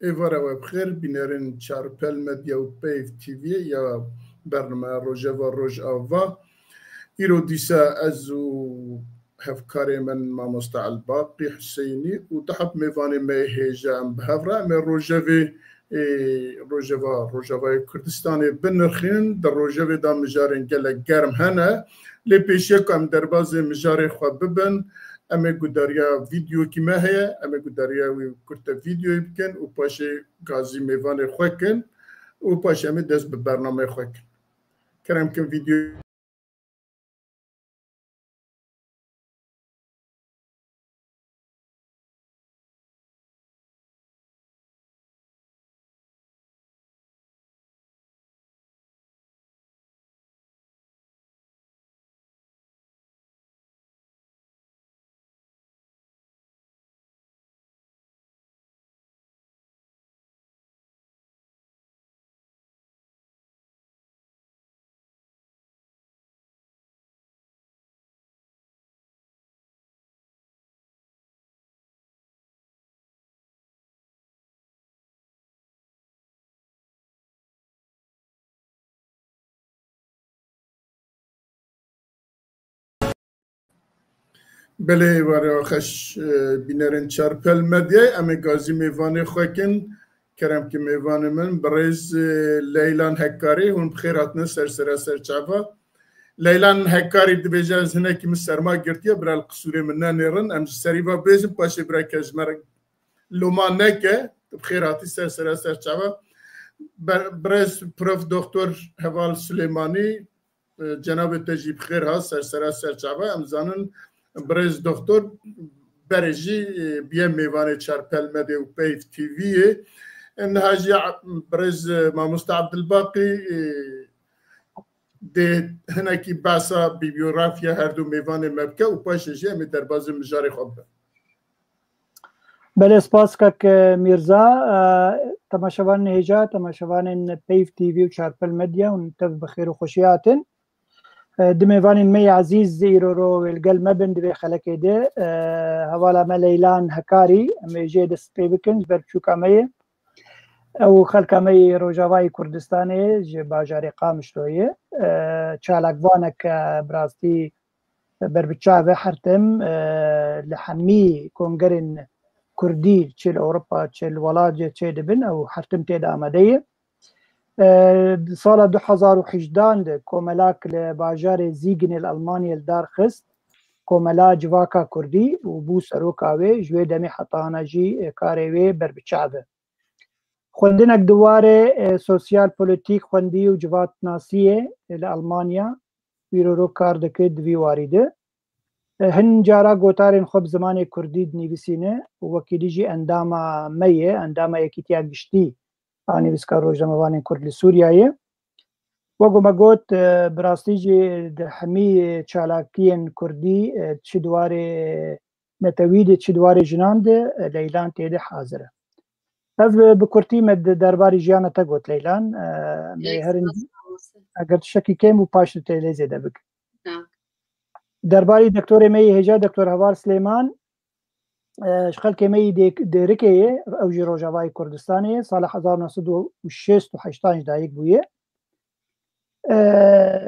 ایواره و بخیر بینرین چارپل مدیا و پیف تیوی یا برنامه روژه و روژ آوا ایرو دیسا ازو هفکاری من ماموستا الباقی حسینی و تحب میوانی میهیجا ام بهفره ام روژه و کردستانی بنرخین در روژه و دا مجارین گله گرم هنه لی پیشی که ام درباز مجاری خواه ببن اما گوداریا ویدیو کی ماهی اما گوداریا وی کرتا ویدیو بکن و پاشه گازی میوان خواه کن و پاشه اما دست به برنامه خواه کن کرم کن ویدیو بله وارد خش بینرین چارپل مدیای اما گازی میوان خوکن کرم که میوان من برایز لیلان هکاری هم بخیراتنا سر چاوا لیلان هکاری دبیجه از هنه که مسرما گرتیه برای القصوری من نیرن ام سریبا بیزم پاشه برای کجمر لومان نکه بخیراتی سر چاوا برایز پروف دکتر حوال سلیمانی جناب تجیب خیر ها سر چاوا ام زانن برز دکتر برجی بیا میوان چارپل مدی و پیف تیویه نهاجی برز ماموستا عبدالباقی ده هنکی باسا بیبیوگرافیا هر دو میوان مبکه و پاشجی همی در باز مجاری خوب بله سپاس که میرزا تماشاوان هجا تماشاوان پیف تیوی و چارپل مدیا و نتف بخیر و خوشیاتن دميفان مي عزيز زيرو والقل مبن دبي خلك ده هوالا مليلان هكاري ميجي دستي بكنج برشوكا مي او خلكا مي روجاواي كردستاني جي باجاري قامش شوية چالاكوانك براستي بربتشافي حرتم لحمي كونغرين كردي تشيل اوروبا تشيل ولاجة تشيل دبن او حرتم تيدا امدية سال 2018 ده کوملاک لباجار زیگن الالماني الدار خست کوملا جواکا کردی و بو سروکاوی جوی دمی حطانا جی کاروی بربچاوه خوندنک دواره سوسیال پولیتیک خوندی و جوات ناسیه لالمانیا ویرو کار دکه دوی واریده هن جارا گوتارین خوب زمان کردی دنیویسینه و وکیلی جی انداما میه انداما یکیتیا گشتی آنی بسکار روزنامه‌وان کردی سوریایه وگو مگوت براستیجی در همی چالاکین کردی چی دواره نتوید چی دواره جناند لیلان تیده حاضره اف بکرتی مد درباری جیانه تا گوت لیلان اگر شکی کم و پاشت تیلیزه ده بک درباری دکتور می هجا دکتور هوار سلیمان شخل كمي ديركيه او جي روجاواي كردستاني سال 1986 دايك بويه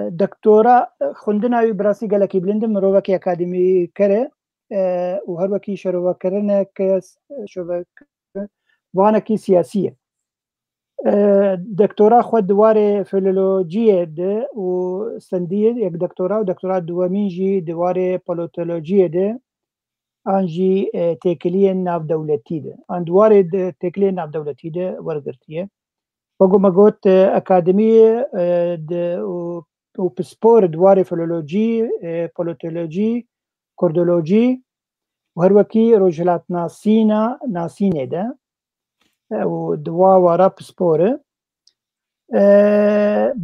دكتورة خندنا براسي قالكي بلندم مروكي اكاديمي كره وهروكي شروع كرنا كس شوف وانا كي سياسيه دكتورة خود دواره فيلولوجيه ده وستنديه يك دكتورة ودكتورة دوامين جي دواره بوليتولوجيه ده آنجی تکلیه ناف دولتی ده اندواره تکلیه ناف دولتی ده ورگرتیه وگو مگوت اکادمی ده و پسپور دواره فلولوژی پوليتولوژی کردولوژی و هر وکی روجلات ناسینه ده و دوا وارا پسپوره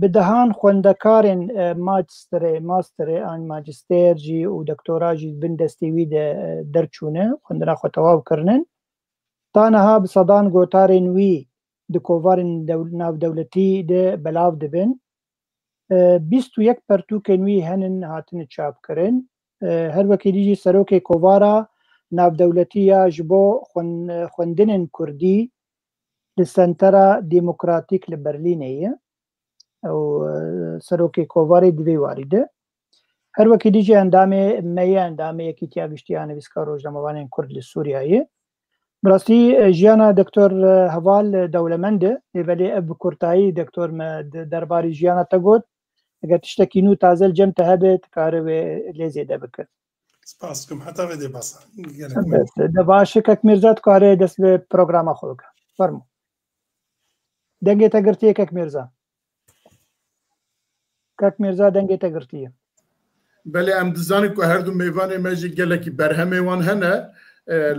بدهان خوندکارن ماستر آن ماجستير جي و دكتوراه جي بندستيوي درچونه خوندنا خطواب کرنن تانها بصدان گوتارن وي دكوفارن ناف دولتي ده بلاو دبن 21 پرتو کنوی هنن هاتن چاپ کرن هر وكيلي جي سروكي كوفارا ناف دولتي جبو خوندنن كردي لسنترا ديمقراطيك لبرلينية أو سروكي كوفاري دوي وارده هر وكي ديجي اندامي ميا اندامي يكي تياغشتياني بسكاروج لموانين كرد للسوريائي براسي جيانا دكتور هوال دولمنده لبالي اب كورتاي دكتور درباري جيانا تقود اگر تشتكينو تازل جم تهبت كاروي ليزي دبكر سپاسكم حتى بدي باسا دباشي كك ميرزات كاري دس بروغراما خلق فرمو دنگي تگرتيه كك ميرزا دنگي تگرتيه بله ام دزانی که هر دو میوان ماجی گلکی برهمه وان هنه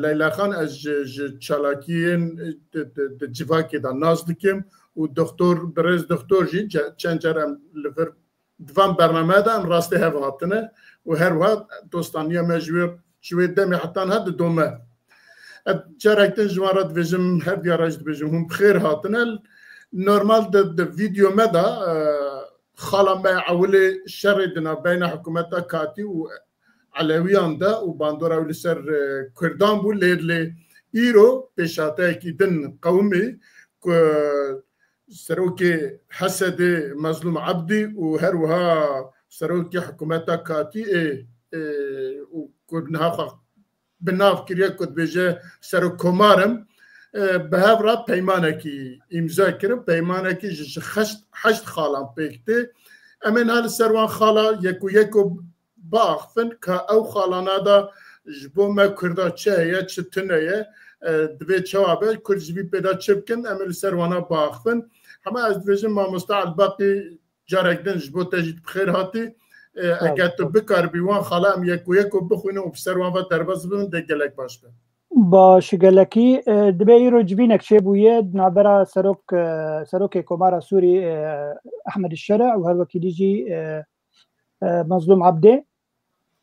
لیلا خان از چالاکیین جواکی دا ناز دکیم و دکتور برز دکتور جی چند جرم لفر دوام برنامه دا ام راسته هف هاتنه و هر وقت دوستانیا مجویر شوی دمی حتی هد دومه جرکتن جوارات ویجم هر دیاراج ویجم هم بخیر هاتنه نورمال دا ویدیو مدا خالا ما عولي شردنا بين حكومتها كاتي وعلويان دا وباندورا ولسر كردان بو ليرلي إيرو بيشاتا كيدن قومي سروكي حسد مظلوم عبدي وهروها سروكي حكومتها كاتي وكردنها بناف كريا كد بيجي سرو كومارم بهافرا پیمانکی امضا کرد پیمانکی حشت خالان پیکته امن هال سروان خالا یکو باخفن که او خالانا دا جبو ما کرده چه چه تنه دوی چوابه کرد جبی پیدا چه بکن امن سروانا باخفن همه از دویجن ما مستعال باقی جارکدن جبو تجید بخیر هاتی اگر تو بکار بیوان خالا ام یکو بخونه و بسروان و درباز بون ده گلک باش بن باش گلکی دبی رو جبینک چه بوید نابرا سروک کمارا سوری احمد الشرع و هر وکی دیجی مظلوم عبده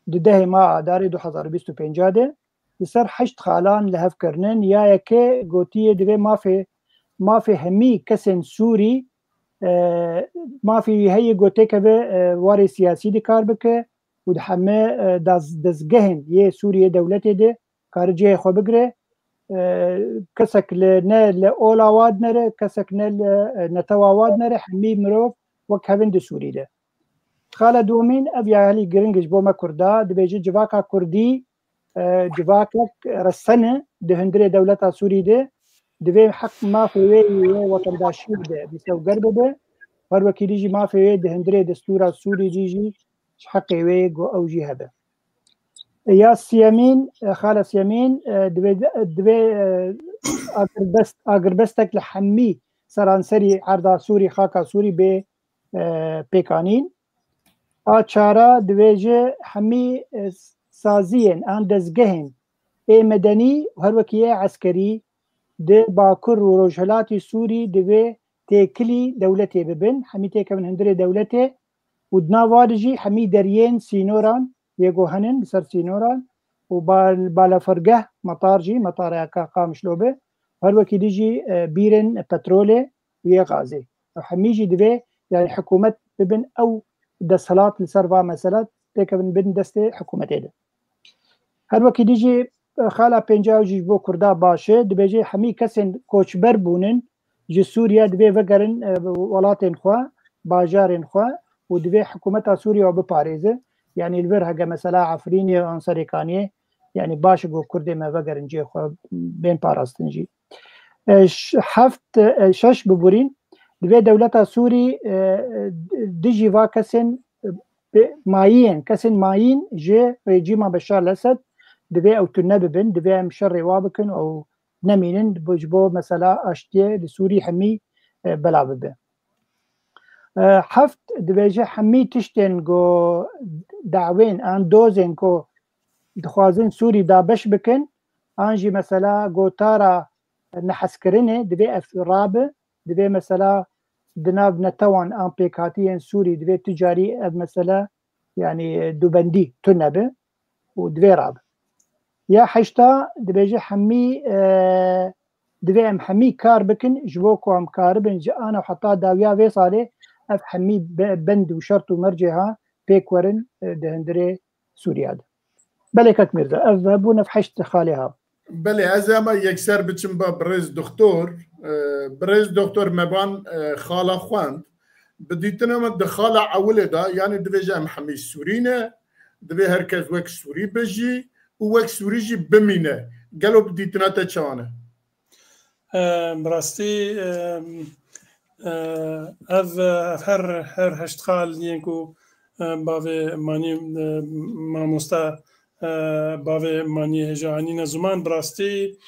ده ما داری 2025 ده بسر 8 خالان لهف کرنن یا یکی گوتی دبی ما في همي كسن سوري ما في هي گوتی که واری سیاسی دی کار بکه و همه دزگهن یه سوریه دولتی ده کارجی خو بگره کسک نه لأولواد نره کسک نه نتواواد نره همی مروف وک هفن ده سوری ده خاله دومین ابیا هلی گرنگش بوما کردا دبیجی جواکا کردی جواکا رسنه ده هندره دولتا سوری ده دبی حق ما فوی وطن داشی ده بسو گربه ده هر وکی دیجی ما فوی ده هندره دستورا سوری جیجی حقی وی گو اوجی هده يا سيامين خالص يمين دبي اقربستك لحمي سرانسري عرضا سوري خاكا سوري ب بيكانين اشارة دبيجي حمي سازيين اندزگهن اي مدني وهر وكيه عسكري د باكر وروجهلاتي سوري دبي تيكلي دولتي ببن حمي تيكا من هندري دولتي ودنا وارجي حمي دريين سينوران يجو هنن بسر سينوران وبالا فرقه مطار جي مطار قامش لوبه هر وكي ديجي بيرن بترولي ويا غازي وحميجي دبي يعني حكومة ببن او دسالات لسرفا مسالات تيكا بن دستي حكومتي ده هر وكي ديجي خالا بنجاو جي بو كردا باشه دبيجي حمي كسن كوچبر بونن جي سوريا دبي وگرن ولاتين خوا باجارين خوا ودبي حكومتها سوريا وبباريزه يعني البرهقة مثلا عفريني وانصاري كانيه يعني باش جو كردي ما وگرن جي خو بين باراستنجي حفت شش ببورين دبي دولتا سوري ديجي واكسن مايين كسن مايين جي ريجيما بشار الاسد دبي او تنببن دبي مشري وابكن او نمينن بجبو مثلا اشتي لسوري حمي بلاببه حفت دبيجي حمي تشتن جو دعوين ان دوزن كو دخوازن سوري دا بش بكن انجي مثلا جو تارا نحسكرنه دبي رابه دبي مثلا دناب نتوان ان بيكاتيين سوري دبي تجاري مثلا يعني دوبندي تنبه ودبي رابه يا حشتا دبيجي حمي دبي ام حمي كار بكن جبوكو ام كاربن انا وحطا داويا في صالي اف حمي بند وشرط ومرجعها بيكورن دهندري سوريا بلكك ميرزا اف بونا في حشت خاليها بله از اما یکسر بچم با برز دکتر مبان خالا خواند بديتنا ما دخل عولة دا يعني دبيجا محمي سورينا دبي هركز وك سوري بجي ووك سوري جي بمينة قالوا بديتنا تشانه براستی اف هر هشتخال ينكو باوي ماني ماموستا باوي ماني هجانين زمان براستی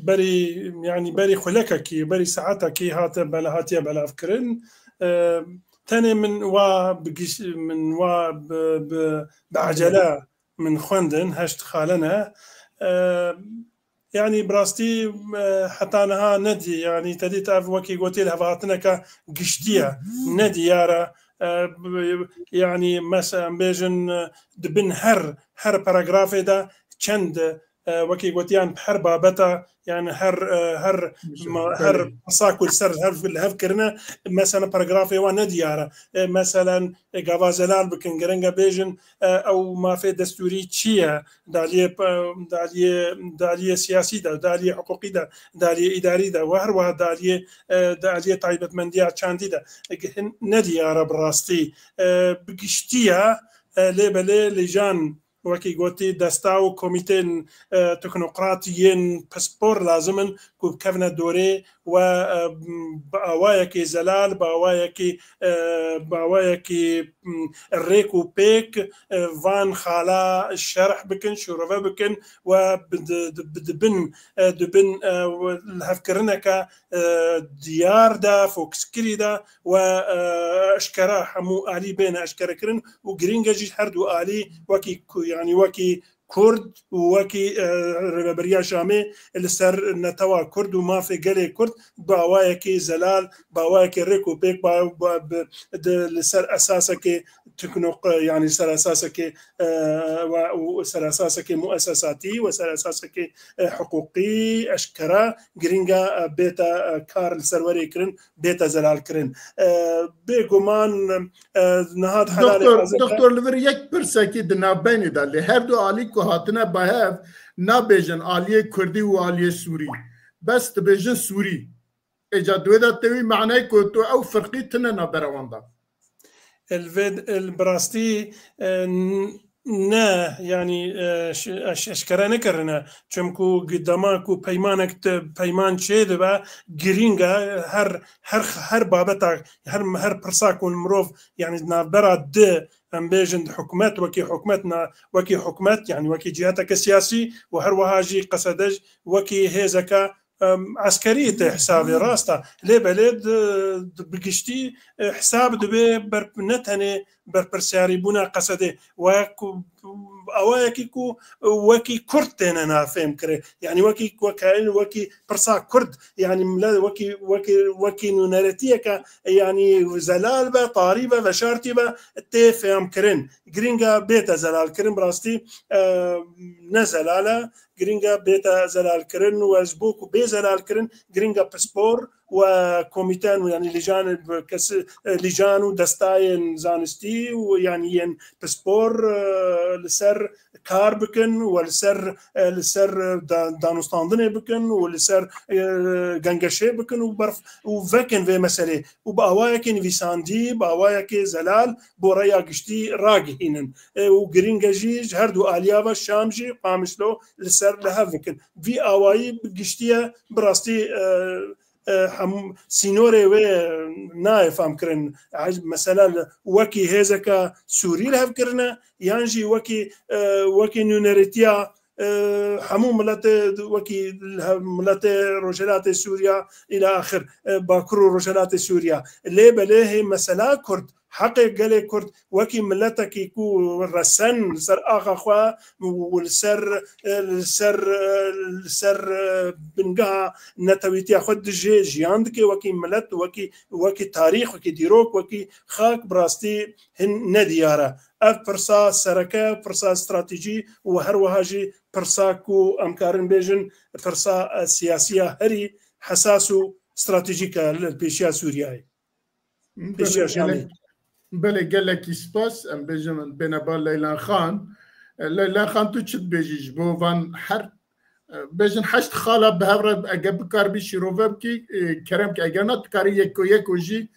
بری خلککی بری ساعتکی هات بلا هاتیا بلا فکرن تاني من بعجلة من خوندن هشت خالنا يعني براستي حتى أنها ندي يعني تديت وكي قوتي لها فاتنك قشتية ندي يارا يعني مثلا بيجن دبن هر باراغرافي دا چند وكي قوتيان بحر بابتا يعني هر مساكل سر هر كرنا مثلا باراغرافي وانا ديارة مثلا غافازلال بكن جرنجا بيجن او ما في دستوري تشيا داليه سياسي داليه حقوقي داليه اداري وهر داليه طيبه منديا تشاندي نديارة براستي بقشتيا ليبلي لجان وكي قوتي دستاو كوميتين تكنوقراطيين باسبور لازمن كوب كفنا دوري و باوايكي زلال باوايكي الريكو بيك فان خالا الشرح بكن شرفه بكن و دبن الهفكرنك ديار دا فوكسكري دا و اشكرا حمو آلي بين اشكرا كرن و جرينجا جي هردو آلي وكي يعني وكي كرد وكي ربريا شامي السر نتوا كرد وما في قلي كرد باوايكي زلال باوايكي ريكو بيك السر اساسك تكنوق يعني سر اساسك وسر اساسك مؤسساتي وسر اساسك حقوقي اشكرا جرينجا بيتا كارل سروري كرن بيتا زلال كرن بيغمان نهاد حلال دكتور لور یک پرسکی دنابینی دالی هر دو آلی کو هاتنه باهف نابیجن آلی کردی و آلی سوری بس تبیجن سوری اجادوه دا توی معنی کو تو او فرقی تنه نابروانده البراستي نه يعني اشكرا نكرنا چمكو قداماكو بيمان چه دبا جرينجا هر بابتا هر برساكو المروف يعني نابرا د ام بيجن حكومات وكي حكومتنا وكي حكومات يعني وكي جهاتك السياسي وهر وهاجي قصدج وكي هيزكا عسكرية حسابي راستا ليه بلد بقشتي حساب دبي برنتهني برسياري بنا قصده وكو أواكيكو وكي كرتين أنا فهم كره يعني وكي برسا كرد يعني وكي نونارتيكا يعني زلال با طاريبا وشارتي با تفهم كرن جرينجا بيتا زلال كرن براستي نزلالا جرينجا بيتا زلال كرن وزبوك بي زلال كرن جرينجا بسبور وكوميتان يعني لجان ودستاين زانستي ويعني ين بسبور لسر كار بكن ولسر دانستاندني بكن ولسر غنغشي بكن وبرف وفكن في مسألة وبأوايكن فيساندي بأوايك زلال بوريا قشتي راجهين وغرينجاجي هردو آليابا شامجي قامشلو لسر لها فكن في أواي قشتيا براستي سينوري و نايف ام كرن مثلا وكي هزكا سوري لها فكرنا يانجي وكي نونريتيا حمو ملات وكي ملات رجلات سوريا الى اخر باكرو رجلات سوريا ليه بليه مثلا كرد حقي قالي كرد وكي ملتك يكون رسن سر اخا خوا والسر بنقا نتويتي خد جياندك وكي ملت وكي تاريخ وكي ديروك وكي خاك براستي هن نديارة اف برسا سركة برسا استراتيجي وهر وهاجي برساكو امكارن بيجن برسا سياسية هري حساسو استراتيجيكا للبيشيا سورياي بيشيا شامي بله گله کی سپاس ام بجم بنابال لیلان خان تو چت بجیج بو وان هر بجن حشت خاله به هر اگه بکار بی شیروه بکی کرم که اگر نه کاری یک و جی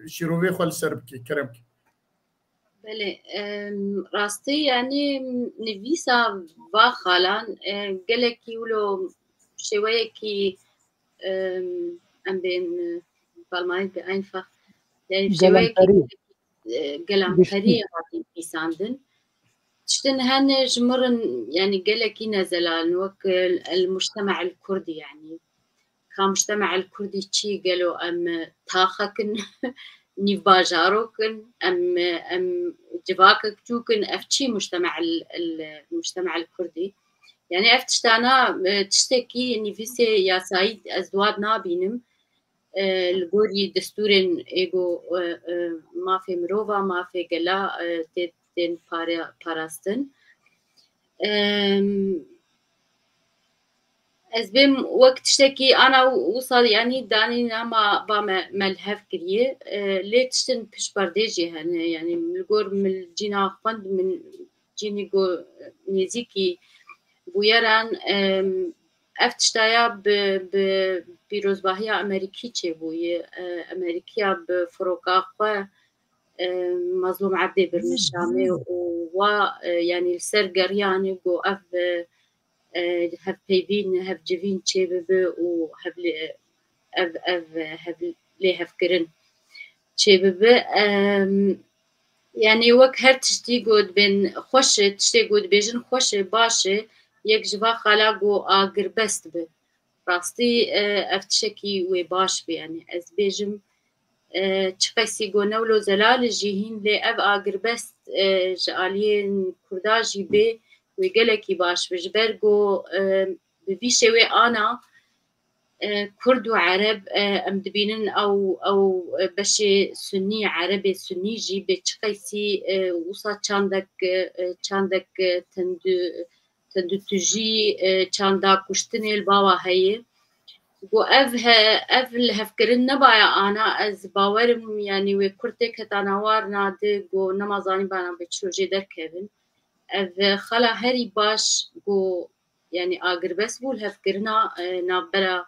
شیروه خال سر بکی کرم که بله راستی یعنی نویسا و خالان گلکی ولو شویه کی ام بین بالمانی به einfach yani شویه کی گلمپری هاتی پیساندن تشتن هن جمرن يعني جلكي نزلان وك المجتمع الكردي يعني كمجتمع الكردي تشي قالوا ام تاخكن نيف باجاروكن ام جواكك توكن افتشي المجتمع الكردي يعني افتشتانا تشتكي اني فيسي يا سعيد ازدواد نابينم الجوري دستورن ايجو ما في مروفا ما في قلا تين باراستن از بیم وقت تشتكي انا وصل يعني داني نما با ملهف كريه ليتشتن بش برديجي هن يعني ملغور من جينا فند من جيني جو نيزيكي بويران افتشتايا بيروزباهيا امريكي چه بوي امريكيا بفروقاقه مظلوم عبدي برمشامي و يعني السرقر يعني جو اف هف بيبين هف جيفين تشيبب و هف لي هف كرن تشيبب يعني وك هر تشتي قد بين خوش تشتي قد بيجن خوش باشه يك جوا خلاقو آگر بست به راستي افتشكي و باش بي يعني از بيجم چقيسي قو نولو زلال جيهين لي اف آگر بست جالين كرداجي بي ويقلكي باش بجبرقو ببيشي وي انا كرد وعرب ام دبينن او بشي سني عربي سني جي بچقيسي وصا چاندك تندو تجي چاندا كشتني الباوا هي و اف الهفكرن نبايا انا از باورم يعني وي كرتك تناوار ناد جو نمازاني بانا بچوجي دركبن اف خلا هري باش جو يعني آگر بس بول هفكرنا نابرا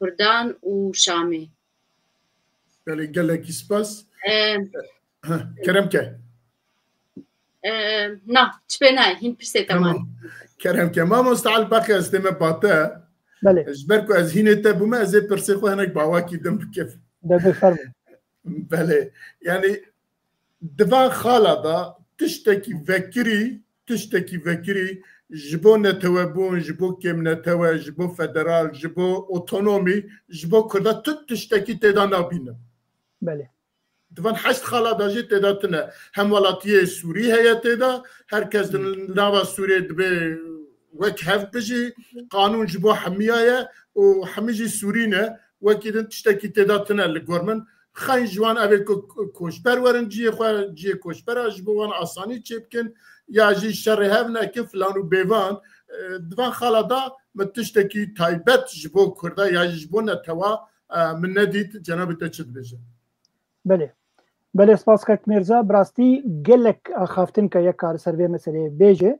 كردان و شامي بله گلکی سپاس کرم که نا تشبيناي هين برسي تمام کرم که ما مستعال باقي استمع باته بله اجبركو از هين تبو ما از برسي خو هناك باواكي دم كيف ده بفرمه بله يعني دفاع خالدا تشتكي فكري جبو نتوابون جبو كم نتوا جبو فدرال جبو اوتونومي جبو كردا تشتكي تدا نابينم بله دفن حشت خالدا جي تدا تنا هم ولاتيه سوري هي تدا هركز ناوا سوري دبي وك هف بجي قانون جبو حميايه وحميجي سورينا وكيدن تشتكي تدا تنا الجورمن خاين جوان ابي كوشبر ورن جي كوشبر جبوان اساني تشبكن يا جي شر هفنا كيف لانو بيفان دفان خالدا متشتكي تايبت جبو كردا يا جبونا توا من نديت جناب تشد بجن بله سپاس کاک میرزا براستی گلک خافتن که یک کار سروی مسئله بیجه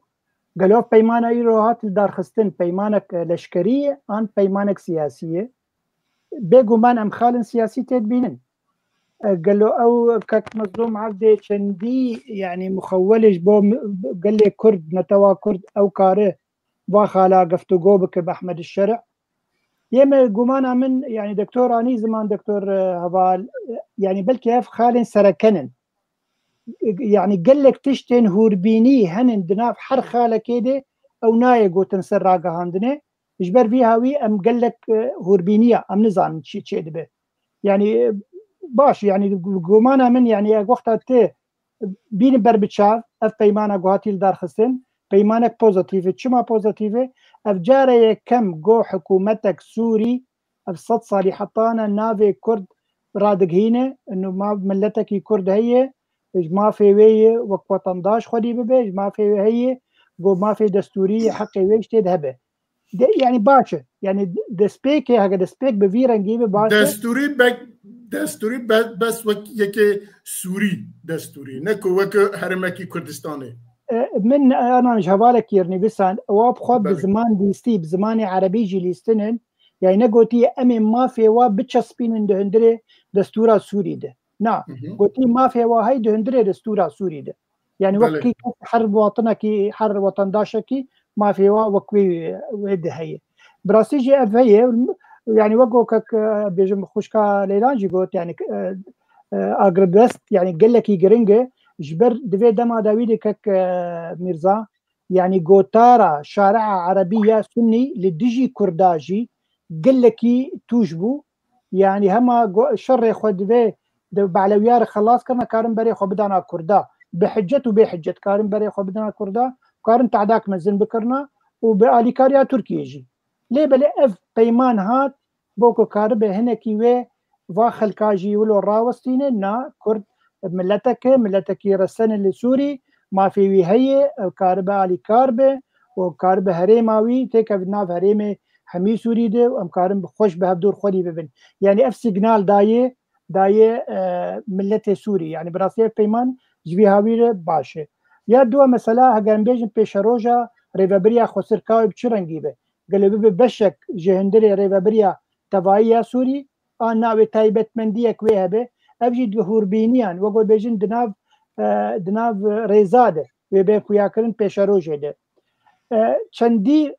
گلو پیمانه ای روحات دارخستن پیمانک لشکریه آن پیمانک سیاسیه بگو من ام خالن سیاسی تدبینن قال له او كاك مظلوم عبدي چندي يعني مخولش بو قال لي كرد نتوا كرد او كاره واخالا قفتو بك باحمد الشرع يما قمانا من يعني دكتور اني زمان دكتور هبال يعني بلكي خالن سركنن يعني قال لك تشتن هوربيني هن دناف حر خاله كده او نايقو تنسر راقه هاندنه اجبر فيها وي ام قال لك هوربينيه ام نزان شي دبه يعني باش يعني قمانا من يعني وقتها تي بين بربتشاف اف بيمانا قواتي الدار خسن بيمانك بوزيتيف تشما بوزيتيف اف جاري كم جو حكومتك سوري اف صد صالي حطانا نافي كرد رادق هنا انه ما ملتك كرد هي ما في ويه وقت داش خدي ببيج ما في هي جو ما في دستوريه حقي ويش تذهبه يعني باشا يعني دسبيك هكا دسبيك بفيرا نجيبه باشا دستوری بس وك يكي سوري دستوري نكو وك هرمكي كردستاني من انا جهبالك يرني بسان وابخو بزمان ديستي بزماني عربي جليستنن يعني نقولتي امي ما في وا بتشسبين دهندري دستورا سوري ده نا قلتي ما في وا هي دهندري دستورا سوري ده يعني وقتي حرب وطنك حرب وطن داشكي ما في وا وكوي ود هي براسيجي افهي يعني وقوكك بيجم خوشكا ليلانجي قلت يعني اغربست يعني قال لك يجرنجه جبر دفي دما داويدي كك ميرزا يعني قوتارا شارع عربية سني لدجي كرداجي قال لك توجبو يعني هما شر خد في بعلويار خلاص كنا كارن بري خو بدانا كردا بحجة وبحجة كارن بري خو بدانا كردا كارن تعداك مزن بكرنا وبالي كاريا تركيجي ليه بلي اف بيمان هات بوكو كاربه هنا كيوي واخل كاجي ولو راوستين نا كرد ملتك رسن اللي سوري ما في وهي كاربه علي كاربه وكاربه هريماوي تيك بناف هريمه حمي سوري ده وام كارم خوش به بدور خودي ببن يعني اف سيجنال دايه ملت سوري يعني براسيه بيمان جوي هاوير باشه يا دو مثلا هجان بيجن بيشروجا ريفابريا خسر كاوي بچرنگي به قلب بشك جهندري ريفابريا تبعيه سوري ناوي تايبت منديه كويه به ابجي دهور بينيان وقول بيجن دناف ريزاده وبيكو ياكرن بيشروجه ده چندی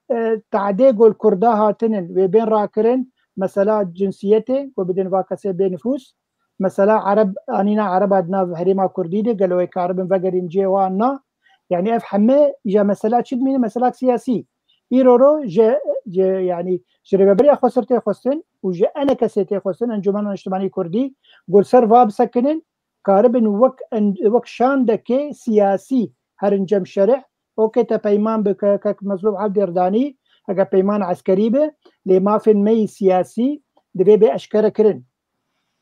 تعدی گل کرده هاتنن و بین راکرن مثلا جنسیته و بدون واکسه به نفوس مثلا عرب انینا عرب ادنا هریما کردی ده گلوی کاربن وگرین جوانا يعني افهمه جا مثلا چد مين مثلا سياسي ايرورو جا يعني جربري خسرتي خسن وجا انا كسيتي خسن انجمن اجتماعي كردي قول سر فاب سكنن كاربن وك شان دكي سياسي هرنجم شرع اوكي تا بيمان بك مظلوم عبد الرداني اگه بيمان عسكري به لما في المي سياسي دبي باشكره كرن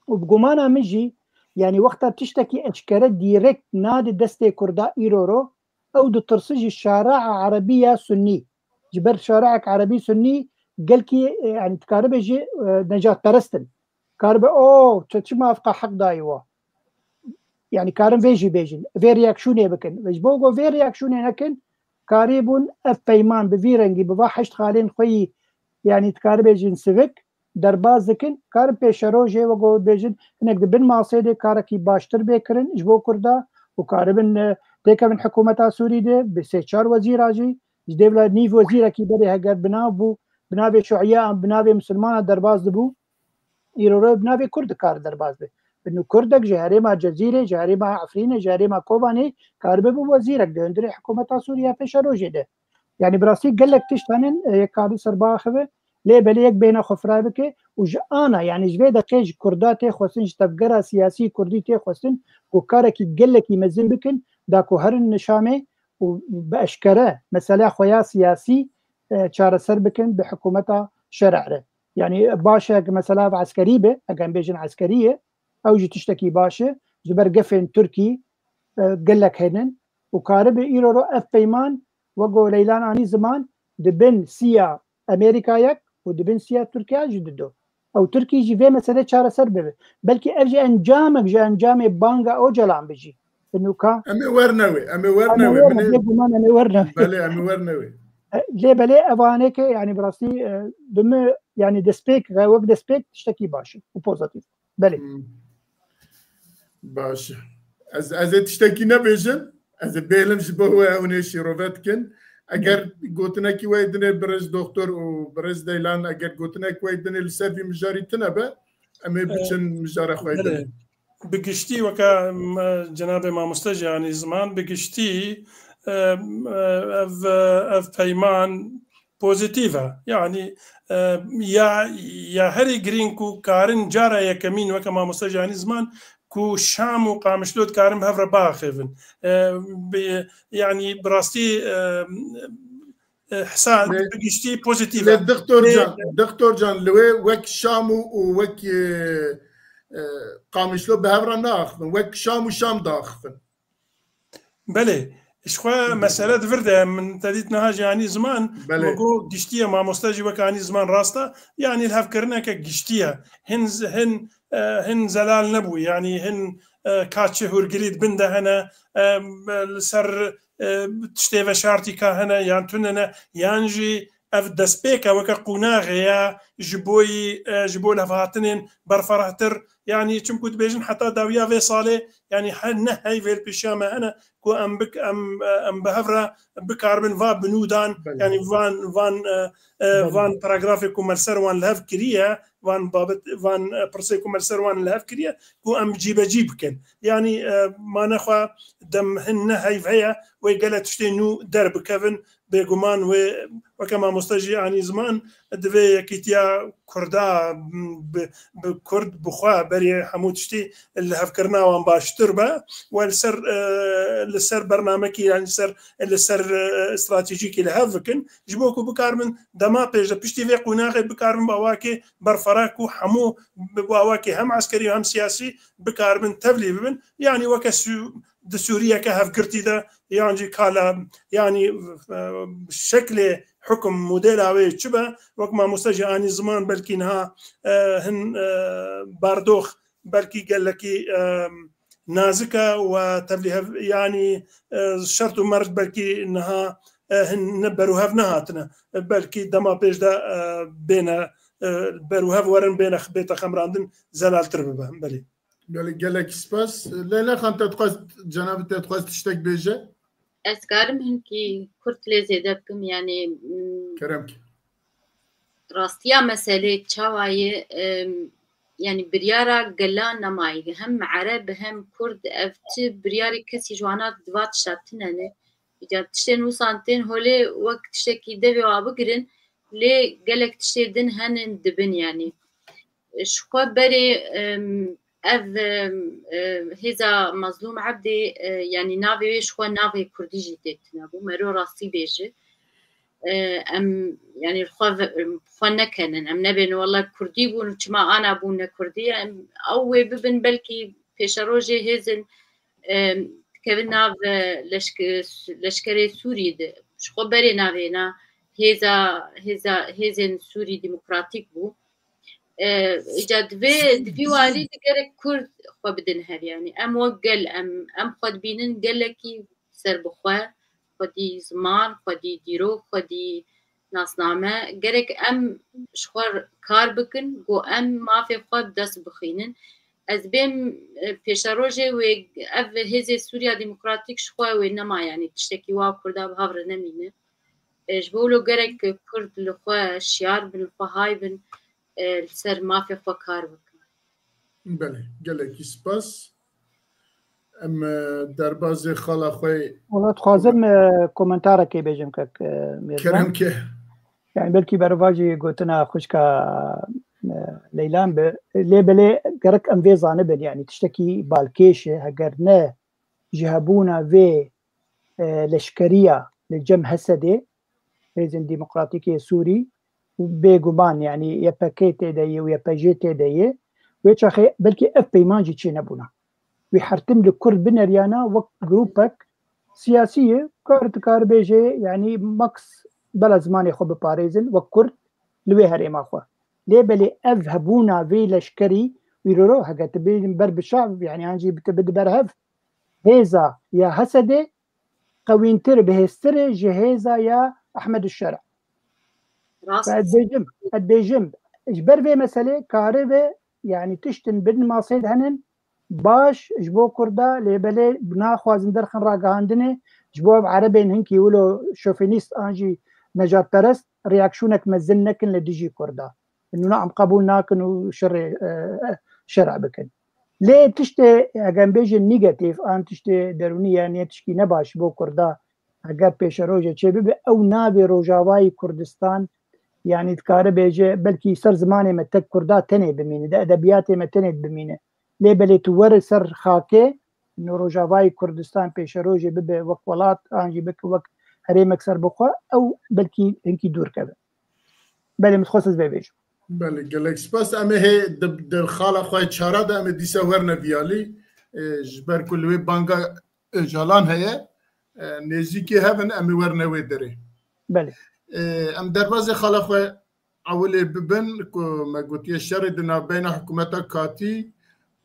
وبقمانا مجي يعني وقتها بتشتكي اشكره ديريكت نادي دستي كردا ايرورو او دو ترسج الشارع عربيه سني جبر شارعك عربي سني قالكي يعني تكاربه جي نجاة برستن كاربه او تشما افقا حق دايوا يعني كارم فيجي بيجن في رياكشوني بكن وجبوغو في رياكشوني نكن كاريبون اف بيمان بفيرنجي بواحد خالين خوي يعني تكاربه جن سيفيك درباز دكن كارم بيشروجي وقو بيجن هناك دبن ماسيدي كاركي باشتر بيكرن جبو كردا وكاربن تيكا من حكومة سوري دي بسيشار وزير اجي جديبلا نيف وزير كي بري هجر بنابي شعياء بنابي مسلمان درباز دبو يرورو بنابي كرد كار درباز دي انه كردك جهري ما جزيره جهري ما عفرين جهري ما كوباني كاربه بو وزيرك ده اندري حكومه سوريا بيشروجي ده يعني براسي قال لك تشتانن يكادي سرباخه ليه بليك بين خفرابك وجانا يعني جبه دقيق كردات خوسن تفجر سياسي كردي تي خوسن وكارك قال لك يمزن بكن داكو هر النشامه وباشكره مثلا خويا سياسي چار سر بكن بحكومه شرع يعني باشا مثلا عسكري به اجان بيجن عسكريه او جي تشتكي باشا جبر قفن تركي قال لك هنن وكارب ايرو اف بيمان وقو ليلان اني زمان دبن سيا امريكا يك ودبن سيا تركيا جددو او تركي جي في مساله چاره سر به بلكي ارجع انجامك جا انجام بانغا او جلان بيجي انه كا امي ورنوي بلي امي ورنوي ليه بلي افانيك يعني براسي دم يعني دسبيك وقت دسبيك تشتكي باشا وبوزيتيف بلي باش از تشتكي نبيجن از بيلم جبوه اونيشي روفاتكن اگر قوتنا كي ويدني برز دكتور وبرز ديلان اگر قوتنا كي ويدني السيرفي مجاري تنبه امي بچن مجاره خويدن بقشتي وكا جناب ما مستجي يعني زمان بقشتي اف بيمان بوزيتيفا يعني يا هري جرينكو كارن جارا يا كمين وكما مستجي يعني زمان كو شام وقامشلود كارم هفر باخفن يعني براستي حسان بقشتي بوزيتيفا دكتور جان لوي وك شامو ووك قامشلود بهفر ناخفن وك شام وشام داخفن بله إشخوا مسألة فردة من تديت نهاج يعني زمان مقو قشتية ما مستجي وكاني زمان راستا يعني الهف كرنا كقشتية هن زلال نبوي يعني هن كاتشه هرقليد بنده هنا سر تشتێ بە شارتیکە هەنە یان تونەنە یانژی ئەف دەستپێکەوەکە قوناغەیە ji بۆ لەڤاتنên بەرفەڕاتر ینی چمکوت بێژن حتا داویا vê salê yanî ne heyvêl pêşiya me hene ku em bi hev re bikarbin va binûdan yanî van paragrafê ku merser wan li hev kiriye van babet van pirsê ku merser wan li hev kiriye ku em cîbecî bikin yanî manexwe dem hin ne heyv heye wê gelek tiştê nû derbikevin bêguman wê weke mamoste jî anî ziman divê yekîtiya Kurda bi Kurd bixwe berê hemû tiştî li hevkirina wan baştir be we li ser bernamekî yanî li ser stratejîkî li hev bikin ji bo ku bikarbin dema pêş de piştî vê qûnaxê bikarbin bi awakê berferak û hemû bi awakê hem eskerî hem siyasî bikarbin tevlî bibin yanî weke di Sûriyeke hevgirtî de yan jî kala yanî şeklê حکم مدل وی چی به وقت ما مستجی آنی زمان بلکی نه هن باردوخ بلکی گلکی نازکه و تبلیغ یعنی شرط و مرد بلکی نه هن نبروهف نهاتنه بلکی دما پیش ده بین بروهف ورن بین خبیت خمراندن زلال تربه بهم بلی گلک سپاس لیلا خان تدخواست جناب تدخواست تشتک بیجه Ez karim hin ki Kurt lê zêde bikim yanî rastiya meselê çawayê yanî biryara gela nemayî hem Ereb hem Kurd ev ti biryarê kesî ji wana diva tişta tinene îca tiştên wîsan tên holê wek tiştekî devê wa bigirin lê gelek tiştê din henin dibin yanî ji xwe berê ev hêza Mazlûm Ebdê yanî navê wê ji xwe navê Kurdî jî tê tinebû mero rastî bêje em yanî xwe nekenin em nebêne wela Kurdî bûn çima ana bûn ne Kurdî ew wê bibin belkî pêşerojê hêzin dikevin nav leşkerê Sûrî de ji xwe berê navê na hêzên Sûrî Demokratîk bû îca divê warî digerek Kurd xwe bidin hev yanî em wek gel em xwe dibînin gelekî serbixwe xwedî ziman xwedî dîrok xwedî nasname gerek em ji xwe kar bikin got em mafê xwe bi dest bixînin ez bêm pêşerojê wê ev hêzê Sûriya Demokratîk ji xwe wê nema yanî tiştekî wa Kurda bi hev re nemîne ji bo lo gerek Kurd li xwe şiyar bin li xwe hay bin ser mafê xwe kar bikin belê gelekî spas em derbasê xala xwe وڵات دixwazim komentarekê bêjim kek keremke yani belkî bervacî gotina xwişka Leylan bi lê belê gerek em vê zanibin yani tiştekî balkêş e heger ne ji hebûna vê leşkeriya li cem Hesedê hêzên Demokratîkê Sûrî bêguman yani YPG têde ye û YPG têde ye wê çaxê belkî ev peyman jî çê nebûna wî hertim li Kurd bineriyana wek grûpek siyasî ye kar dikar bêje yani max bela zimanê xwe biparêzin wek Kurd li wê herêma xwe lê belê ev hebûna vê leşkerî wî roro heger tu bêjin ber bi şav yani an jî bide berhev hêza ya Hesedê qewîntir bihêztir e ji hêza ya Ehmedüşşerع bêjim ji ber vê meselê karê ve yani tiştin bin masê henin baş ji bo Kurda lê belê naxwazin derxin ragihandinê ji bo ev Erebên hinkî wilo şofînîst an jî necatperest reaksyonek mezin nekin li dijî Kurda nûna em qebûl nakin û şerع bikin lê tiştê hegem bêjin negatif an tiştê derûnî yani tişkî ne baş bo Kurda heger pêşerojê çê bibe ew navê Rojavayê Kurdistan yani dikare bêje belkî ser zimanê me tek Kurda tenê bimîne de edebiyatê me tenê bimîne lê belê tu were ser xakê Rojavayê Kurdistan pêşerojê bibe wek welat an jî bike wek herêmek serbixwe ew belkî hinkî dûr keve belê min dixwast ez vê bêjim belê gelek spas em ê di xala xwe çara de em ê dîsa werne viyalî ji ber ku li wê banga Öcalan heye nêzîkî hevin em ê werne wê derê belê em derbasê xala xwe ewilê bibin ku me gotiye şerê di navbeyna hikûmeta Katî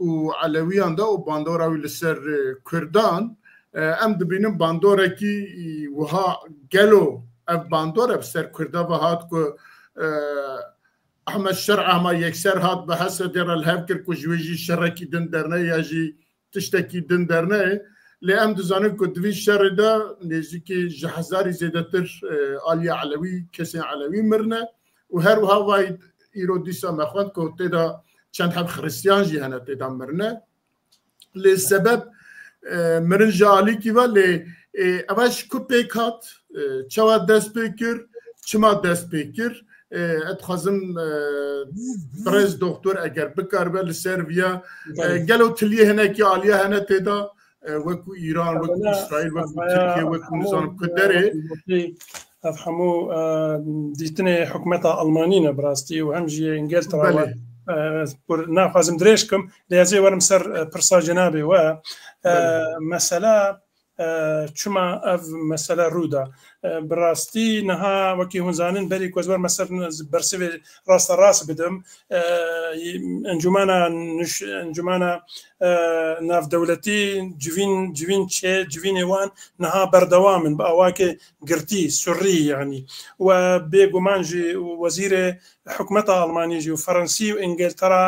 û Elewiyan de û bandora wî li ser Kurdan ام دبینم باندورکی وها گلو اف باندور بسر کرده و هات که احمد شرع ما یکسر هات به حسد در الهف کرد که جویجی شرکی دن درنه یا جی تشتکی دن درنه لی ام دزانم که دوی شر دا نزدیکی جهزاری زیده تر آلی علوی کسی علوی مرنه و هر وها واید ایرو دیسا مخوند که تیدا چند حب خریستیان جی هنه تیدا مرنه لی سبب مرن جالی کی ولی اواش کو پیکات چوا دست پیکر چما دست پیکر اتخازم برز دکتر اگر بکار بل سرویا گلو تلیه هنه کی عالیه هنه تیدا وکو ایران وکو اسرائیل وکو ترکیه وکو نظام کدره افهمو دیتنه حکومت آلمانیه براستی و همجی انگلترا ناخوازم درێژکم لە یازێ وەرم سەر پرسا جەنابێ و مەسەلا چما ئەv مەسەلا ڕوودا بڕاستی نەها وەکی هونزانن بەری کۆ زۆر مەسەر بەرسێ ڕاستە ڕاست بدەم ئەنجومانە ناودەولەتی جوین چێ جوینێوان نەها بەردەوامن بە ئەواکێ گرتی سوڕی یعنی و بێگومانژی وەزیرێ حکومەتە ئەڵمانیژی و فەڕەنسی و ئینگلتەرا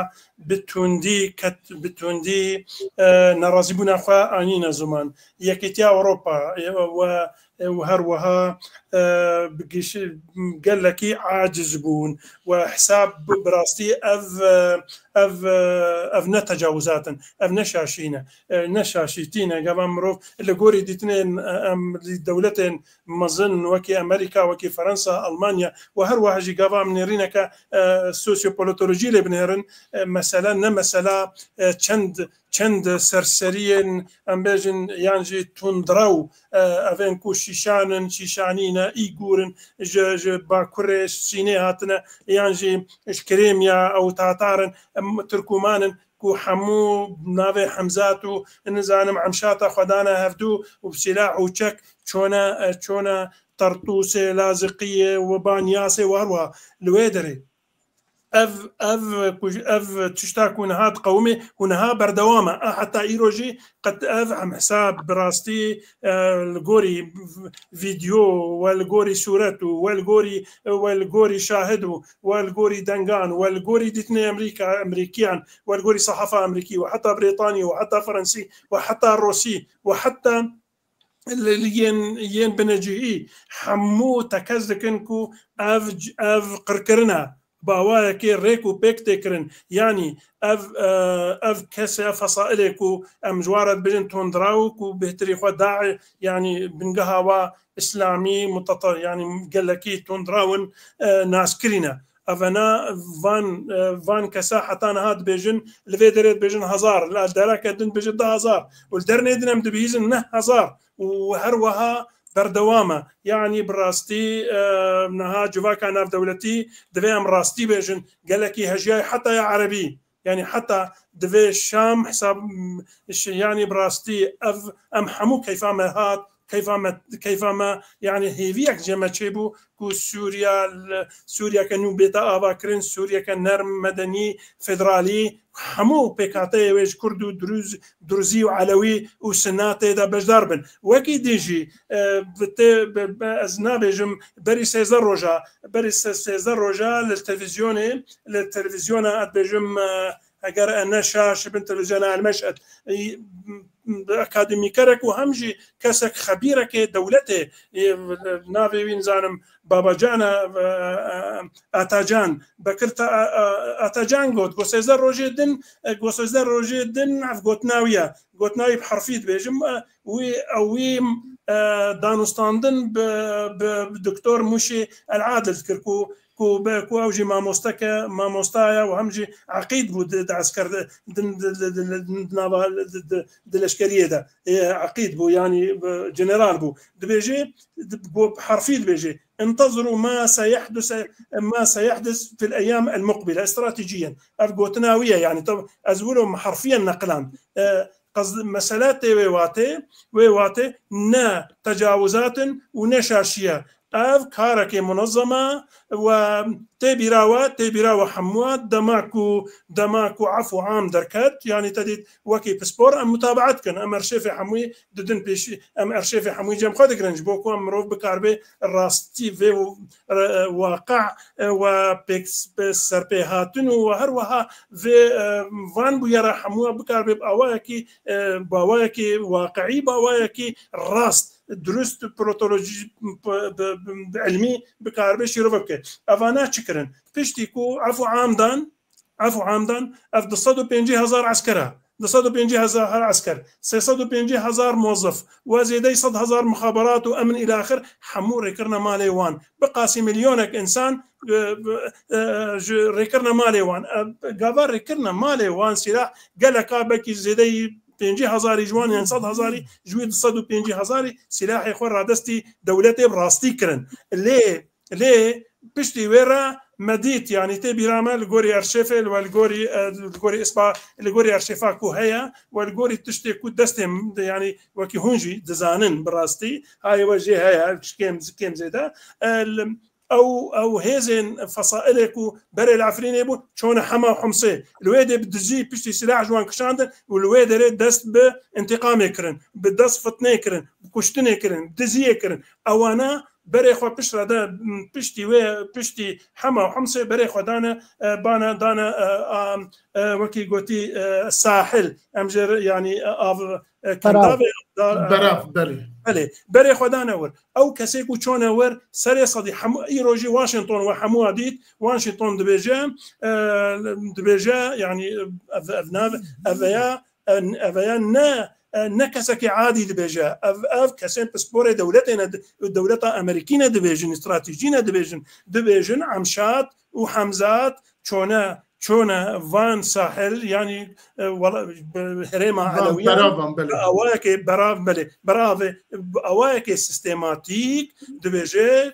بتوندی ناڕازیبوونا خوا ئانینە زمان یەکێتیا ئەوڕۆپا و هەروەها گەلێکی عاجز بوون و حساب بڕاستی ئەv نەتەجاوزاتن ئەv نەشاشیتینە گەڤان مرۆڤ لە گۆری دیتنێن دەولەتێن مەزن وەکی ئەمریکا وەکی فەرەنسا ئەڵمانیا و هەروەهاژی گەڤام نێرینەکە سۆسیۆپۆلۆتۆلۆژی لێ بنێرن مەسەلە نەمەسەلا چەند سەرسەریên ئەم بێژن یانجی توندرا و ئەvên ku şîşanın şîşanîne îgûrin ji Bakurê Çînê hatine yan jî ji Kirêmiya ew tatarin Tirkûmanin ku hemû navê Hemzat û nizanim Emşata xwedane hevdû û silah û çek çona Tartûsê Laziqiyê û Banyasê warwa li wê derê اف تشتاك ونهاد قومي ونها بردوامه حتى ايروجي قد اف عم حساب براستي الجوري فيديو والجوري صورته والجوري شاهده والجوري دنغان والجوري ديتني امريكيان والجوري صحافه امريكي وحتى بريطاني وحتى فرنسي وحتى روسي وحتى ين بنجي حمو تكزكنكو اف قركرنا باوایەکی ڕێک و پێک تێکردن ینی ئەv کەسە فەسائلێک و ئەم ژوارەت بژن تۆندراوک و بهتری خۆ داعی ینی بنگە هاوا ئیسلامی متەتەڵ ینی گەلەکی تۆندراون ناسکرینە ئەڤەنا vان کەسە حتا نەهات بێژن لەوێ دەرێت بێژن هەزار لە دەراکەدن بێژن 10,000 و دەرنێ دنم دەبیزن 9,000 و هەروەها بەردەوامە یعنی بڕاستی نەها جوواکە ناودەولەتی دەوێ ئەم ڕاستی بێژن گەلێکی هەژیای حتا یا عەرەبی یعنی حتا دەوێ شام حساب ینی بڕاستی ئەم هەموو کەیفامە هات کەیفامە یعنی هێویەک جێمەچێ بوو ku Sûriya nû bêta avakirin Sûriyeke nerm medenî federalî hemû pêkateyê wê ji Kurd û Duruzî û Elewî û Sinatê de bejdar bin wekî dî jî ez nabêjim berî 13 roja li televizyona et bêjim eger neşa ji bin televizyona Elmeşed akademîkerek û hem jî kesek xebîrekê dewletê navê wî nizanim Babacana Atacan Bekir Atacan got 13 rojê din ev gotnawiye gotnawî bi herfî dibêjim wî danûstandin bi Doktor Mûşê El'Adil kir ku ew jî mamostaya û hem jî eqîd bû di esker di leşkeriyê de eqîd bû yanî general bû dibêjê herfî dibêjê انتظروا ما سيحدث في الايام المقبله استراتيجيا افغوتناويه يعني طب ازولهم حرفيا نقلا قصد مسالات ويواتي نا تجاوزات ونشاشيه ئەف کارێکی منەظەمە و تێبیراوە هەمووە دەماک و عەفو عام دەرکەت یانی تەدیت وەکی پسپۆر ئەم متابعەتکەن ئەم ئەرشێفی هەمووی ددن پێشی ئەم ئەرشێفی هەمووی جەمخوا دەگرنج بۆ کو مرۆڤ بکاربێ ڕاستی vê واقع و سەرپێ هاتن و هەروەها vê van بوویەرە هەمووە بکاربێ باوایەکی واقعی باوایەکی ڕاست دروست پرۆتۆلۆژی علمی بکاربێ شیرۆڤە بکەێت ئەوانە چکردن پشتی و عەفو عامدان ئەف 250,000 عسکەرە 250,000 عسكر 350,000 موظف وزيدي 100,000 مخابرات وامن الى اخر حمو ريكرنا مالي وان بقاسي مليونك انسان ريكرنا مالي وان قابر ريكرنا مالي وان سلاح قالك بكي زيدي 50,000 جوان يعني 100,000 جويد 150,000 سلاح يخور رادستي دولتي براستي كرن ليه بشتي ويرا مديت يعني تبي رامل الجوري أرشيفل والجوري إسبا الجوري أرشيفا كو هيا والجوري تشتي كو دستهم يعني وكي هونجي دزانن براستي هاي وجه هيا كم زيدا او هيزن فصائلك بري العفرين يبو شون حما وحمصي الويد بدجي بشتي سلاح جوان كشاندن والويد ريد دست بانتقام يكرن بدست فتنه يكرن بكشتنه يكرن بدزي يكرن اوانا بري خو بشرا دا بشتي حما وحمصي بري خو دانا دانا وكي قوتي الساحل امجر يعني براف بري خو دانا ور او كسيكو تشونا ور سري صدي حمو ايروجي واشنطن وحمو عديد واشنطن دبيجا يعني افيا نكسك عادي دبيجا اف كسين بسبوري دولتنا دولتا امريكينا دبيجن استراتيجينا دبيجن عمشات وحمزات شونا فان ساحل يعني هريما علوية أواكي برافي أواكي سيستماتيك دبيجي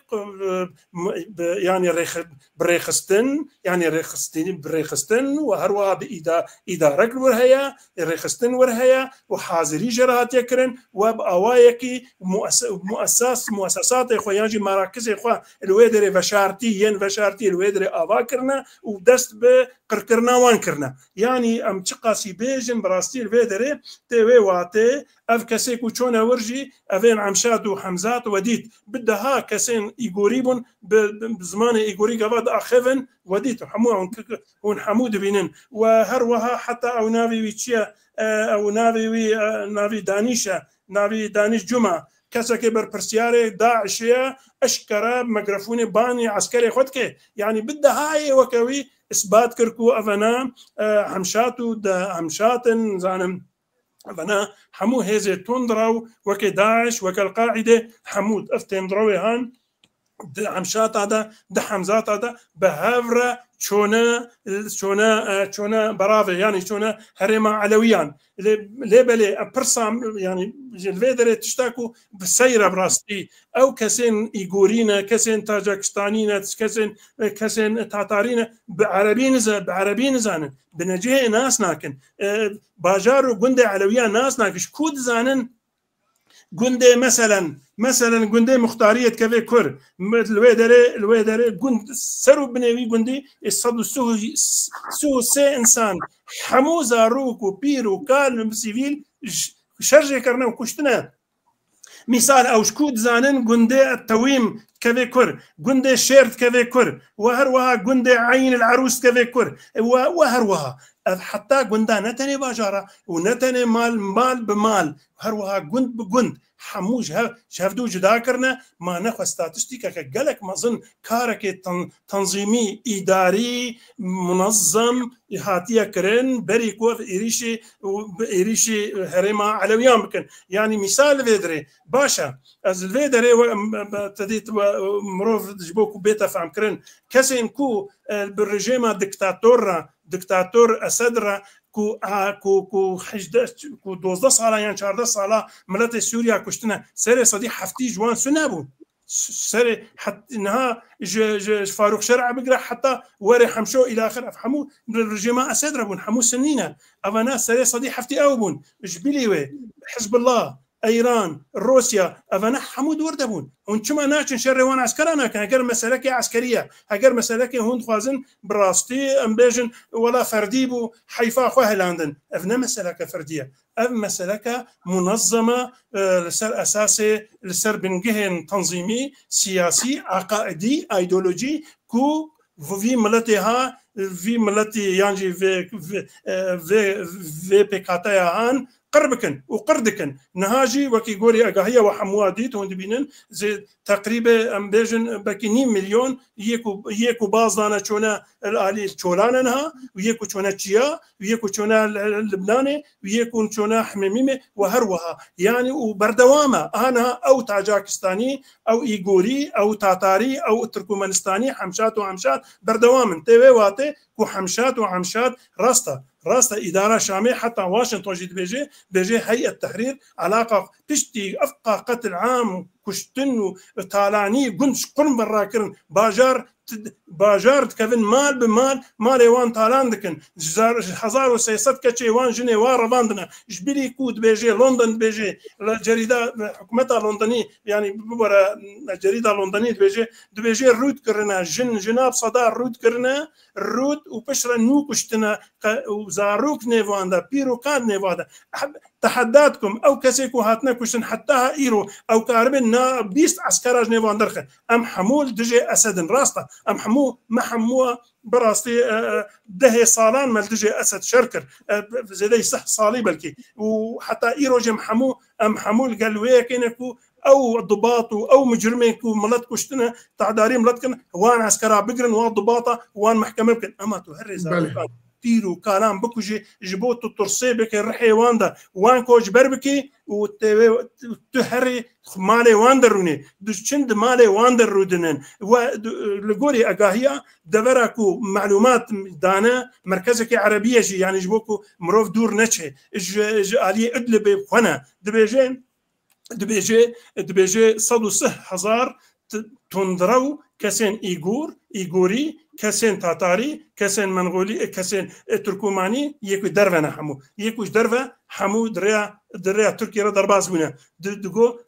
يعني بريخستن وهروا بإدارة ورهيا ريخستن ورهيا وحاضري جرات يكرن وبأواكي مؤسسات إخوة يجي مراكز إخوة الويدري فشارتي الويدري أواكرنا ودست قركرنا وانكرنا يعني ام تقاسي بيجن براستيل فيدري تي واتي اف كسيكو تشونا ورجي افين عمشات وحمزات وديت بدها كسين ايغوريبون بزمان ايغوري قباد اخفن وديت حمو هون حمود بينن وهروها حتى او نافي ويتشيا او نافي دانيش جمعه كسكي بربرسياري داعشية اشكرا ميكروفوني باني عسكري خدكي يعني بدها هاي وكوي اثبات كركو افنا همشاتو دا همشاتن زانم افنا حمو هيزي تندرو وكي داعش وكي القاعدة حمود افتندروي هان همشات هذا ده حمزات هذا بهافرة شونا برافي يعني شونا هريما علويان ليه بلي برسام يعني الفيدري تشتاكو بسيرة براستي او كسين ايغورينا كسين تاجكستانينا كسين تاتارينا بعربي نزانن بنجيه ناس ناكن باجارو قندي علويان ناس ناكش كود زانن قندي مثلا قندي مختارية كفي كور الويدري قند سرو بنوي قندي الصدو سو سي انسان حمو زاروك وبيرو كال سيفيل شرجي كرنا وكشتنا مثال او شكود زانن قندي التويم كفي كور قندي شيرت كفي كور وهروها قندي عين العروس كفي كور وهروها حتى قندا نتني باجارة ونتني مال بمال هروها قند بقند حموج شافدو جدا كرنا ما نخو ستاتستيكا كجلك ما ظن كارك تنظيمي إداري منظم هاتيا كرن بريكو إيريشي هريما علويان بكن يعني مثال فيدري باشا از الفيدري تديت مروف جبوكو بيتا فهم كرن كسين كو بالرجيمة دكتاتور أسدرا كو 12 ساله يعني 14 ساله ملت سوريا كشتنا سري صدي حفتي جوان سنابون سري حتى انها فاروق شرع بقرا حتى وري حمشو الى اخر افهموا الرجيمه اسدرا بون حمو سنينه افنا سري صدي حفتي اوبون جبليوي حزب الله ايران روسيا افنا حمود وردبون هون چما ناچن شر وان عسكرنا كان اگر مسلكه عسكريه اگر مسلكه هون خوازن براستي ام بيجن ولا فردي بو حيفا خو هلاندن افنا مسلكه فرديه اف مسلكه منظمه لسر اساسي لسر بنجهن تنظيمي سياسي عقائدي ايديولوجي كو في ملتها في ملتي يعني في بكاتايا هان قربكن وقردكن نهاجي وكي قولي أقاهية وحموادي تون دبينن زي تقريبا أم بيجن بكي 2 مليون يكو بازانا چونا الآلي الچولانا نها ويكو چونا چيا ويكو چونا اللبناني ويكو چونا حميميمي وهروها يعني وبردوامة أنا أو تاجاكستاني أو إيغوري أو تاتاري أو تركمانستاني حمشات وحمشات بردوامن تيوي واتي كو حمشات وحمشات راستا إدارة شامية حتى واشنطن جيت بيجي هيئة التحرير علاقة تشتي أفقى قتل عام كشتن وطالعني قنش قرن براكرن باجار تكفن مال بمال مال وان طالان دكن 1600 كتشي وان جنيه وارباندنا جبلي كود بيجي لندن بيجي الجريدة حكومتها اللندنية يعني بورا الجريدة اللندنية بيجي الرود كرنا جناب صدار رود كرنا الرود وبشرة نوكشتنا وزاروك نيفاندا بيرو كاد نيفاندا تحداتكم او كسيكو هاتنا كشتن حتى ايرو او كاربنا 20 عسكر جنيفان درخن ام حمول دجي اسد راستا ام حمو ما حموه براستي ده صالان مال دجي اسد شركر زي صح صالي بلكي وحتى ايرو جم حمو ام حمول قالوا كينكو او ضباط او مجرمين كو ملت كشتنا تعداري ملتكن وان عسكر بقرن وان ضباطه وان محكمه يمكن اما تهرز تيرو كلام بكوجي جبوت الترسي بك الرحي واندا وان كوج بربكي وتهري مالي واندروني دشند مالي واندرودنن ولغوري اقاهيه دبركو معلومات دانا مركزك عربيه جي يعني جبوكو مروف دور نتشه علي ادلب خنا دبيجي صدو صح هزار تندرو كسين إيغوري كسين تاتاري كسين منغولي كسين تركماني يكو درفنا حمو يكوش درفا حمو دريا تركيا درباس بنا دقو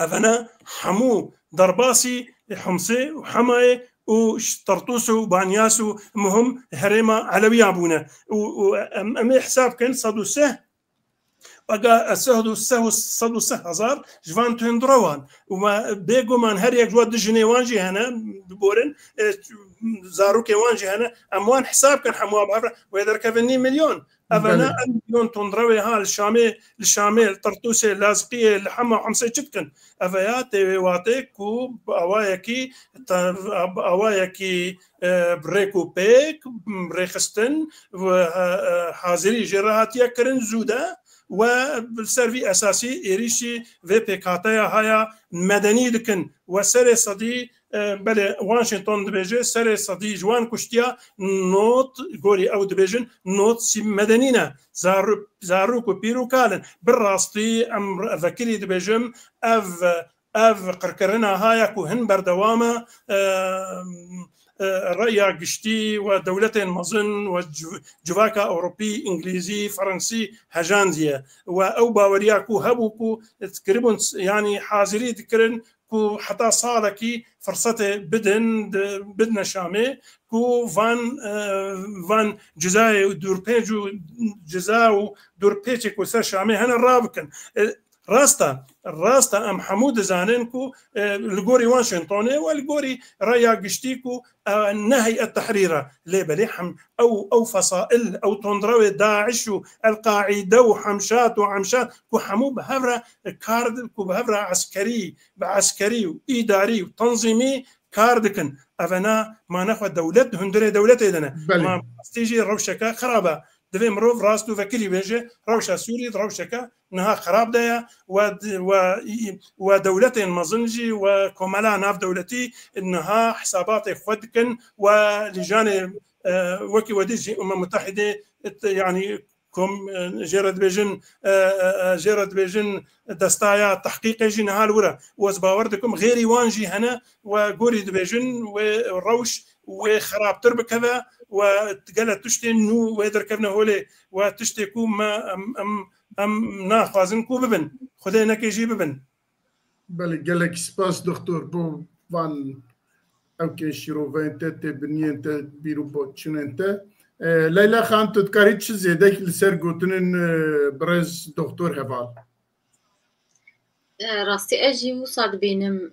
أفنا حمو درباسي حمصي وحماي وطرطوس وبانياس مهم هريمة علوية بونا وأمي حساب كان صدو سه بقى السهدو صدو هزار جوان تندروان وما بيجو من هر يك جواد جنيوانجي هنا بورن زاروكي وانجي هنا اموان حساب كان حموا بعبر ويدر كفني مليون افنا مليون تندروي ها الشامي الطرطوسي لازقيه الحما حمسه جدكن افيات واتيكو اوايكي بريكو بيك بريخستن وحاضري جراحات يكرن زودا وبالسرفي اساسي ايريشي في بيكاتايا هيا مدني دكن وسري صدي بل واشنطن دبيجي سري صدي جوان كشتيا نوت غوري او دبيجن نوت سي مدنينا زاروكو بيرو كالن بالراستي ام ذكري دبيجم اف قركرنا هايا كو هن بردوامه رأي قشتي ودولتين مظن وجواكا أوروبي إنجليزي فرنسي هجاندية وأو باورياكو هبوكو تقريبا يعني حاضري ذكرن كو حتى صالكي فرصته بدنا شامي كو فان جزاي ودوربيجو جزاو دوربيجي كو سر شامي هنا رابكن راستا ام حمود زاننكو الجوري واشنطن والجوري رايا قشتيكو نهي التحرير لبلحم او فصائل او تندروي داعش القاعده وحمشات كو حمو بهفره كارد كو بهفره عسكري واداري وتنظيمي كاردكن افنا ما ناخذ دولت هندري دولتنا ما تيجي روشكا خرابه دفي مروف راستو فكري بيجي روشة سوري روشكا نها خراب دايا ودولتين مظنجي وكملا ناف دولتي انها حسابات خدكن ولجان وكي وديجي متحدة يعني كم جرد بيجن دستايا تحقيق جين هالورا وزباوردكم غيري وانجي هنا وقوري دبيجن وروش وخراب تربك كذا وتقال تشتي نو ويدر كفنا هولي وتشتي كو ما ام ناخذن كو ببن خدينا كيجي ببن بله قالك سباس دكتور بو فان اوكي شروع انت بنينت بيرو بوتشن انت ليلى خان تذكري تش زيدك لسر قوتن برز دكتور هفال راستي اجي وصاد بينم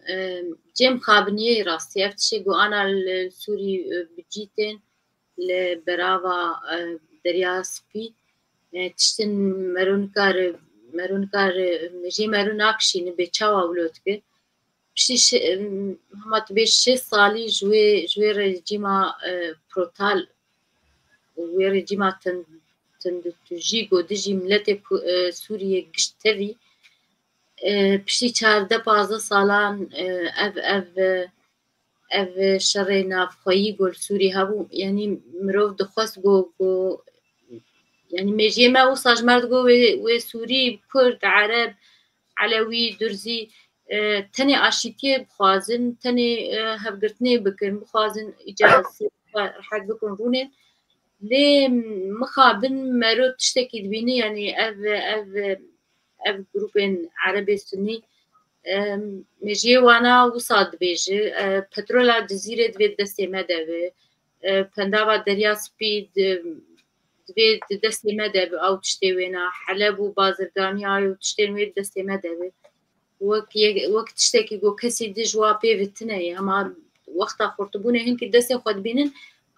جيم خابنيه راستي افتشي قو انا السوري بجيتين لبراوا دريا سبي تشتن مرونكار جي مروناكشي نبي تشاوا ولوتك بشي هما تبي 6 صالي جوي رجيما بروتال ورجيما تندجيجو دجي ملتي سوريا قشتري بشي 14 سالان اف شرينا فخوي قول سوري هابو يعني مروف دخواست قو يعني ميجي ما وصاج مرد قو وسوري كرد عرب علوي درزي تاني اشيتي بخوازن تاني هفقرتني بكن بخوازن اجازة رح بكن رونين لي مخابن مرو تشتكي دبيني يعني اف جروبين عربي سني مجي وانا وصاد بيجي بترولا جزيرة دويد دستي مدبي بندابا دريا سبيد دويد دستي مدبي او تشتي وينا حلب وبازرگاني او تشتي ويد دستي مدبي وقت تشتكي قو كسي دجوا بيفتني اما وقتا خورتبونه هنك دستي خود بينن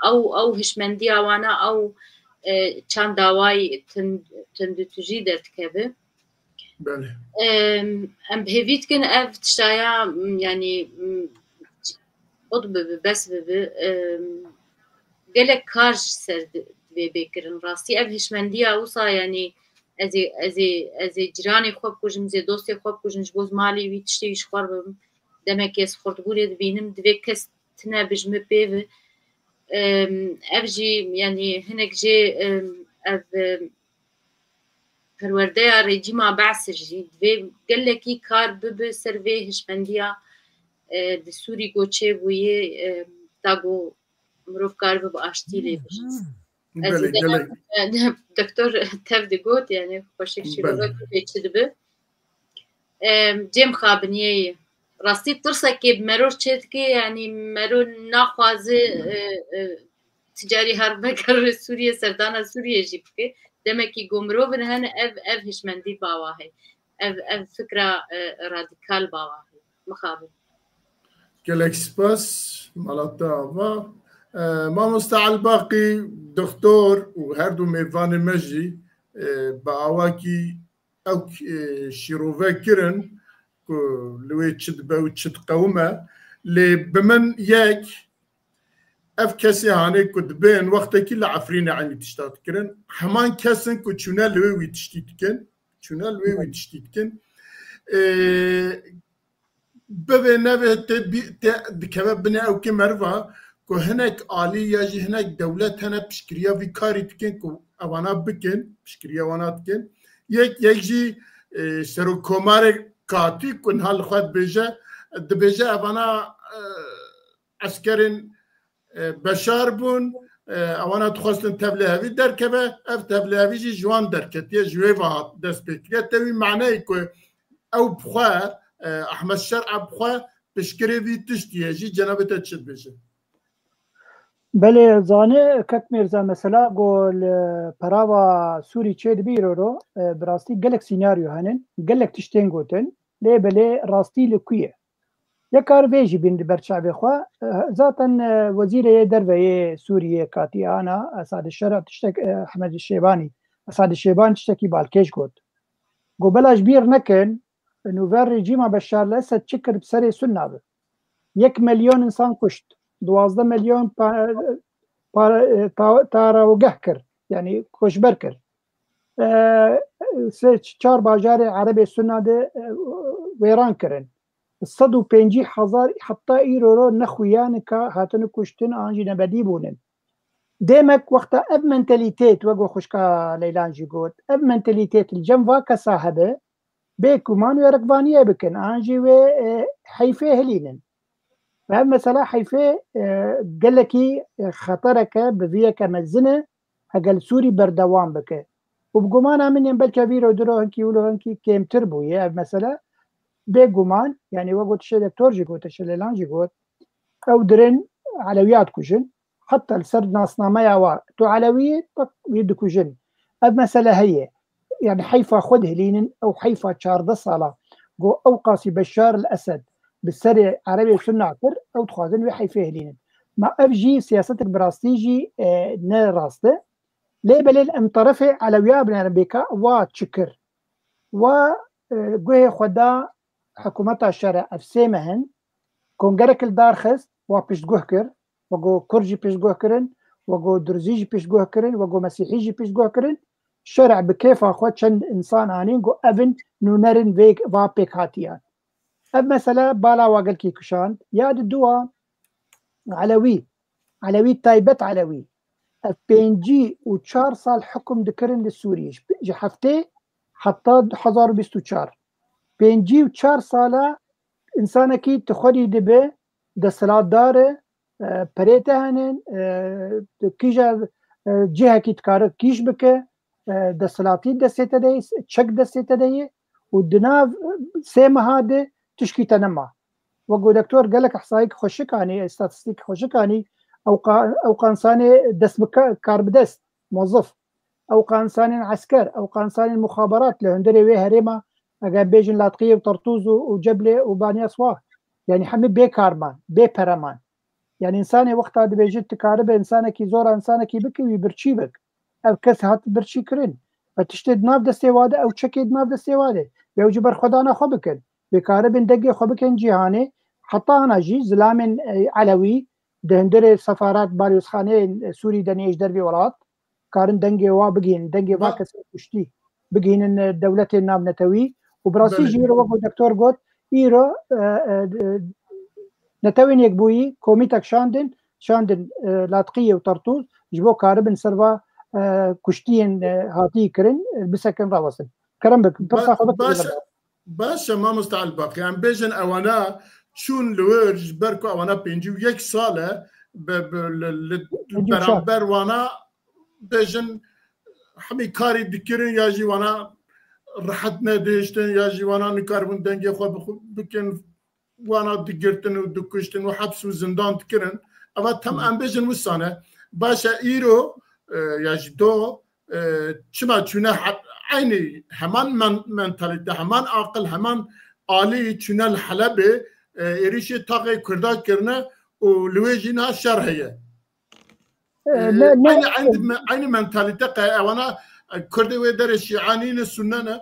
او هشمندي وانا او چند داواي تندتجي درتكبه بله ام بهيفيت كن اف تشتايا يعني اضب بس قالك كارج سر بيكرن راسي اف هشمنديا وصا يعني ازي جيراني خوب كوجم زي دوستي خوب كوجم جبوز مالي وي تشتي شخور دمك يس خورت بوري بينم دبي كس تنا بجم بيف افجي يعني هناك جي اف پروردهیا رژیما بعث جدید و گلکی کار به سروی هشمندیا د سوری گوچه بویه تاگو مروف کار به آشتی لی بشه. دکتر تفد گوت یعنی خوشک شروع بیچید به جم خابنیه راستی ترسه که مرور چید که یعنی مرور نخوازه تجاری حرب کر سوریه سردان سوریه جیب که دمكي قمروبن هن اف هشمندي باواهي اف فكره راديكال باواهي مخابن كلك سباس مالتا ما مستعل باقي دكتور وهردو ميفان مجي باواكي او شيروفا كيرن لوي تشد باو تشد قومه لي بمن ياك اف كسي هاني كنت بين وقت كل عفرينا عني تشتات كرن همان كسن كنت شونا لوي تشتيتكن شونا لوي تشتيتكن ببي نبي دكما بنا او كمرفا كو هناك آلي يجي هناك دولة هنا بشكريا في كاري تكن كو اوانا بكن بشكريا وانا تكن يجي سرو كومار كاتي كن هال خد بيجا دبيجا اوانا عسكرين بشار بون اوانا تخواستن تبلیغی درکبه اف تبلیغی جی جوان درکتیه جوی وحات دست بکریه تاوی معنی که او بخواه احمد شرع بخواه بشکری وی تشتیه جی جنابتا چد بشه بله زانه کک مرزا مثلا گول پراوا سوری چید بیرو رو براستی گلک سیناریو هنن گلک تشتین گوتن لی بله راستی لکویه یکار ویجی بین برچاوی خوا ذاتن وزیر دروی سوریه کاتی آنا اساد الشرع تشتک احمد الشیبانی اساد الشیبانی تشتکی بالکش گوت گو بلاش بیر نکن نوور رژیم بشار الاسد چکر بسری سنابه 1 ملیون انسان کشت 12 ملیون تاراوگه کرد یعنی کشبر کرد 4 باجار عربی سناده ویران کرد 150,000 حتی ایرو رو نخویان که هاتن کشتن آنجی نبدی بونن ديمك وقت اب منتاليتيت وقو خشكا ليلان جي قوت اب منتاليتيت الجنفا كصاحبه بيكمان ويركبانيه بكن انجي و حيفه هلينن فهم مثلا حيفه قال لكي خطرك بفيك مزنه هقل سوري بردوام بك وبقمان من ينبل كبير ودرو هنكي ولو هنكي كيم تربو يا مثلا بقمان يعني وقت دكتور جي قوت ليلان جي قوت او درن علويات كوجن حتى السر ناصنا يا تو علوية يدكو جن المسألة هي يعني حيفا خذ هلين أو حيفا شارد الصلاة جو أوقاسي بشار الأسد بالسرع عربي سنة عطر أو تخاذن وحيفا هلين ما أفجي سياستك براستيجي نراسته ليه بليل أم طرفي علوية بن ربيكا وتشكر وقوه خدا حكومة الشرع أفسيمهن كونجرك الدار خست وبيش جوهكر وجو كرجي بيش جوهكرن وجو درزيجي بيش جوهكرن وجو مسيحيجي بيش جوهكرن شرع بكيف أخوات شن إنسان آنين جو أفن نونرن فيك وابيك هاتيان أب مثلا بالا واقل كي كشان ياد الدوا علوي تايبت علوي بينجي و4 سال حكم دكرن للسوريش جي حفتي حتى 1024 بينجي و4 سالة إنسانكي تخدي دبه دستلات داره پريته هنن كيجا جهة كي تكارك كيش بك دستلاتي دستيته دي تشك دستيته دي ودناف سيما هاده تشكي تنمى وقو دكتور قالك احصائيك خوشكاني استاتستيك خوشكاني او قانصاني دست كار بدست موظف او قانصاني عسكر او قانصاني المخابرات لهندري وي هريما اگر بيجن لاطقيه وطرطوز وجبله وبانيا صواه يعني حمي بيكارمان بيبرمان يعني انساني وقت هذا بيجي تكارب انسانك زور انسانك بك ويبرشي بك او كس هات برشي كرين فتشتد ناف دستي واده او تشكيد ناف دستي واده بيوجي بر خدانا خو بكن بكارب دقي خو بكن جهاني حتى انا جي زلام علوي دهندري سفارات باريوس خانه سوري دنيش دربي ولات كارن دنگي وا بگين دنگي وا كس كشتي بگين الدوله النام نتوي وبراسي جيرو وقو دكتور قلت ايرو نتوين يكبوي كوميتك شاندن لاطقيه وطرطوز جبو كاربن سروا كشتين هاتي كرن بسكن راوسن كرم بك باش ما مستعل باقي يعني بيجن اوانا شون لورج بركو اوانا بينجي ويك ساله برابر وانا بيجن حمي كاري دكرن ياجي وانا راحتنا دهشتن ياجي وانا نكاربن دنگي خو بكن وانا دقرتن ودكشتن وحبس وزندان تكرن اما تم امبيجن وسانه باشا ايرو يجدو چما چونه عيني همان منتاليتي همان عقل همان آلي چونه الحلبة إريشي طاقي كردات كرنا ولويجينها شرهية عيني منتاليتي وانا كردي ويدرشي عانين السنانة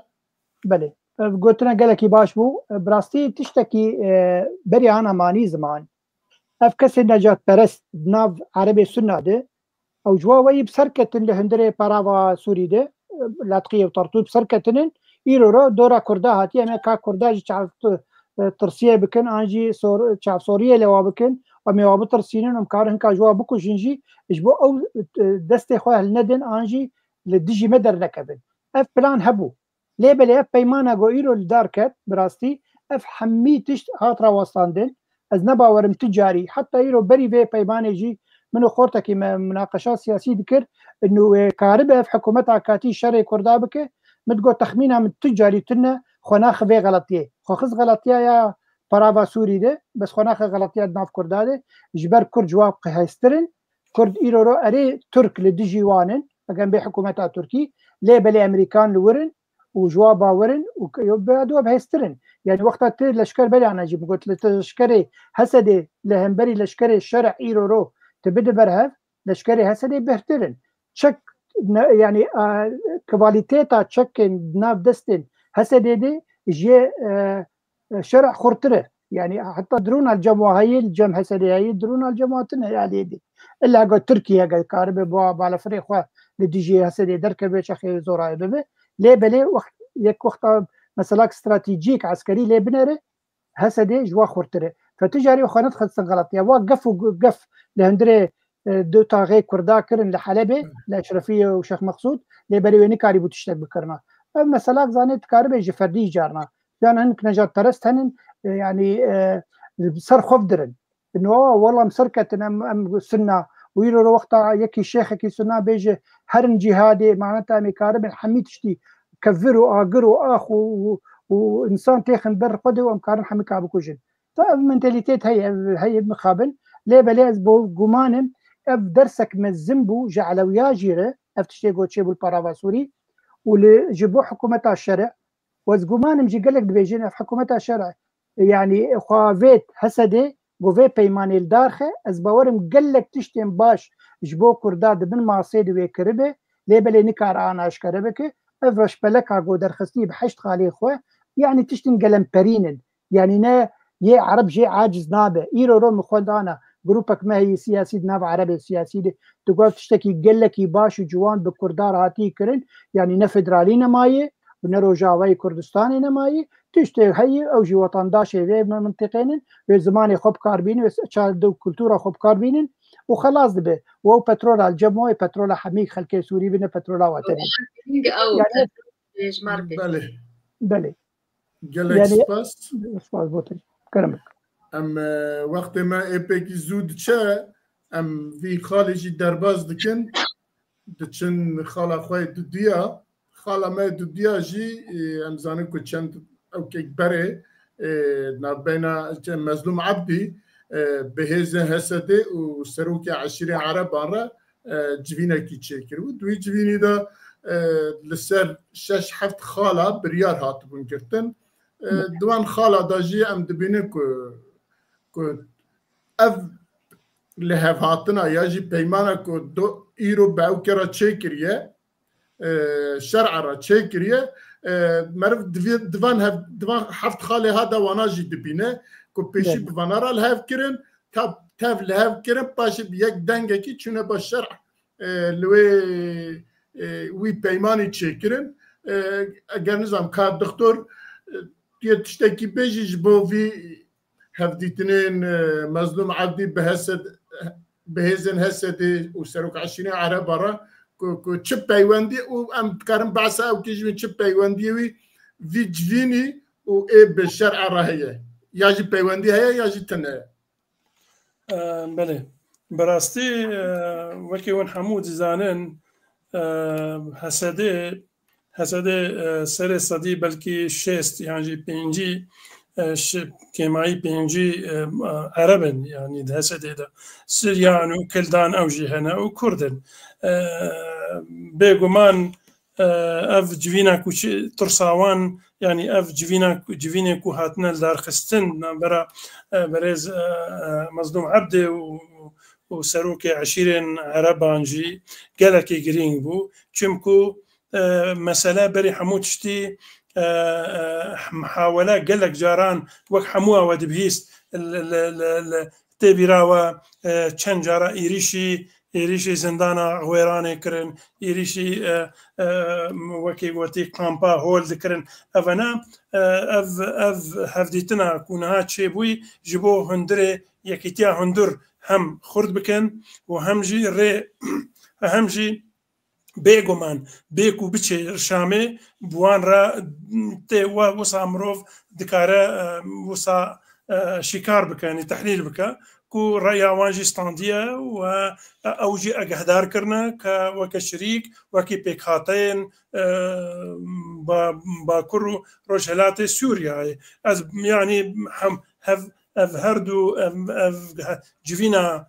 بله قلتنا قالك باش بو براستي تشتكي بري انا ماني زمان افكس النجاة برست بناف عربي سنة ده او جواوي بسركتن لهندري باراوا سوري ده لاطقية وطرطوب بسركتن ايرو دورا كردا هاتي اما كا كردا جي تعرف ترسيه بكن انجي تعرف سوريا لوا بكن ومي بترسينن مكارن كا جوا بكو جنجي اجبو او دستي خواه الندن انجي لدجي مدر نكبن اف بلان هبو ليه بلي اف بيمانا جو ايرو الداركت براستي اف حميتش هاترا وصاندن از نباورم تجاري حتى ايرو بري في بيماني جي منو خورتك مناقشات سياسية ذكر انه كاربه في حكومتها كاتي شرعي كردابك متقو تخمينها من تجاري تنا خناخ في غلطيه خخص غلطيه يا برافا سوري ده بس خناخ غلطيه ناف كرداده جبر كرد جواب هايسترن كرد ايرو اري ترك لدجي وانن اجن بي حكومتها تركي ليه بلي امريكان لورن وجوابا ورن وبعدوا بهيسترن يعني وقتها لشكر بلي انا جيب قلت لشكري هسدي لهمبري لشكري الشرع ايرو تبدأ برهف لشكري هسدي بهترن تشك يعني كواليتيتا تشكن ناف دستن هسدي دي جي شرع خرطره يعني حتى درون الجموع هاي الجم هسدي هاي درون الجموعتنا يعني دي الا قال تركيا قال كاربه على فريق لدي جي هسدي دركبه شخي زورا ببه ليه بلي وقت يك وقت مثلا استراتيجيك عسكري ليه بنره هسدي جوا خرطره فتجاري وخانات خلص غلط يا وقف لهندري دو تاغي كردا كرن لحلبة لأشرفية وشيخ مقصود لبريويني كاري بوتشتك بكرنا مثلا زانيت كاربة جفردي جارنا يعني هنك نجات ترست هن يعني سر خوف درن انه والله مسركت ام سنه ويرو وقتها يكي شيخ كي سنه بيجي هرن جهادي معناتها مكارب حميد شتي كفروا اقروا اخو وانسان تيخن بر قدو وامكارن حمي كابو جن فمنتاليتيت هي مقابل ليه بلاز بو جمانن اف درسك مزمبو جعلوا ياجيره افتشتي قوتشي بالبارافاسوري واللي جبوا حكومه الشرع وزجمان مجي قال لك بيجينا في حكومه الشرع يعني خوافيت حسدي قوفي بيماني الدارخه از باورم قال لك تشتم باش جبو كرداد من معصيد ويكربه ليه بلي نكار انا اشكربك افرش بلك اقو درخستي بحشت خالي خوه يعني تشتم قلم برينن يعني نا يه عرب جي عاجز نابه ايرو رو مخود انا جروبك ما هي سياسي ناب عربي سياسي دي تقول تشتكي قال لك باش جوان بكردار هاتي كرن يعني نا فدرالي نمايه ونرو جاوي كردستاني نمايه تشتي هي او جي وطن داشي في منطقين في زمان خوب كاربين دو كلتورا خوب كاربين وخلاص دبه و بترول الجموي بترول حميك خلكي سوري بنا بترول وطني يعني بله جالك سباس بوتري كلامك وقت ما ايبك زود چه في خالجي درباز دكن دچن خالا خوي دوديا خالا ما دوديا جي زانن كو چند او كيك بري نابينا مظلوم عبدي بهزه هسده وسروكي عشيرة عربان جوينه كي تشكر ودوي جويني دا لسر شش حفت خالا بريار هاتبون كرتن دوان خالا داجي ام دبينه كو اف لهف هاتنا ياجي بيمانا كو دو ايرو باوكرا تشكريه شرع را تشكريه مرف دوان حفت خالي هذا وناجي دبينه كو بيشي بفانارا الهاف كرن تاف الهاف كرن باشي بيك دنگكي چونه با شرع لوي وي بيماني تشكرن اگر نظام كار دكتور تشتكي بيجي بو في هفديتنين مظلوم عبدي بهزن هسدي وسروك 20 عرب برا كو تشب بيواندي وام تكرم بعسا او كيجي تشب بيواندي وي في جفيني و اي بالشرع راهيه ياجي بيواندي هي ياجي تنه بله براستي وكي ون حمود زانن هسده سر صدی بلکی شست يعني بينجي كماي بينجي عربن يعني ده هسده ده سريان وكلدان او جهنا وكردن بيغمان اف جوينا كوش ترساوان يعني اف جوينا كو هاتنا دار خستن برا برز مظلوم عبده وسروكي 20 عربانجي قالكي جرين بو چمكو مسألة بري حمود شتي محاولة قالك جاران وك حموها ودبهيست تبيراوا چند جارا إيريشي زندانا غويراني كرن إيريشي وكي وتي قامبا هولد كرن أفنا أف هفديتنا كونها تشيبوي جبو هندري يكيتيا هندر هم خرد بكن وهم جي ري هم جي بيغومان بيكو بيتشي شامي بوان را تي وصا مروف دكارا وصا شكار بكا يعني تحليل بكا كو رأي وانجي ستانديا او جي اقهدار كرنا وكشريك وكي بيكاتين باكرو روجهلات سوريا از يعني هف هردو جفينا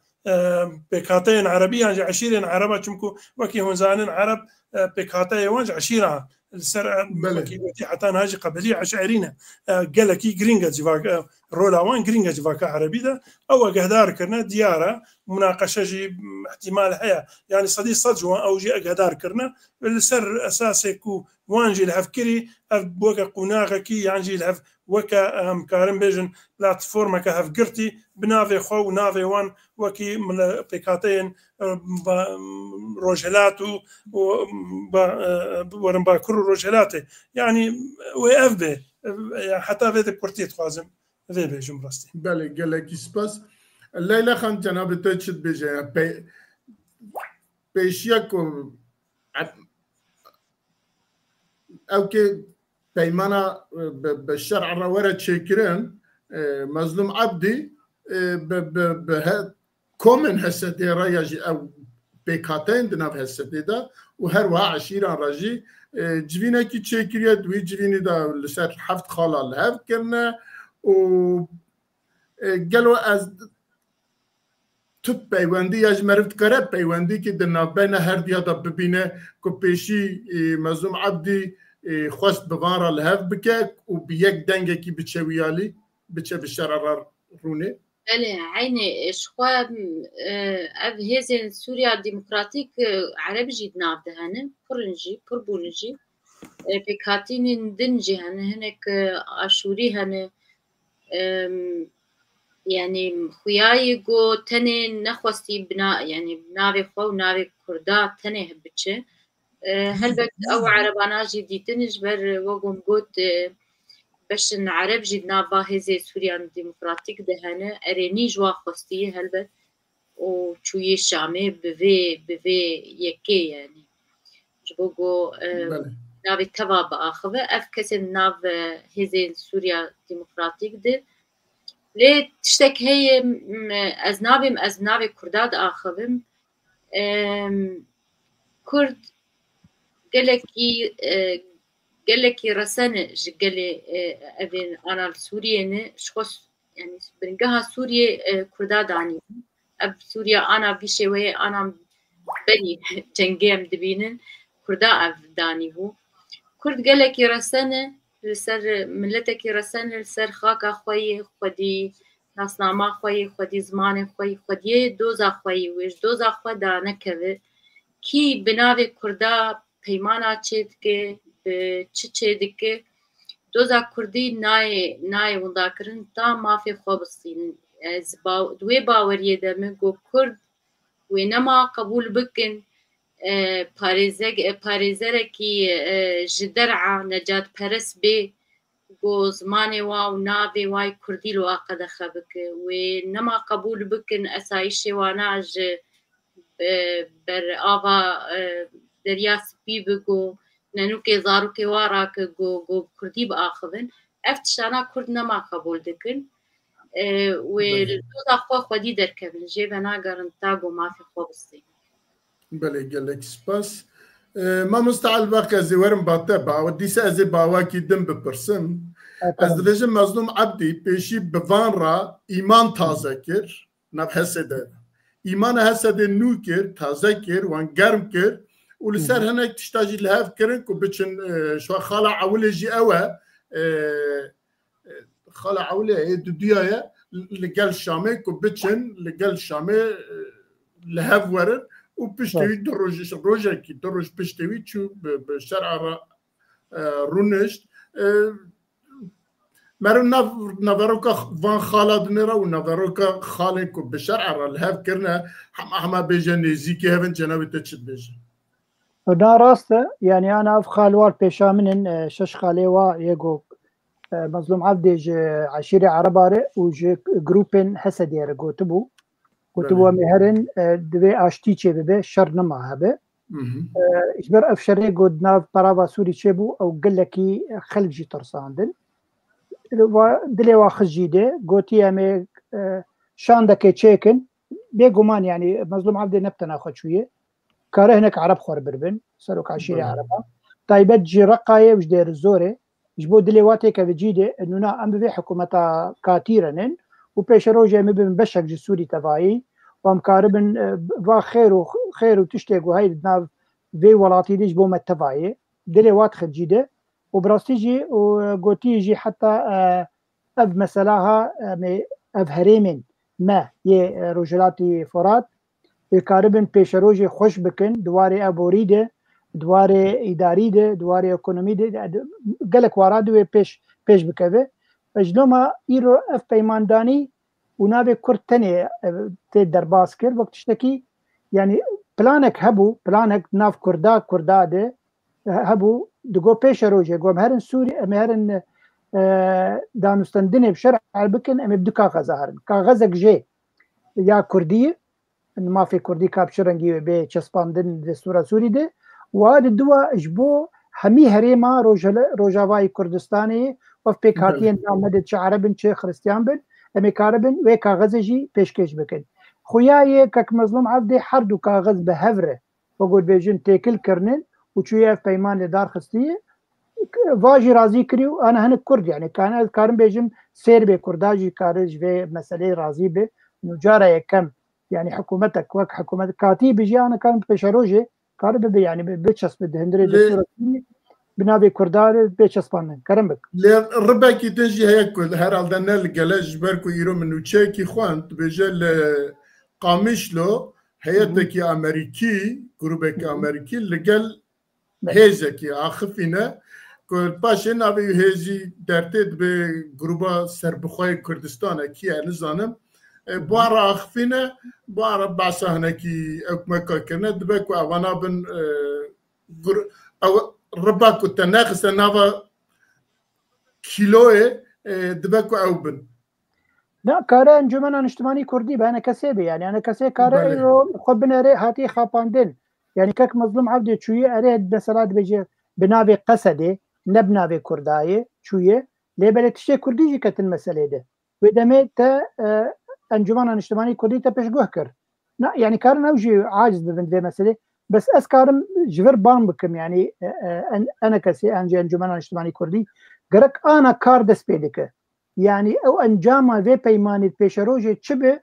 بكاتين عربية 20 عربة چمكو وكي هنزانن عرب بكاتين وانج 20 السر وكي حتى هاجي قبلية عشائرين قالكي جرينجا جواك رولا وان جرينجا جواك عربي ده او قهدار كرنا ديارة مناقشة جي احتمال هيا يعني صديق صدجوا او جي قهدار كرنا السر اساسي كو وانجي الهفكري بوكا قناغا كي يانجي الهف وكا مكارن بيجن بلاتفورما كهف قرتي بنافي خو نافي وان وكي من بيكاتين روجلاتو ورن باكر روجلاتي يعني ويف بي حتى في الكورتيت خوازم في بي جمرستي بله قال لك سباس الليله خان جناب تشد بيجي پیشیک او که پیمانا به شرع روره چکرن مظلوم عبدی به کومن هستی رایجی او بکاتین دناب هستی دا و هر وا عشیران راجی جوینه کی چکریه دوی جوینی دا لسر هفت خالا لحف کرنه و گلو از تو پیوندی یاج مرفت کاره پیوندی که در نابین هر دیا دا ببینه که پیشی مظلوم عبدی خواست بوان را لحف بکه و بیک دنگه کی بچه ویالی بچه بشرر رونه بله عیني شخوا اف هزين سوريا ديمقراطيك عرب جيد ناف دهنه برنجي بربونجي بكاتين دنجي هنك عاشوري هن يعني خوياي جو تني نخوستي بنا يعني بناوي خو وناوي كردا تني هبتشه هلبك او عربانا جدي تنجبر وقوم قوت باش نعرب جد نافا هزي سوريا ديمقراطيك دهنه اريني جوا خوستي هلبت و چوي شامي بفي يكي يعني جبوغو نافي تبا باخوه اف كسن ناف هزي سوريا ديمقراطيك ده لي تشتك هي از نافي كرداد اخوهم كرد قالك رسانة جقلي أبين أنا السورية شخص يعني بنجها سوريا كرداد عني أب سوريا أنا بشوي أنا بني جنجام دبينن كردا أب داني هو كرد قالك رسانة لسر ملتك رسانة لسر خاك خوي خدي ناسنامه خوي خدي زمان خوي خدي دوزا خوي ويش دوزا خو دانه كذا كي بناوي كردا پیمانا چید که چه دکه دوزا کردی نای وندا کرن تا مافی خواب الصين از دوی باوریه دمه گو کرد و نما قبول بکن پاريزره کی جدرعه نجات پرس بی گو زمانه واو نابي واي كردي لو اقد خبك ونما قبول بكن اسايش واناج بر آوا درياس بيبگو ننوكي زاروكي واراك جو كردي باخذن افتشانا كرد نما قبول دكن والدوز اخوا خودي دركبن جيبنا قرنتاغو ما في خوب الصين بله قالك سباس ما مستعل باقي زورم باتبع وديس ازي باواكي دم ببرسم از درجه مظلوم عبدي بيشي بفانرا ايمان تازه كر نبحث ده ايمان هسد نو كر تازه كر وان گرم كر ولسر هناك تشتاجي لهاف كرن كو بچن شو خاله عوله جي اوا خاله عوله دديايا لقال شامي كو بچن لقال شامي لهاف ورن وبشتوي دروج روجا كي دروج بشتوي شو بشرع رونشت مرن نافروكا فان خالد نرا ونافروكا خالكو بشرع لهاف كرنا حما بيجن زيكي هفن جناوي تشد بيجن دا راسته يعني انا اف خالوال بيشا من شش خاليوا يجو مظلوم عبدي عشيرة عربارة وج جروبين حسدير كتبوا مهرن دوي اشتي تشي ببه شر نما هبه اجبر افشري قد ناف برافا سوري تشيبو او قلكي خلجي ترساندن دلي واخذ جيده قوتي امي شاندك تشيكن بيقومان يعني مظلوم عبدي نبتنا اخذ شويه كاره هناك عرب خور بربن سلوك عشيرة عربة طيبت جي رقاية وش دير الزوري جبو دليواتي كفجيدة انو نا ام بفي حكومتا كاتيرنن وبيش روجة مبن بشك جي سوري تفاي وام كاربن با خير وتشتاق وهاي بدنا في ولاتي دي جبو متفاي دليوات خجيدة وبراستي جي وقوتي جي حتى اف مسلاها اف هريمن ما يه روجلاتي فرات کاربن پیشروج خوش بکن دواره ابوری ده دواره اداری ده دواره اکونومی ده گلک وارادو پیش بکوه اجلوما ایرو اف پیماندانی ونابه کرتنه تی درباس کرد وقتشتکی يعني بلانك هبو بلانك ناف كردا ده هبو دقو پیشروج گو مهرن سوري مهرن دانستندنه بشرع بکن ام بدو کاغذ هرن کاغذك جي یا کردیه مافی کوردی کاپچرنگی بێ چەسپاندن دەستورە سووری دێ وا دووە ji بۆ هەمی هەرێما ڕۆژاوای کوردستانی وەف پێک هاتیان نامەدە چ عەرەبن چ خرستیان بن ئەمێ کارە بن وێ کاغەزێژی پێشکەش بکەن خویایە کەک مەزلوم عەبدێ هەردوو کاغەز بە هەڤرە وەگوت بێژن تێکلکردن و چویە پەیمان لێدار خستیە واژی رازی کری و ئەنە هەنک کورد یعنی کارم بێژم سێر بێ کورداژی کارش vê meseleyê razî bê نوجارە یەکەم yani حکوومەتێک وەک حکوومەت کاتی بژیانەکان پێشەڕۆژێ کار ببێ yani بچەسب هەندێک بنابێ کوردار بێچەسپاندن کەرم بک لێ ڕبێکی دژی هەیە کورد هەرالدە نە لە گەلە ji ber ku îro min nûçeyekî xwend dibêje li Qamişlo heyetekî Amerîkî grûpekî Amerîkî li gel hêzekî axifîne ku paşê navê hêzî dertê dibe grûpa serbixwayê Kurdistanekî ye nizanim bu ara axifîne bu ara behsa hinekî ewkmeka kirine dibe ku evan bin riba ku te nexiste nava kîloyê dibe ku ew bin نه کاره انجمن اجتماعی کردی به نه کسی به یعنی کسی کاره رو خود بنره هاتی خاپاندن یعنی که مظلوم عبد چویه اره مثلا بجه بناوی قصده نه بناوی کردایه چویه لیبل تشی کردی جی کتن مسئله ده و دمه تا انجمن اجتماعی کردی تا پیشگوه کرد نه یعنی کار نوجی عاجز ببند به مسئله بس از کارم جبر بام بکم یعنی انا کسی انجمن اجتماعی کردی گرک آنا کار دست پیدا که yani ew encama vê peymanî pêşerojê çi be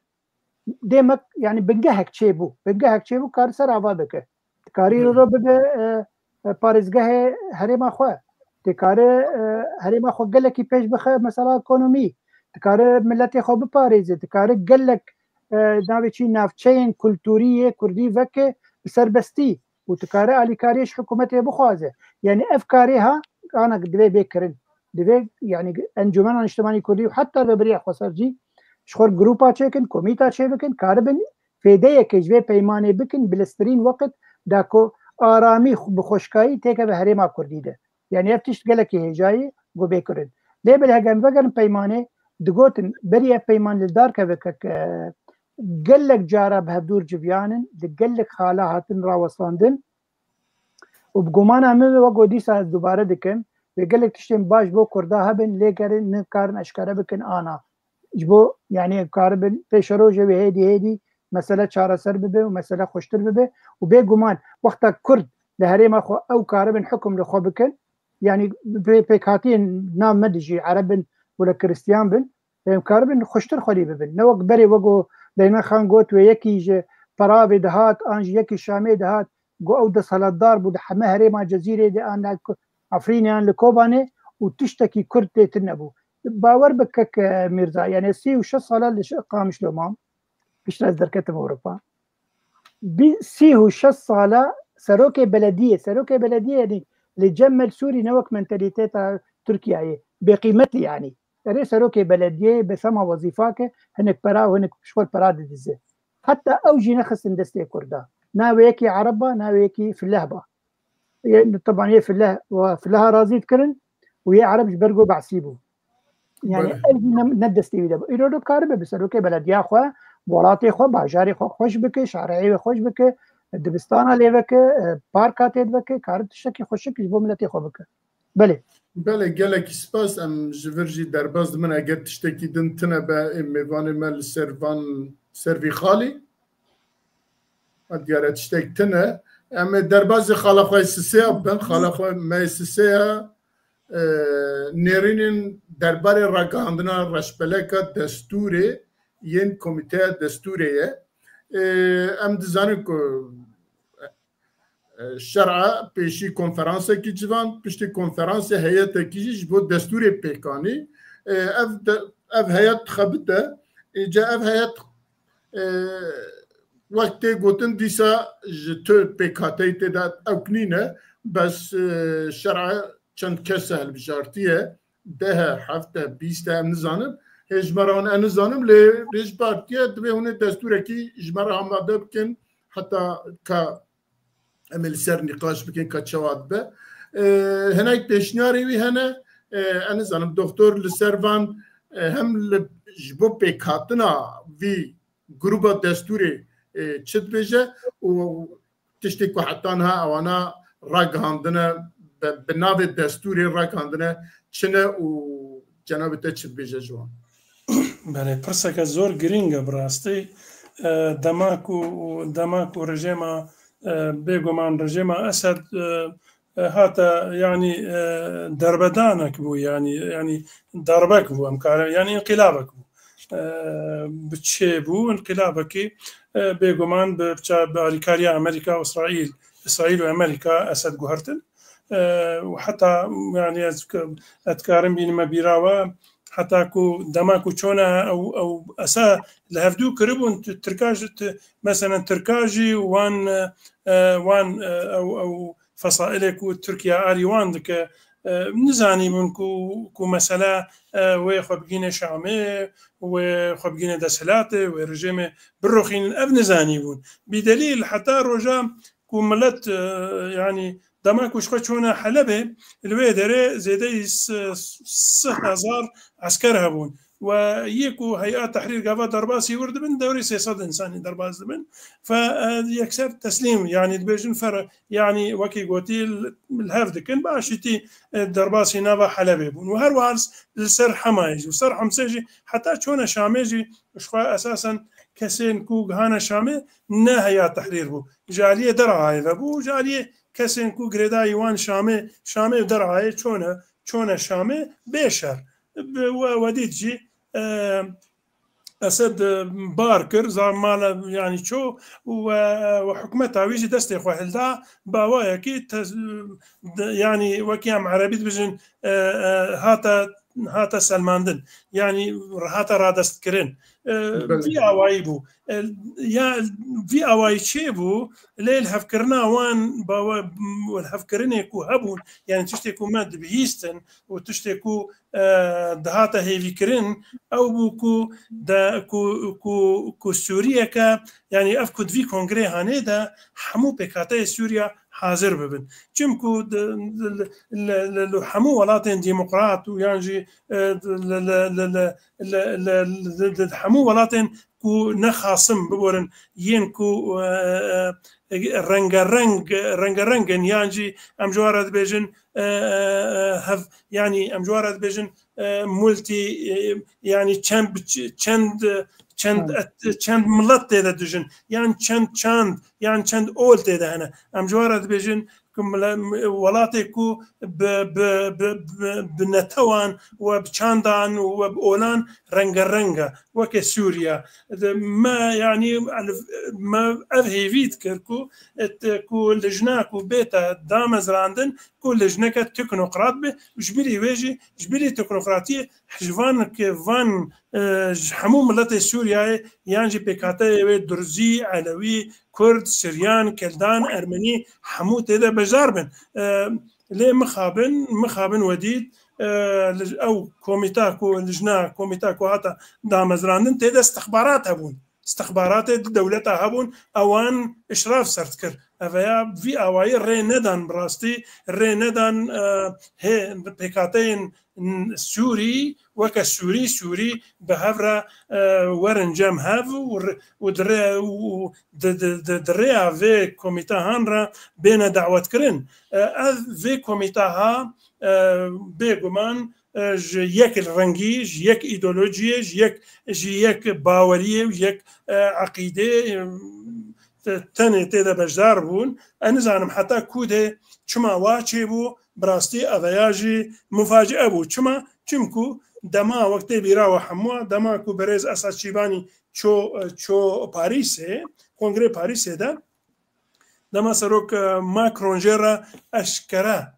demek yani bingehek çêbû bingehek çêbû kar ser ava bike karî ro bibe parêzgehê herêma xwe dikare herêma xwe gelekî pêş bixe mesela ekonomî dikare milletê xwe biparêze dikare gelek navê çî navçeyên kultûriyê Kurdî veke bi serbestî û dikare alîkariyê ji hikûmetê bixwaze yani ev karê ha ana divê bêkirin divê yani encûmena eجتماعî Kurdî heta bibiriya xwesercî ji xwe grûpa çêkin komîta çê bikin karibin fêdeyekê ji vê peymanê bikin bilestirîn weqit da ku aramî bi xweşkayî têke ve herêma Kurdî de yani ev tişt gelekî hêjayî got bêkirin lê bil hegem vegerin peymanê digotin berî ev peyman li dar kevek gelek cara bi hevdûr civiyanin di gelek xala hatin rawestandin û bi gomana min ve got dîsa dubare dikim ve gelek tiştên baş bo Kurda hebin lê gerin nikarin eşkere bikin ana ji bo yani karibin pêşerojê ve hêdî hêdî mesele çareser bibe û mesele xweştir bibe û bêguman wexta Kurd li herêma xwe ew karibin hikm li xwe bikin yani pêkhatiyên nam me dijî Erebin û li Kiristiyan bin karibin xweştir xwedî bibin ne wek berê wego Beymen Xan got wê yekî ji Peravê dihat an ji yekî Şamê dihat got ew desthilatdar bû di heme herêma Cezîrê de an Afrîniyan li Kobanê û tiştekî Kurd têtir nebû bawer bikek Mirza yani 36 sala li Qamişlo mam piştre ez derketim Ewropa 36 sala serokê belediyê yani li Cemmel Sûrî ne wek mentalîteta Tirkiyeyê bêqîmetî yani erê serokê belediyê bi sema wezîfake hinek pera û hinek pişxwe pera didize heta ew jî nexistin destê Kurda navê yekî Ereba navê yekî Fileh ba طبعا هي فلها رازي تكرن وهي عرب جبرجو بعسيبو يعني ندستي بده يرودو كاربه بسروكي بلديا خو ولاتي خو باجاري خو خوش بك شارعي خوش بك دبستان ليبك باركات بك كارت شكي خوشك جبو ملتي خو بك بله gelek spas em ji vir jî derbas min eger tiştekî din tune be mêvanê me li servî xalî diyare tiştek tune em derbazê xala xwe sisêya bin xala xwe me sisêya nêrînên derbarê ragihandina reşbeleka destûrê yên komîteya destûrê ye em dizanin ku şer'a pêşî konferansekî civan piştî konferansê heyetekî jî ji bo destûrê pêkanî ev heyet xebite îca ev heyet وقتی گوتن دیسا تو پیکاتیت داد اکنینه بس شرع چند کس هلبجارتیه ده هفته 20 ام نزانم هجمران ان نزانم ل رج پارتیه دبه هونه دستور کی جمر آماده بکن حتی کا عمل سر نقاش بکن کا چواد به هناك پیشنیاری وی هنه ان نزانم دکتر لسروان هم جبو پیکاتنا وی گروه دستوری چت بيجه وتشتكوا حتى انها اوانا راقهاندنا بناف الدستوري راقهاندنا شنو وجناب تشت بيجه جوان. بله پرسکه زور گرینگه براستی دماك ورجيما بيغمان رجيما أسد هاتا يعني دربدانك بو يعني ضربك بو يعني انقلابك بو بتشيبو انقلابك بيغمان باريكاريا أمريكا وإسرائيل وأمريكا أسد جوهرتن وحتى يعني أتكارم بينما بيراوا حتى كو دماكو تشونا او اسا لهفدو كربون تركاج مثلا تركاجي وان او فصائلك وتركيا اريوان دك نزاني من كو مساله ويخو بقينا شامي ويخو بقينا دسلاته ورجيمه بالروخين اب نزانيون بدليل حتى رجا كو ملت يعني دماك وش خشونا حلبة الويدرة زيدي 6000 عسكر هبون ويكو هيئات تحرير قافات درباسي ورد من دوري سياسات إنساني درباس من فيكسر تسليم يعني دبيجن فرق يعني وكي قوتي الهفدكن باشتي درباسي نافا حلبة بون وهر وارس السر حمايجي وسر حمسيجي حتى شونا شاميجي وشخوا أساسا كسين كوغ هانا شامي نا هيئات تحرير بو جالية درعاي بو جالية كسين كو غريدا يوان شامي درعاي چونه شامي بيشر وديتجي أسد باركر زار مالا يعني شو وحكمتها ويجي دستي خو هلدا باوايا كي يعني وكيام عربي بجن هاتا سلماندن يعني هاتا رادست كرين في أوايبو يا في أواي شيبو ليل هفكرنا وان باوا والهفكرني كو هبون يعني تشتكو ماد بهيستن وتشتكو دهاتا هيفي كرين أو بوكو دا كو سوريا كا يعني أفكد في كونغري هانيدا حمو بكاتي سوريا حاضر ببن چمكو حمو ولاتين ديمقراط ويانجي حمو ولاتين كو نخاصم بورن ينكو رنگ يانجي ام جوارد بيجن هف يعني ام جوارد بيجن مولتي يعني چند ملت تيدا دجن يعني چند اول تيدا هنا ام جوارد بيجن ولاتي كو بنتوان وبچاندان وبأولان رنگا وكي سوريا ما يعني ما أذهي فيت كركو كو لجناكو بيتا دامز راندن كو لجناك تكنوقراط به جبلي ويجي جبلي تكنوقراطية حجوان كيفان حمو ملت سوريا يعني بكاتي درزي علوي كرد سريان كلدان أرمني حمو تيدا بجاربن ليه مخابن وديد أو كوميتاكو لجنة كوميتاكو هاتا دامزراندن تيدا استخبارات دولتها هبون اوان اشراف سرتكر افيا في اواي ريندان براستي ريندان هي بيكاتين سوري سوري بهفرا ورنجام هاف ودريا في كوميتا هانرا بين دعوت كرين في كوميتا ها بيغمان يك الرنجي يك ايديولوجيا يك باوريه يك عقيده تاني تيدا بجدار بون انا زعلم حتى كوده چما واچي بو براستي اذياجي مفاجئه بو چمكو دما وقت بيرا وحموا دما كو بريز اساس شيباني چو باريسه كونغري باريسه ده دما سروك ماكرون جرا اشكرا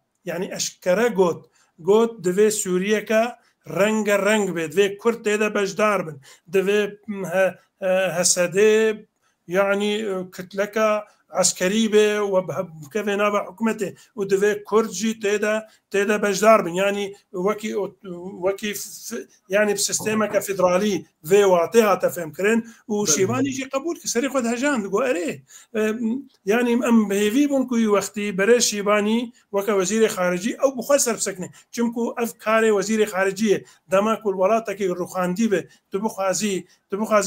گوت دوی سوریه که رنگ بید دوی کرد تیدا بجدار بن دوی حسده يعني كتلك عسكري به وبكفي نابع حكمته ودوي كردجي تێدا بەشدار بن ینی وەکی ینی سیستێمەکە فیدرالی vê watê hate fêmkirin û şîvanî jî qebûl ki serê xwe hejand got erê yanî em hêvî bûn ku wextî berê şîvanî weke wezîrê xaricî ew bixwe serbisekne çimku ev karê wezîrê xaricî ye dema ku welatekê rûxandî be tu bixwazî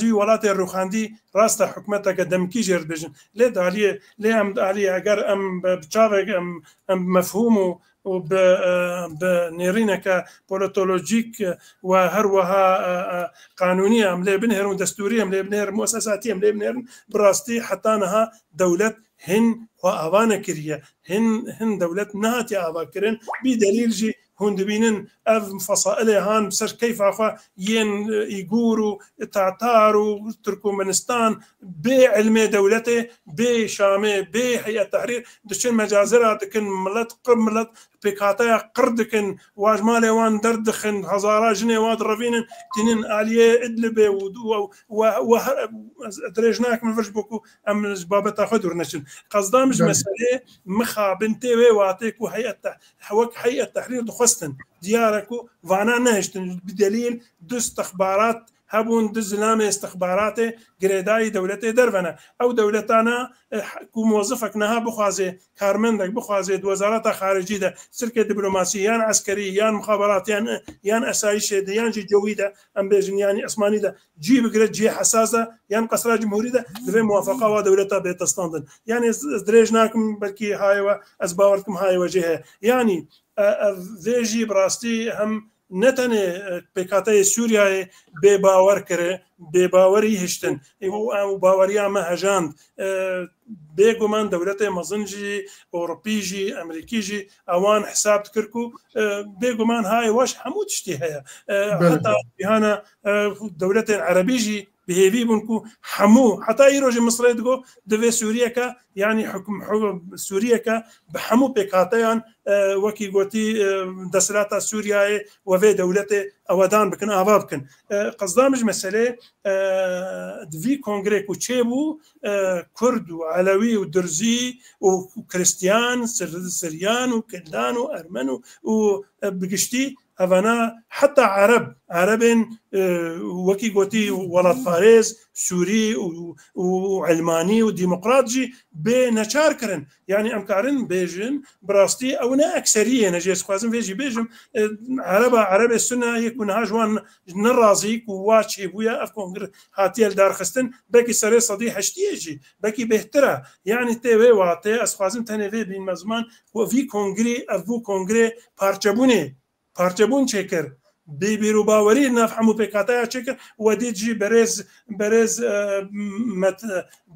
wî welatê rûxandî rasta hikûmeteke demkî jê dibêjin lê daliye lê em daliye eger em bi çavek em mefhûm û بنێرینەکە پۆلۆتۆلۆجیک و هەروەها قانونی ئەم لێ بنهێرن و دەستوری ئەم لێ بنێر مؤسساتی ئەم لێ بنێرن بڕاستی حتانەها دەولەت هین و ئاوانە کردە هین دەولەت نهاتی ئاواکردن بی دەلیل هون دبینن اف فصائل هان بسر كيف اخوا ين ايغور وتاتار وتركمانستان بعلم دولته بشامه بهيئه التحرير دشن مجازرات كن ملت قملت بكاتا قردكن واجمالي وان دردخن هزارا جنيه واد رفينن تنين اليه ادلبه و درجناك من فجبكو ام بابتا خدور نشن قصدامج مساله مخا بنتي واتيك وهيئه التحرير دخستن دياركو وانا نهشتن بدليل دو استخبارات هبون دزلام استخبارات جريداي دولتي درفنا او دولتانا كو موظفك نها بخوازي كارمندك بخوازي وزارات خارجيه ده سلكه دبلوماسيان عسكريان مخابراتيان يان اسايش يان جي جويده ام بيجن يعني اسماني ده جي بقرد جي حساسه يان قصر جمهوري ده دفي موافقه ودولتها بيتستاندن يعني دريجناكم بلكي هاي اسباوركم هاي وجهه يعني ذيجي براستي هم نتنه پکاتای سوریه به باور کرده به باوری هشتن و باوریا ما هجاند بگمان دولت مزنجی اروپی جی امریکی جی اوان حساب کرکو بگمان های واش حمود شتی هیا حتی بهانا دولت عربی جی بهيفي بنكو حمو حتى يروج مصر يدقو دفي سوريا كا يعني حكم سوريا كا بحمو بكاتيان وكي قوتي دسلاتا سوريا وفي دولته اودان بكن ابابكن قصدامج مساله دفي كونغري كو تشيبو كرد وعلوي ودرزي وكريستيان سريان وكلدان وارمن وبقشتي أفنا حتى عرب وكي قوتي ولد فارس سوري وعلماني وديمقراطي بنشار كرن يعني أمكارن بيجن براستي أو نا أكثرية نجيس خوازم فيجي بيجم عرب السنة يكون هاجوان نرازيك وواتشي بويا أفكون هاتي الدار خستن بكي سري صديح اشتيجي بكي بهترة يعني تيوي واتي أسخوازم تنفي بين مزمان وفي كونغري أفو كونغري پارچبون چکر بیرو باوری نفهمو پکاتای چکر و دیجی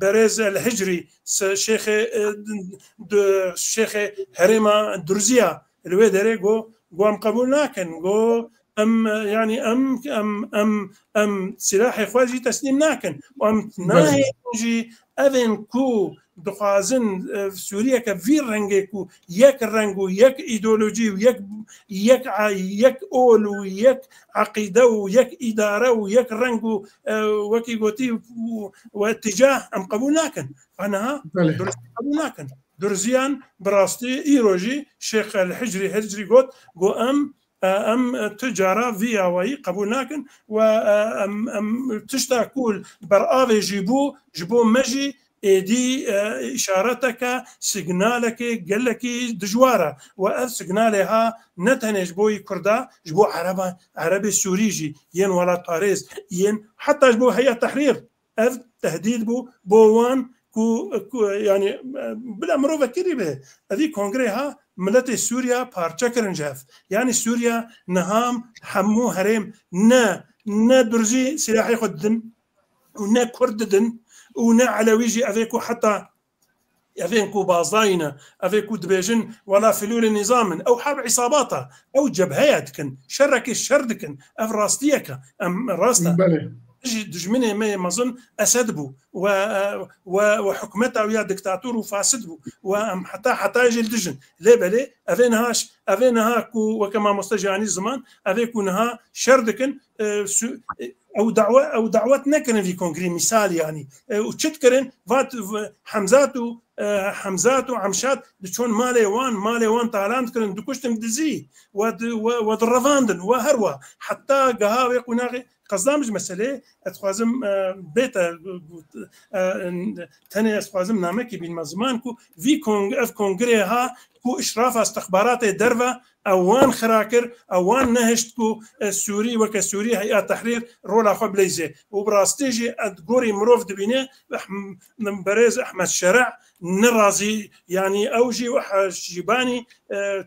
برز الهجری شیخ هرما درزیا الوی داره گو ام قبول نکن گو ام يعني ام سلاح اخواجي تسليم ناكن وام ناهي اذن كو دخوازن سوريا كفي رنگكو يك رنگو يك ايديولوجي يك اول ويك عقيده ويك اداره ويك رنگو وكي قوتي واتجاه ام قبول ناكن انا قبول ناكن درزيان براستي ايروجي شيخ الحجري قوت قو ام تجاره فيا وي قبول ناكن و ام تشتاكول برآوي جبو مجي دي اشارتك سيجنالك قال لك دجواره واف سيجنالها نتنج بوي كردا جبو عربي سوريجي ين ولا طاريز ين حتى جبو هيئه التحرير اف تهديد بوان كو يعني بلا مروفه كريبه هذه كونغريها ملت سوريا بارچه کرنجاف يعني سوريا نهام حمو هرم نا درزي سلاحي خدن ونا كرددن ونا علويجي افيكو حتى افيكو بازاينا افيكو دبيجن ولا فلول النظام او حاب عصاباته او جبهياتكن شرك الشردكن افراستيك ام راستا دجمنه ما مظن اسد بو وحكمته ويا دكتاتور وفاسد بو وحتى يجي الدجن ليه بلي افينها كو وكما مستجاني زمان افيكونها شردكن او دعوه نكن في كونغري مثال يعني وتشكرن فات حمزات وعمشات دشون مالي وان تالانت كرن دكشتم دزي ودرفاندن وهروا حتى قهاوي قناغي قصدامج مسألة أتخوازم بيتا تاني أتخوازم نامكي بالمزمان كو في كونغري ها كو إشراف استخبارات درفا أوان خراكر أوان نهشت كو السوري وكسوري هيئة تحرير رولا خو بليزي وبراستيجي أدقوري مروف دبيني بريز أحمد شرع نرازي يعني أوجي وحجباني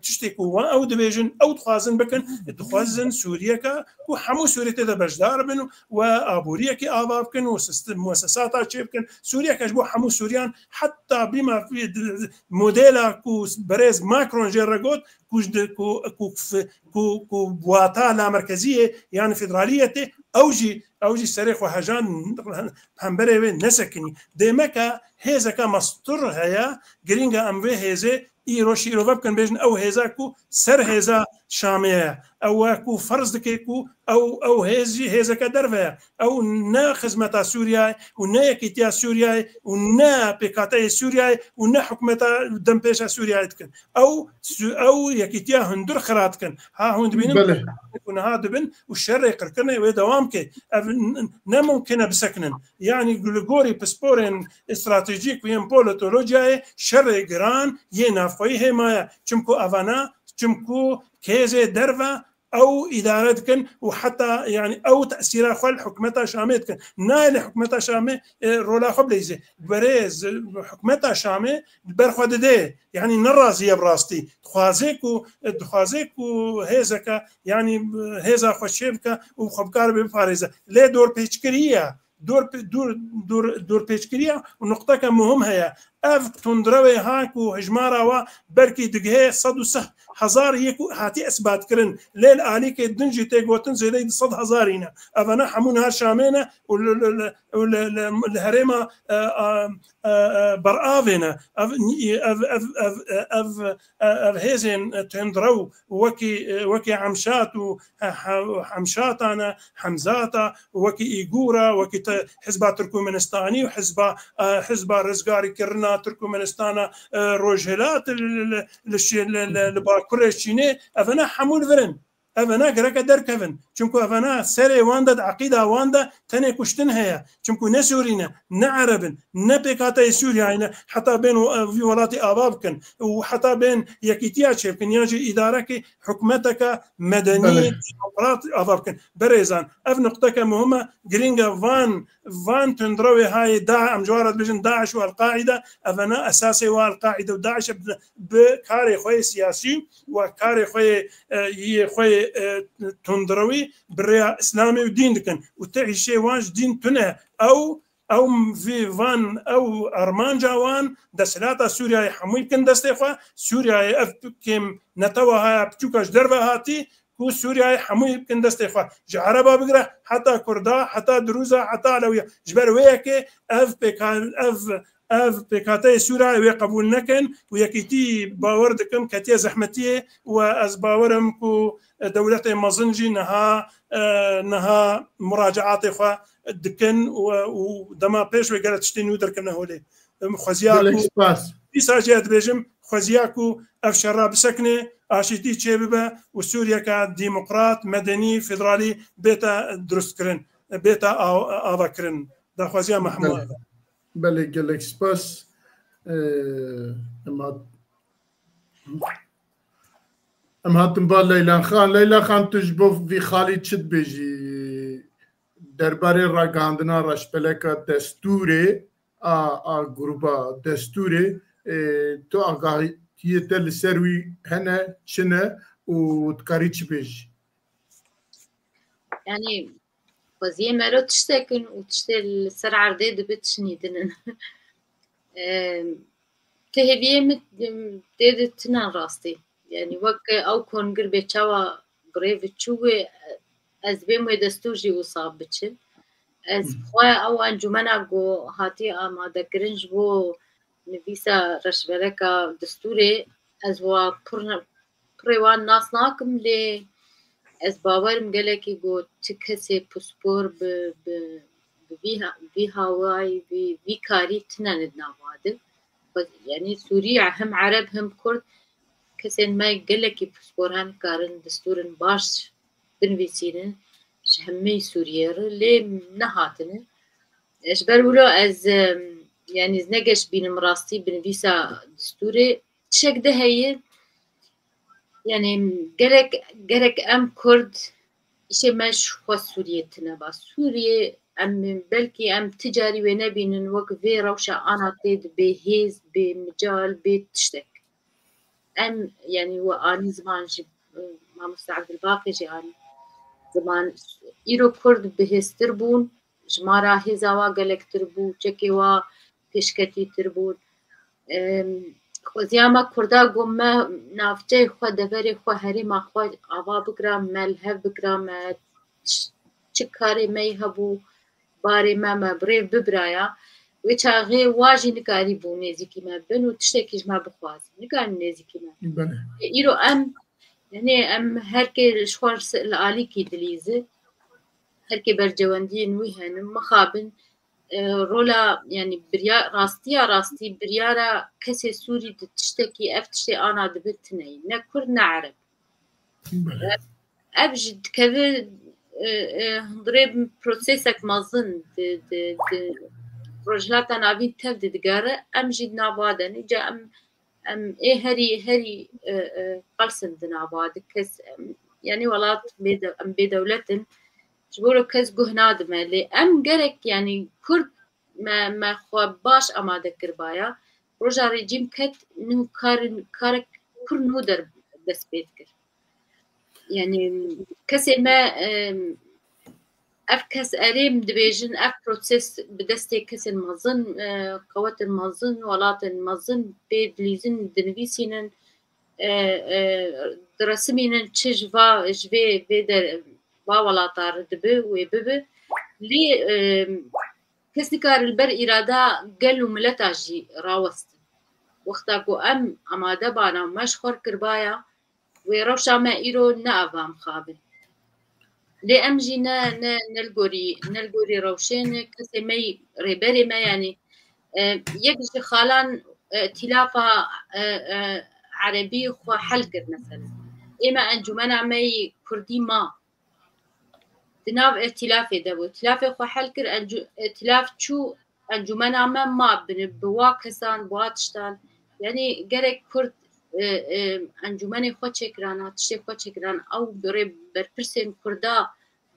تشتكوا أو دبيجن أو تخوازن بكن تخوازن سوريا كو حمو سوريا تدا بجدار بن وأبوريا كي آبابكن وسيستم مؤسسات شيبكن سوريا كجبو حمو سوريان حتى بما في موديلا كو بريز ماكرون جرقوت كو بواتا لا مركزيه يعني فيدراليه اوجي سريخ وهجان همبري نسكني ديمكا هيزكا مستر هيا جرينجا امبي هيزي ايروشي روبكن بيجن او هيزاكو سر هيزا شاميه او كو فرض كيكو او هيزكا درفا او نا خدمه سوريا ونا يكيتيا سوريا ونا بيكاتا سوريا ونا حكمتا دمبيشا سوريا كن او يكيتيا هندر خرات كن ها هند بين كنا هذا بن والشر يقركنا ودوامك نا ممكن بسكنن يعني جلوغوري بسبورين استراتيجيك وين بوليتولوجيا شر جران ينافوي هما چمكو افانا چمكو كيزي درفا او ادارتكن وحتى يعني او تاثير خل حكمتها شامتكن نايل حكمتها شامه رولا خبليزه بريز حكمتها شامه برخد دي يعني نرازيه براستي خوازيكو هيزكا يعني هيزا خوشيبكا وخبكار بفارزه ليه دور بيشكريه دور بيشكريه ونقطه كمهم هي اف تندروي هاكو هجمارا و بركي دغه 100,000 يكو هاتي اثبات كرن ليل اليك دنجي تيغوتن زيد 100,000 هنا افنا حمونها شامينا والهريمه برافنا اف هيزن تندرو وكي عمشات وحمشاتنا حمزاتا وكي ايغورا وكي حزب تركمانستاني وحزب رزقاري كرنا تركمانستان روجهلات الباكوري الشيني افنا حمول فرن افنا غرك دركفن چونكو افنا سري واندا عقيده واندا تني كشتن هيا چونكو نسورينا نعربن نبيكاتا سوريا حتى بين في ولاتي ابابكن وحتى بين يكيتيا شيبكن يجي ادارك حكمتك مدني ديمقراط ابابكن بريزان اف نقطه مهمه جرينجا فان تندروي هاي داعم جوارد بجن داعش والقاعده افنا اساسي والقاعده وداعش بكاري خوي سياسي وكاري خوي تندروي بريا اسلامي ودين دكن وتعي شيء واج دين تنه او في فان او ارمان جوان دسلاتا سوريا حموي كن دستيخوا سوريا اف كم نتوها بتوكاش دربا هاتي كو سوريا حموي كن دستيخوا جعربا بقرا حتى كردا حتى دروزا حتى علويا جبر وياك اف بكاتي سوريا ويقبول نكن ويكيتي باور دكم كاتيا زحمتيه واز باورم كو دولة مازنجي نها مراجعات إخوة دكن ودما بيش وقالت تشتين ودركنا هولي خوزياكو في ساجات بيجم خوزياكو أفشرا بسكنة آشيتي تشيببا وسوريا كديمقراط مدني فيدرالي بيتا درست كرن بيتا آوا كرن دا خوزيا محمود بله قالك سباس ام هاتم با لیلا خان تجبو في خالد چد بيجي درباره راگاندنا رشپلکا دستوره گروپا دستوره تو آگاهیت لسروی هنه چنه و تکاری چی بيجي يعني قضية مرو تشتكن وتشتل سر عرضي دبتشني دنن تهبيه متدتنا راستي يعني وك او كونغر بيتشوا غريف تشوي از بيمو دستوجي وصاب بتش از خواه او انجمنا گو هاتی آماده کرنج بو نویسا رشبرکا دستوری از و پروان ناس ناکم لی از باورم گله که گو چه کسی پسپور بی هاوای بی کاری تنند نواده یعنی سوریه هم عرب هم کرد کسی ما گله که پسپور هم کارن دستورن باش بنویسینن همه سوریه رو لی نهاتنه اجبر ولو از يعني نقش بين مراسي بنفيسا دستوري تشك ده هي يعني قرك أم كرد إشي مش خو سوريا تنبا سوريا أم بلكي أم تجاري ونبين وقفي روشة أنا تيد بهيز بمجال بتشتك أم يعني وأني زمان جب ما مستعد الباقي جاني زمان إيرو كرد بهيز تربون جمارا هزاوا قالك تربو چكيوا پیشکتی تربون خوزیاما کردا گم ما نافچه خو دبری خو هری ما خو آوا بگرام ملهب بگرام چکاری می هبو باری ما بریف ببرایا و چاغی واجی نکاری بو نزیکی ما بنو تشتکیش ما بخواز نکاری نزیکی ما ایرو ام يعني ام هركي شوار العالي كي دليزه هركي برجواندي نويهن مخابن رولا يعني بريا راستي بريارا كسي سوري تشتكي افتشتي انا دبتني نكر نعرب ابجد كذا ضرب بروسيسك مازن رجلات انا بي تبدي دقاره امجد نابادني جا ام ايه هري قلسن دناباد كس يعني ولات بدولتن جبولو كز جهناد مالي ام جرك يعني كرد ما خو باش اما ذكر بايا رجع رجيم كت نو كارك كر نودر بس بيتكر يعني كسي ما أفكس أريم دبيجن أف بروسيس بدستي كسي المظن قوات المظن ولات المظن بيدليزن دنبيسينن درسمينن تشجفا جفي بيدر باولاتار دبي ويببي لي كسي كار البر إرادة قالوا ملتاجي راوست وقتاكو أما دبانا مشخور كربايا ويروشا ما إيرو نأفام خابن لي أمجي نلقوري روشين كسي مي ريبري ما يعني يكجي خالان تلافة عربي خو حلقر مثلا إما أنجمنا مي كردي ما تناف ائتلافي دبو ائتلافي خو حلقر ائتلاف شو أنجمنا ما بواكسان بواتشتان يعني قرق كرد انجمنی خود چکران تشتی خود چکران او دوره برپرسین کردا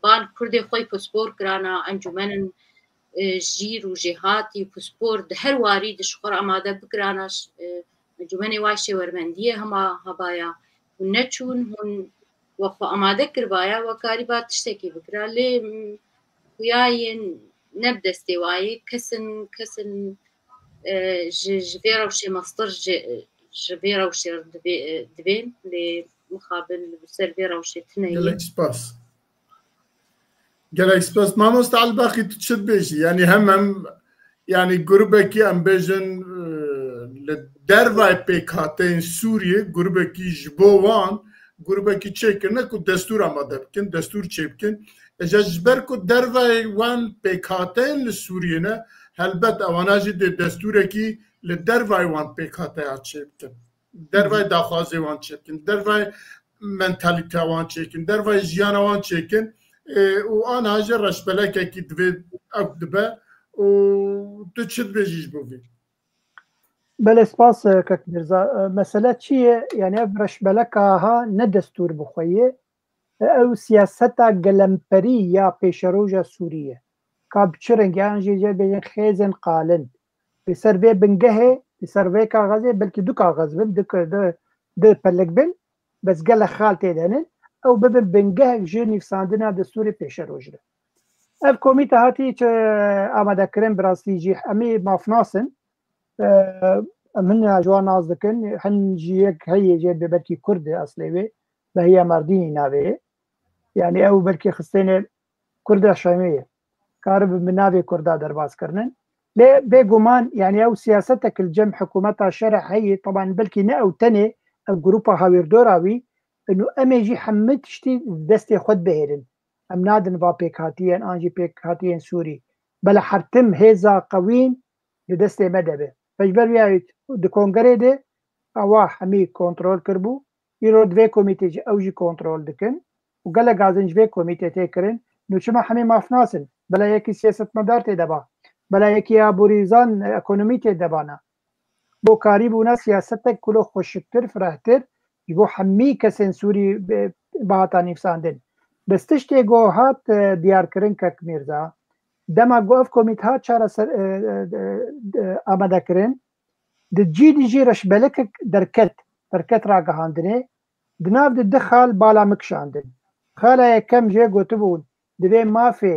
بان کردی خوی پسپور کرانا انجمن جیر و جهاتی پسپور ده هر واری دشخور آماده بکرانش انجمنی وایش ورمندیه هما هبایا و نچون هن وخو آماده کربایا و کاری با تشتی کی بکرا لی ویاین نبدستی وایی کسن جویرا وشی مصدر جبيرة وشير دبين لمقابل سيرفيرا وشي تنين قال سباس ما مستعل باقي تشد بيجي يعني هم يعني جروبكي ام بيجن لدرواي بيكاتين سوريا جروبكي جبوان جروبكي تشيكن كو دستور آماده بكن دستور تشيبكن اجا جبر كو درواي وان بيكاتين لسوريا هلبت اواناجي دي دستوركي لدرواي وان بيكاتين تشيبكن دروای داخوازی وان چکن دروای منتالیته وان چکن دروای جیانا وان چکن و آن هاجر رش بلکه کی دوید اکدبه و تو چید بجیش بوی بله سپاس کاک مرزا مسئله چیه یعنی رش بلکه ها نه دستور بخویه او سیاستا گلمپری یا پیشروج سوریه که بچرنگی انجی جا بیجن خیزن قالن بسر وی بنگهه بسر وی کاغذه بلکه دو کاغذ بن دو پلک بن بس گل خال تیدنن او ببن بنگه جه نفساندنا دستور پیشروج ده اف کومیته هاتی چه آماده کرن براستی جی امی مافناسن من جوان ناز دکن هن جیک هی جد بلکی کرد اصلی وی و هی مردینی ناوی يعني او بلكي خصينا كرد شامية كارب من نافي كردا درباس كرنن ليه بيجومان يعني او سياستك الجم حكومتها شرع هي طبعا بلكي نا او تاني او جروبها هاوير دوراوي انه ام يجي حمد تشتي دستي خد بهيرن ام نادن با بيك هاتيين انجي بيك هاتيين سوري بلا حرتم هيزا قوين لدستي مدبه فجبر ويايت دي كونغري دي اوا حمي كنترول كربو يرو دوي كوميتي او جي كنترول دكن وقال غازن جوي كوميتي تكرن نو شما حمي مافناسن بلا يكي سياست مدار تدبا بلا يكي ابوريزان ايكونومي تدبانا بو كاري بونا سياستك كله خوشتر فرهتر يبو حمي كسن سوري باتا نفساندن بس تشتي جو هات ديار كرن كك ميرزا دما گوف کمیت ها چارا آماده کرن د جی دی جی رش بلک درکت را گهاندنه دناف د دخال بالا مکشاندن خالا یکم جه گوتبون دوی مافی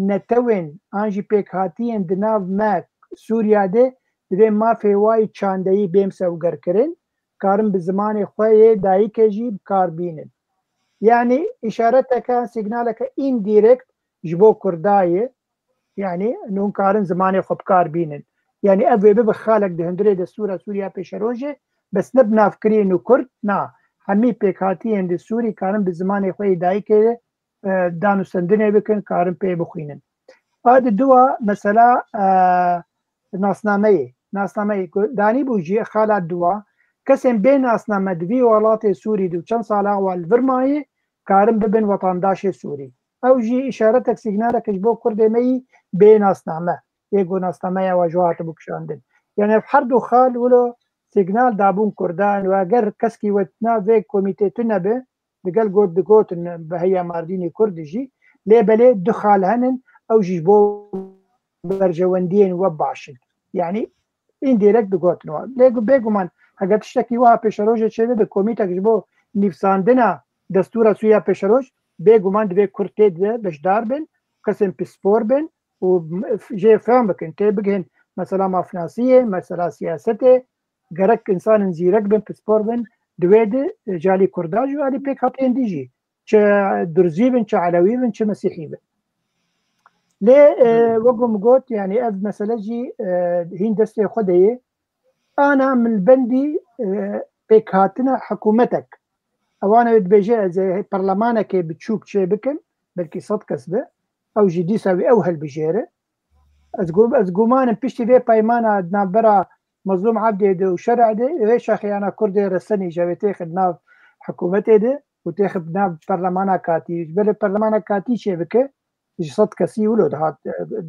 نتوین آنجی پیک هاتین دناف مک سوریا ده دوی مافی وای چاندهی بیم سوگر کرن کارم به زمان خواه دایی که جی کار بینن یعنی اشارتك سيجنالك انديركت جبو كرداي يعني نون كارن زماني خب كار بينن يعني ابي بخالك دهندري دستور سوريا بيشروجه بس نبنا فكري انه كرد نا همي بيكاتين دي سوري كارن بزماني خوي دايكه دانو سندنه بكن كارن بي بخوينن هذا دوا مثلا ناسنامه داني بوجي خاله دوا كسم بين ناسنامه دوی ولات سوري دو چند سالا والفرماي كارن ببن وطنداش سوري او جي اشارتك سيجنالك جبو كرد مي بين ناسنامه يقول ناسنامه وجوات بكشاندن يعني بحردو خال ولو سيجنال دابون كردان واگر كسكي وتنا في كوميتي تنبه دقل قد دقوت بهيا مارديني كردجي ليه بلي دخال هنن او جيبو برجواندين وباشن يعني انديركت دقوت نوع ليه بيقو من اگر تشتكي وها بيشروج تشبه بكوميتك جبو نفساندنا دستور سويا بيشروج بيقو من دوي كرتيد بشدار بن قسم بسبور بن وجي فهمك انت بقهن مثلا مافناسية مثلا سياسته قرك انسان زيرك بن بسبور بن دويد جالي كرداج وعلي بيك هاتين ديجي چه درزي بن چه علوي بن چه مسيحي بن ليه وقم قوت يعني اف مثلا جي هين دستي خديه انا من بندي بيك هاتنا حكومتك اوانا بيجي زي برلمانك بتشوك شي بكن بلكي صد كسبه او جدي سوي او هالبجيره ازقومان بيشتي في بايمانا نابرا مظلوم عبدي دو شرع دي ليش اخي انا كردي رسني جابي تاخذ ناف حكومتي دي وتاخذ ناف برلمانا كاتي بل برلمانا كاتي شي بك صد كسي ولد هات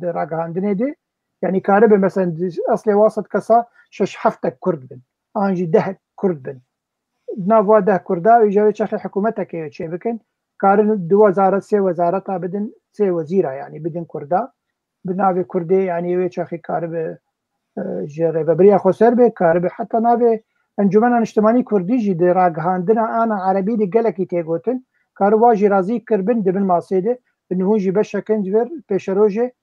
راغاندني دي يعني كارب مثلا اصلي واسط كسا شش حفتك كرد بن انجي ده كرد بن ناف ده كردا ويجاوي شيخ حكومتك شي بكن كارن دو وزارة سي وزارتها بدن سي وزيرة يعني بدن كردا بناوي كردي يعني ويشاخي كارب جري ببريا خسر به كارب حتى ناوي انجمن اجتماعي كردي جي دي راغاندنا انا عربي دي قالكي تيغوتن كارواجي رازي كربن دبن ماسيده انه جي بشكن جبر بيشروجه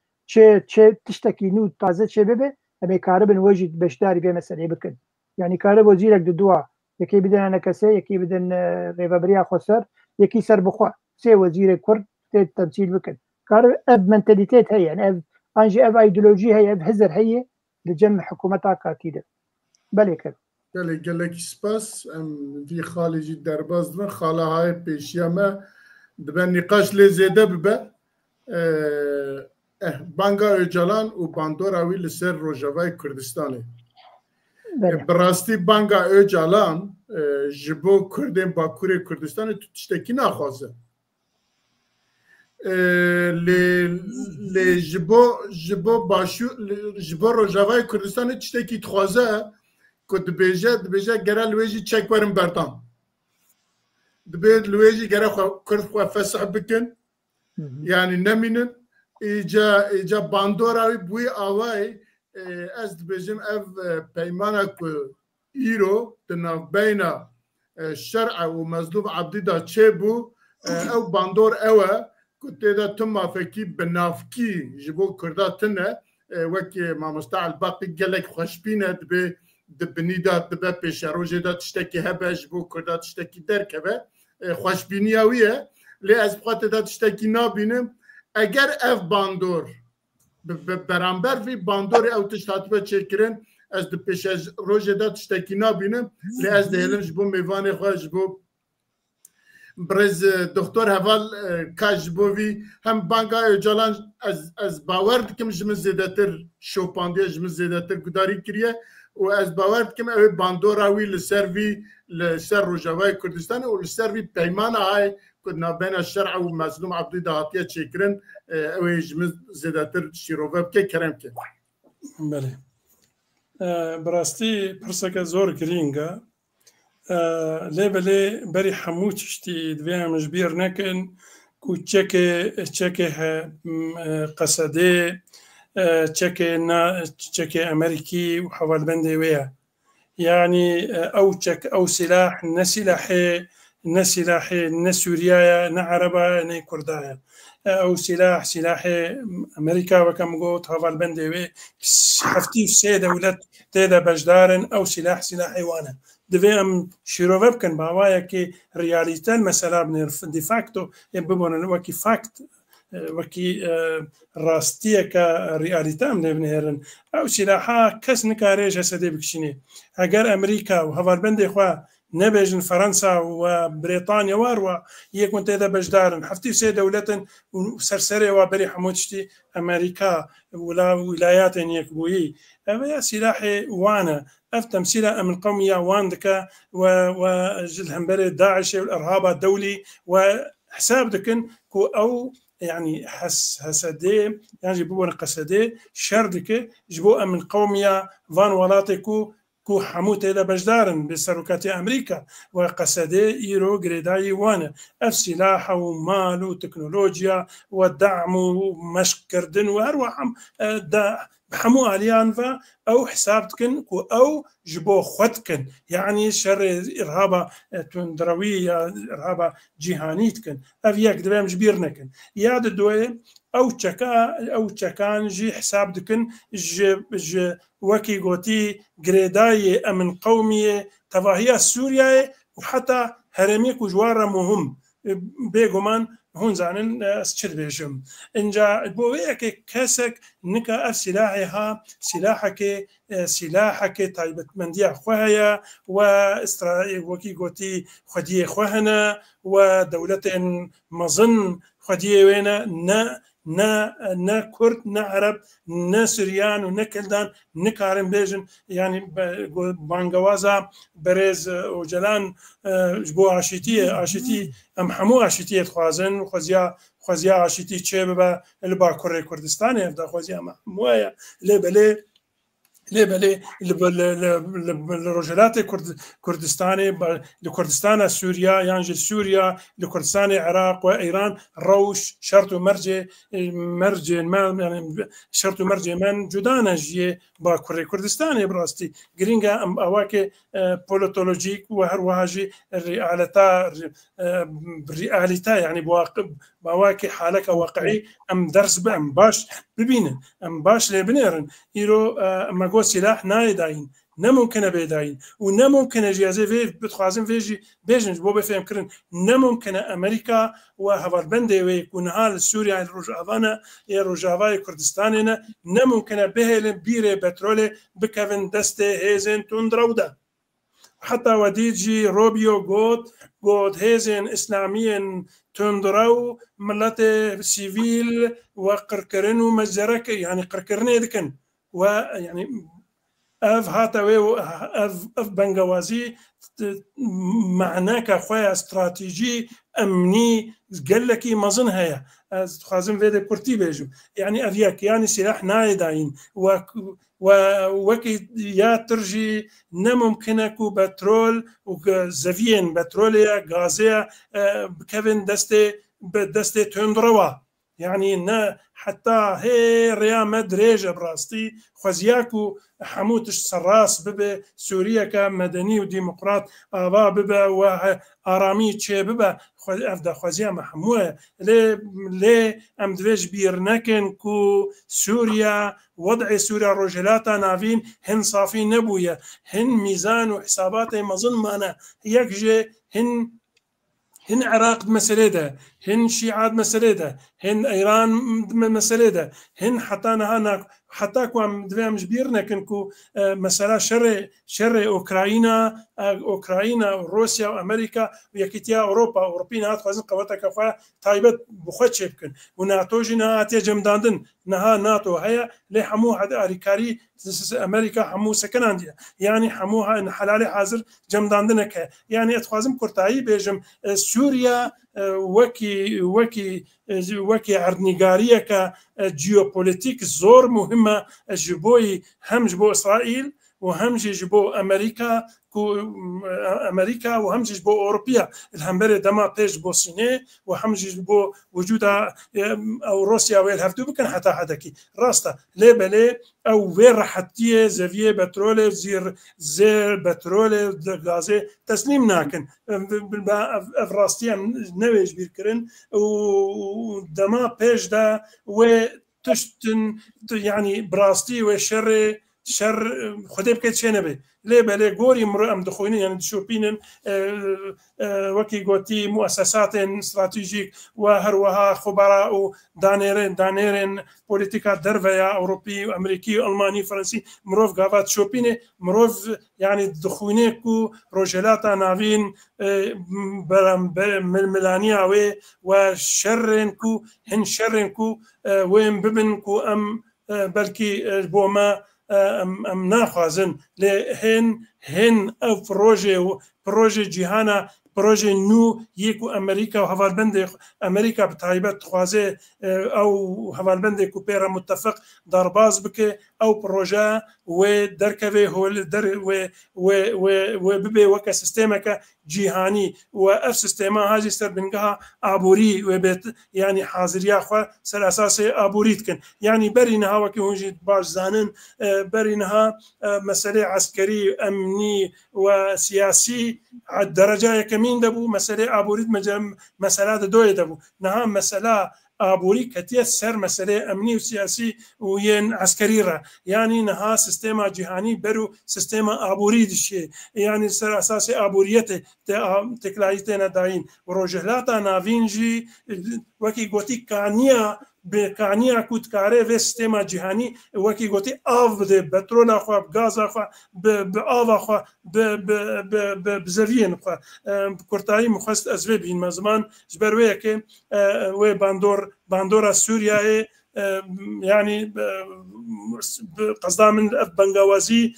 تشي تشتكي نو تازه شبه ابي كارب وجي بشداري به مساله بكن يعني كارب وزيرك دوا يكي بدن انا كسي يكي بدن ريبابريا خسر يكي سر بخوا سي وزير كرد تمثيل بكن كارب اب منتاليتيت هي يعني اب انجي اب ايديولوجي هي اب هزر هي لجمع حكومتها كاكيده بله كده بله گلک سپاس في خارجي درباز دن خاله های پیشیامه دبن نقاش لزیده ببه بانگا اوجالان و باندوراوی لسر روجاوای کردستانه براستی بانگا اوجالان جبو کردن باکور کردستان تشتکی نخوازه لی جبو باشو جبو روجاوای کردستان تشتکی تخوازه که دبیجه گره لویجی چک برم بردان دبید لویجی گره کرد خواه فسح بکن يعني نمينن إجا باندوراوي بوي آواي از دبجم اف بيمانا كو إيرو تناف بين الشرع ومظلوم عبدي دا تشيبو او باندور اوا كنت دا تما فكي بنافكي جبو كردا تنه وكي ما مستعل باقي قالك خوشبينه دبي دبني دا دبا بيشاروجي دا تشتكي هبا جبو كردا تشتكي دركبه خوشبينياويه لی از بخاطر دا تشتکی نابینم اگر اف باندور برانبر وی باندور او تشتات به چکرن از د پیش از روزه دا تشتکی نبینم لی از دهلم جبو میوان خواه جبو برز دکتر حوال کاش بوی هم بانگا جلان از باور دکم جمع زیده تر شوپاندیه جمع زیده تر گداری کریه و از باور دکم اوی باندور اوی لسر وی لسر روجاوای کردستان و لسر وی پیمان های کدنا بین الشرع و مظلوم عبدی دهاتیه چکرن اوی جمع زیده تر شیروه بکه کرم که بله براستی پرسەکە زۆر گرینگە لێبەلێ بەری هەموو تشتی دوێمەش بیر نەکەن و چەکێ قەسەدێ چەکێ ئەمریکی و هەواڵبەندێ وەیە یعنی ئەو سلاح نەسیلاحێ نە سووریایە نە عەرەبایە نەی کوردایە ئەو سلاحێ ئەمریکا وەکەم گوت هەواڵبەندێ وێ هەفتی و سێ دەولەت تێدا بەشدارن ئەو سلاحی وانە دەبێ ئەم شیرۆڤە بکەن باوایەکی ریالیتەن مەسەلا بنێر دیفاکتۆ ببوونن وەکی فاکت وەکی ڕاستیەکە ریالیتام لێ بنێرن ئەو سلاحا کەس نکارێژ هەسەدێ بکشینێ ئەگەر ئەمریکا و هەواڵبەندێ خوا نەبێژن فەرەنسا و برێتانیا واروە یەکون تێدا بەشدارن هەفتی سێ دەولەتن سەرسەرێەوە بەری هەموو تشتی ئەمریکا ویلایاتێن یەکبوویی ئەوەیە سلاحێ وانە ئەف تەمسیلە ئەمن قەومیە وان دکە و هەمبەرێ داعشێ و ئەرهابە دەولی و حساب دکن کو ئەو يعني هسدي يعني بون قصدي شردك جبو من قوميا فان ولاتكو كو حموت إلى بجدارن بسركات أمريكا وقصدي إيرو جريداي وانا السلاح ومال وتكنولوجيا والدعم ومشكردن وأروحهم بحمو عليانفا أو حسابتكن أو جبو خدكن يعني شر إرهابة تندروية إرهابة جهانيتكن أفياك دبام جبيرنكن ياد الدوية أو تشكان جي حساب دكن ج وكي قوتي جريداي أمن قومية تفاهية سوريا وحتى هرميك وجوارة مهم بيغمان هون زانن استشد بيشم انجا بويك كاسك نكا سلاحها سلاحك طيبت منديا خوهيا واسرائيل وكي قوتي خديه خوهنا ودولة مظن خديه وينا نا كرد نا عرب نا سوريان ونا كلدان نكارن بيجن يعني بانغوازا بريز وجلان جبو عشيتي ام حمو عشيتي خوازن خوازيا عشيتي تشي ببا البا كوري كردستاني افدا خوازيا محموية لێبەلێ لە ڕۆژهەلاتی کوردستانی لە کوردستانە سووریا یانژ سووریا لە کوردستانی عێراق و ئەیران ڕەوش شەرت و شەرت و مەرجێ من جودانە ژیێ با کوڕی کوردستانی بڕاستی گرینگە ئەم ئەواکێ پۆلۆتۆلۆژیک و هەروەهاژی ریالیتا یعنی باواکێ حالەکە واقعی ئەم دەرس بە ئەم باش ببینن ئەم باش لێ بنێرن ئیرۆ ئەمەگۆ سلاح نایداین نەممکنە بێداین و نەممکنە ژیازێ بتخوازن vێژی بێژن بۆ بفێمکردن نەممکنە ئەمریکا و هەواڵبەندێوەیەک و نەها لە سووریا ڕۆژاوانە ڕۆژاوای کوردستانێنە نەممکنە بهێلن بیرێ بەترۆلێ بکەون دەستێ هێزن توندڕەودا حتى وديجي روبيو قوت هيزن إسلاميين تندرو ملت سيفيل وقركرن ومجرك يعني قركرني ذكن ويعني اف هاتوي اف بنغوازي معناك خويا استراتيجي امني قال لك مظن هيا خازم فيدي كورتي بيجو يعني افياك يعني سلاح نايداين وكي يا ترجي نممكنكو بترول وزفين بتروليا غازيا بكفن دستي تندروا يعني حتى هي ريا مدريجة براستي خوزياكو حموتش سراس ببا سوريا كمدني وديمقراط آبا ببا وآرامي تشي ببا أفدا خوزيا محموه لي أم دويج بيرنكن كو سوريا وضع سوريا رجلاتا نافين هن صافي نبويا هن ميزان وحسابات مظن مانا يكجي هن عراق مسألة ده، هن شيعات مسألة ده، هن إيران مسألة ده، هن حتى نها حتى كوام دوام جبيرنا كنكو مسألة شر أوكرانيا وروسيا وأمريكا ويكتيا أوروبيين هات خوازن قواتها كفا تايبت بخوتش يمكن وناتو جنا هاتي جمداندن نها ناتو هيا لي حمو هاد أريكاري أمريكا حمو سكنانديا يعني حموها إن حلالي حاضر جمداندنك يعني أتخوازم كرتاي بيجم سوريا وكي عردنيغارية كجيوبوليتيك زور مهمة جبوي هم جبو إسرائيل وهم جبو أمريكا وهم جبو أوروبيا الهمبري دما بيج بو صيني وهم جبو وجودها أو روسيا والهفتو بكن حتى حدكي راستا لي بلي أو وين راحتيه زفيه بترول زير بترول غازي تسليم ناكن افراستيان نويج بيركرن ودما بيج دا وتشتن يعني براستي وشر خدي بكت شنبه ليه بلي غوري ام دخوين يعني شوبين وكي غوتي مؤسسات استراتيجيك وهروها خبراء دانيرين بوليتيكا درفيا اوروبي وامريكي والماني فرنسي مروف غافات شوبين مروف يعني دخوينكو روجلاتا نافين ملانيا وشرنكو هن شرنكو وين ببنكو ام بلكي بوما ام ناخذن هن او بروجي جهانا بروجي نو يكو امريكا وهفالبند امريكا بتايبت خوازي او هفالبند كوبيرا متفق دارباز بك او بروجا ودركبه هو در وببي وكا سيستمك جهاني واف سيستما هاجي سر بنقها عبوري وبيت يعني حاضريا خو سر اساس عبوريتكن يعني برينها وكي هونجي باش زانن برينها مسألة عسكري امني وسياسي على الدرجه كمين دبو مسألة عبوريت مسألة دوي دبو نها مسألة عبوري كتير سر مسألة أمني وسياسي وين عسكري را يعني نها سيستما جهاني برو سيستما عبوري دشي يعني سر أساس عبوريته تكلايتنا داين وروجهلاتا نافينجي وكي قوتي كانيا كوت كاره في سيستما جهاني وكي قوتي آف ده بترول أخوا بغاز أخوا بآف أخوا بزفين أخوا كرتاي مخست أزبين مزمان جبرويه كي باندورا سوريا يعني قصدا من بنغوازي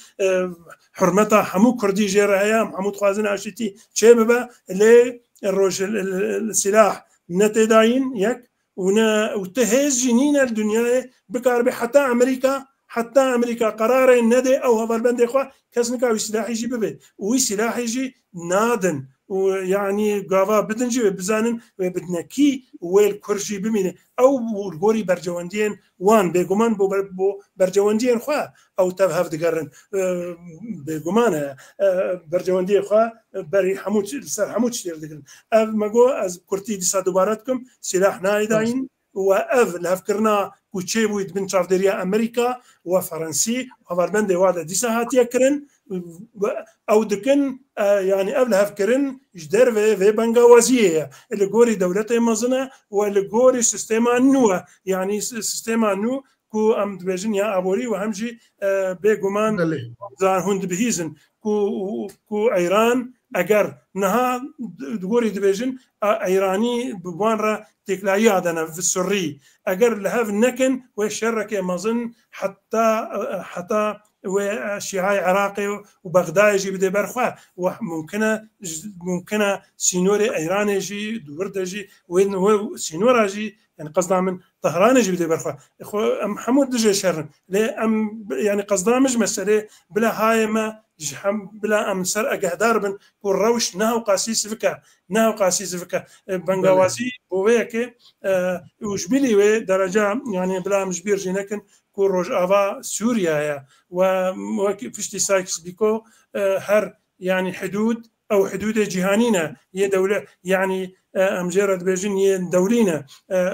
حرمتها حمو كردي جيرها محمود خوازن عشتي شبابا لي السلاح نتداين يك وتهز جنين الدنيا بكار حتى امريكا قرار ندي او هذا البند اخوا كسنكا سلاح يجي ببي وسلاح يجي نادن ويعني قافا بدنجي بزانن وبدنكي ويل كرجي بمينه او الغوري برجواندين وان بيغمان بو برجواندين خوا او تفهف دقرن بيغمان برجواندين خوا بري حمود سر حمود شير دقرن ماغو از كرتي دي صدوباراتكم سلاح نايداين واف لافكرنا كوتشي بويد بن شافدريا امريكا وفرنسي وفربند وادا دي ساعات يكرن او دكن يعني قبل هفكرن جدار في بنغوازيه اللي غوري دولته مزنه واللي غوري سيستما نو يعني سيستما نو كو ام دبجنيا ابوري وهمجي بيغمان زان هند بهيزن كو ايران اگر نها غوري دبجن ايراني بوانرا تكلاي عدنا في السري اگر لهف نكن وشركه مظن حتى وشيعي عراقي وبغداد يجي بدي برخوا وممكن سينوري ايران يجي دورد يجي وين سينور يجي يعني قصدنا من طهران يجي بدي برخوا اخو محمود دجي شر ليه ام يعني قصدنا مش مساله بلا هاي ما بلا ام سر اقهدار بن والروش نهو قاسيس فكا بنغوازي بويك وجبلي درجه يعني بلا مجبير جينكن كل روج آوا سوريا وفشتي سايكس بيكو هر يعني حدود أو حدود جهانينا هي دولة يعني مجرد بيجين هي دولينا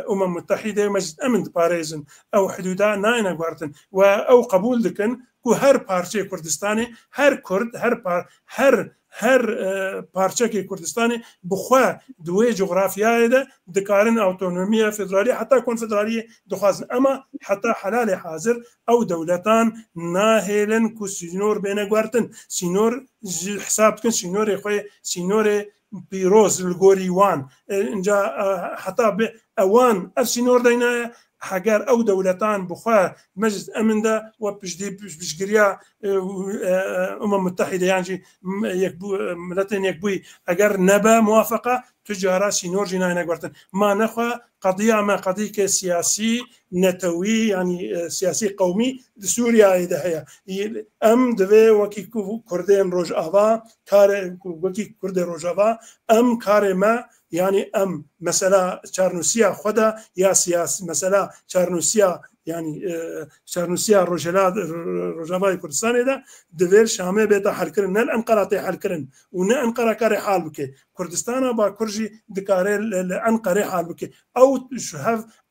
متحدة ومجلس أمن باريزن أو حدودها ناينا قارتن أو قبول ذكن کو هەر پارچەی کوردستانی هەر کورد هەر پارچەکی کوردستانی بخوا دوێ جغرافیایەدا دikarin ئۆتۆنۆمیە فدرالی حتا کۆنفدرالی دخوازن ئەمە حتا حەلالێ حاضر ئەو دەولەتان ناهێلن کو سینۆر بێنە گوارتن سینۆر حساب بکەن سینۆرێ خۆی سینۆرێ پیرۆز لەگۆری وان اینجا حتا ئەوان ئەف سینۆر دەینایە هەگەر ئەو دەولەتان بخوا مەجلس ئەمندا وە پشتگیریە ئەمم متحیدە یانجی ملەتێن یەکبووی ئەگەر نەبە موافقە تجارە سینۆرژی ناینەگوارتن ما نەخوا قضیە ئەمە قضیەکە سیاسی نەتەوی ینی سیاسی قومی سووریایدا هەیە ئەم دەوێ وەکی کوردێن ڕۆژئاوا وەکی کوردی ڕۆژئاوا ئەم کارێمە يعني ام مثلا چارنوسیا خدا یا سیاسی مثلا چارنوسیا يعني چارنوسیا روجاوای کوردستان ده دەوێت شامێ بێتە حلکردن نە ئەنقەرەتی حلکردن و نە ئەنقەرەکاری حال بکێ کوردستانە با کورژی دکارێ لە ئەنقەرێ حال بکێ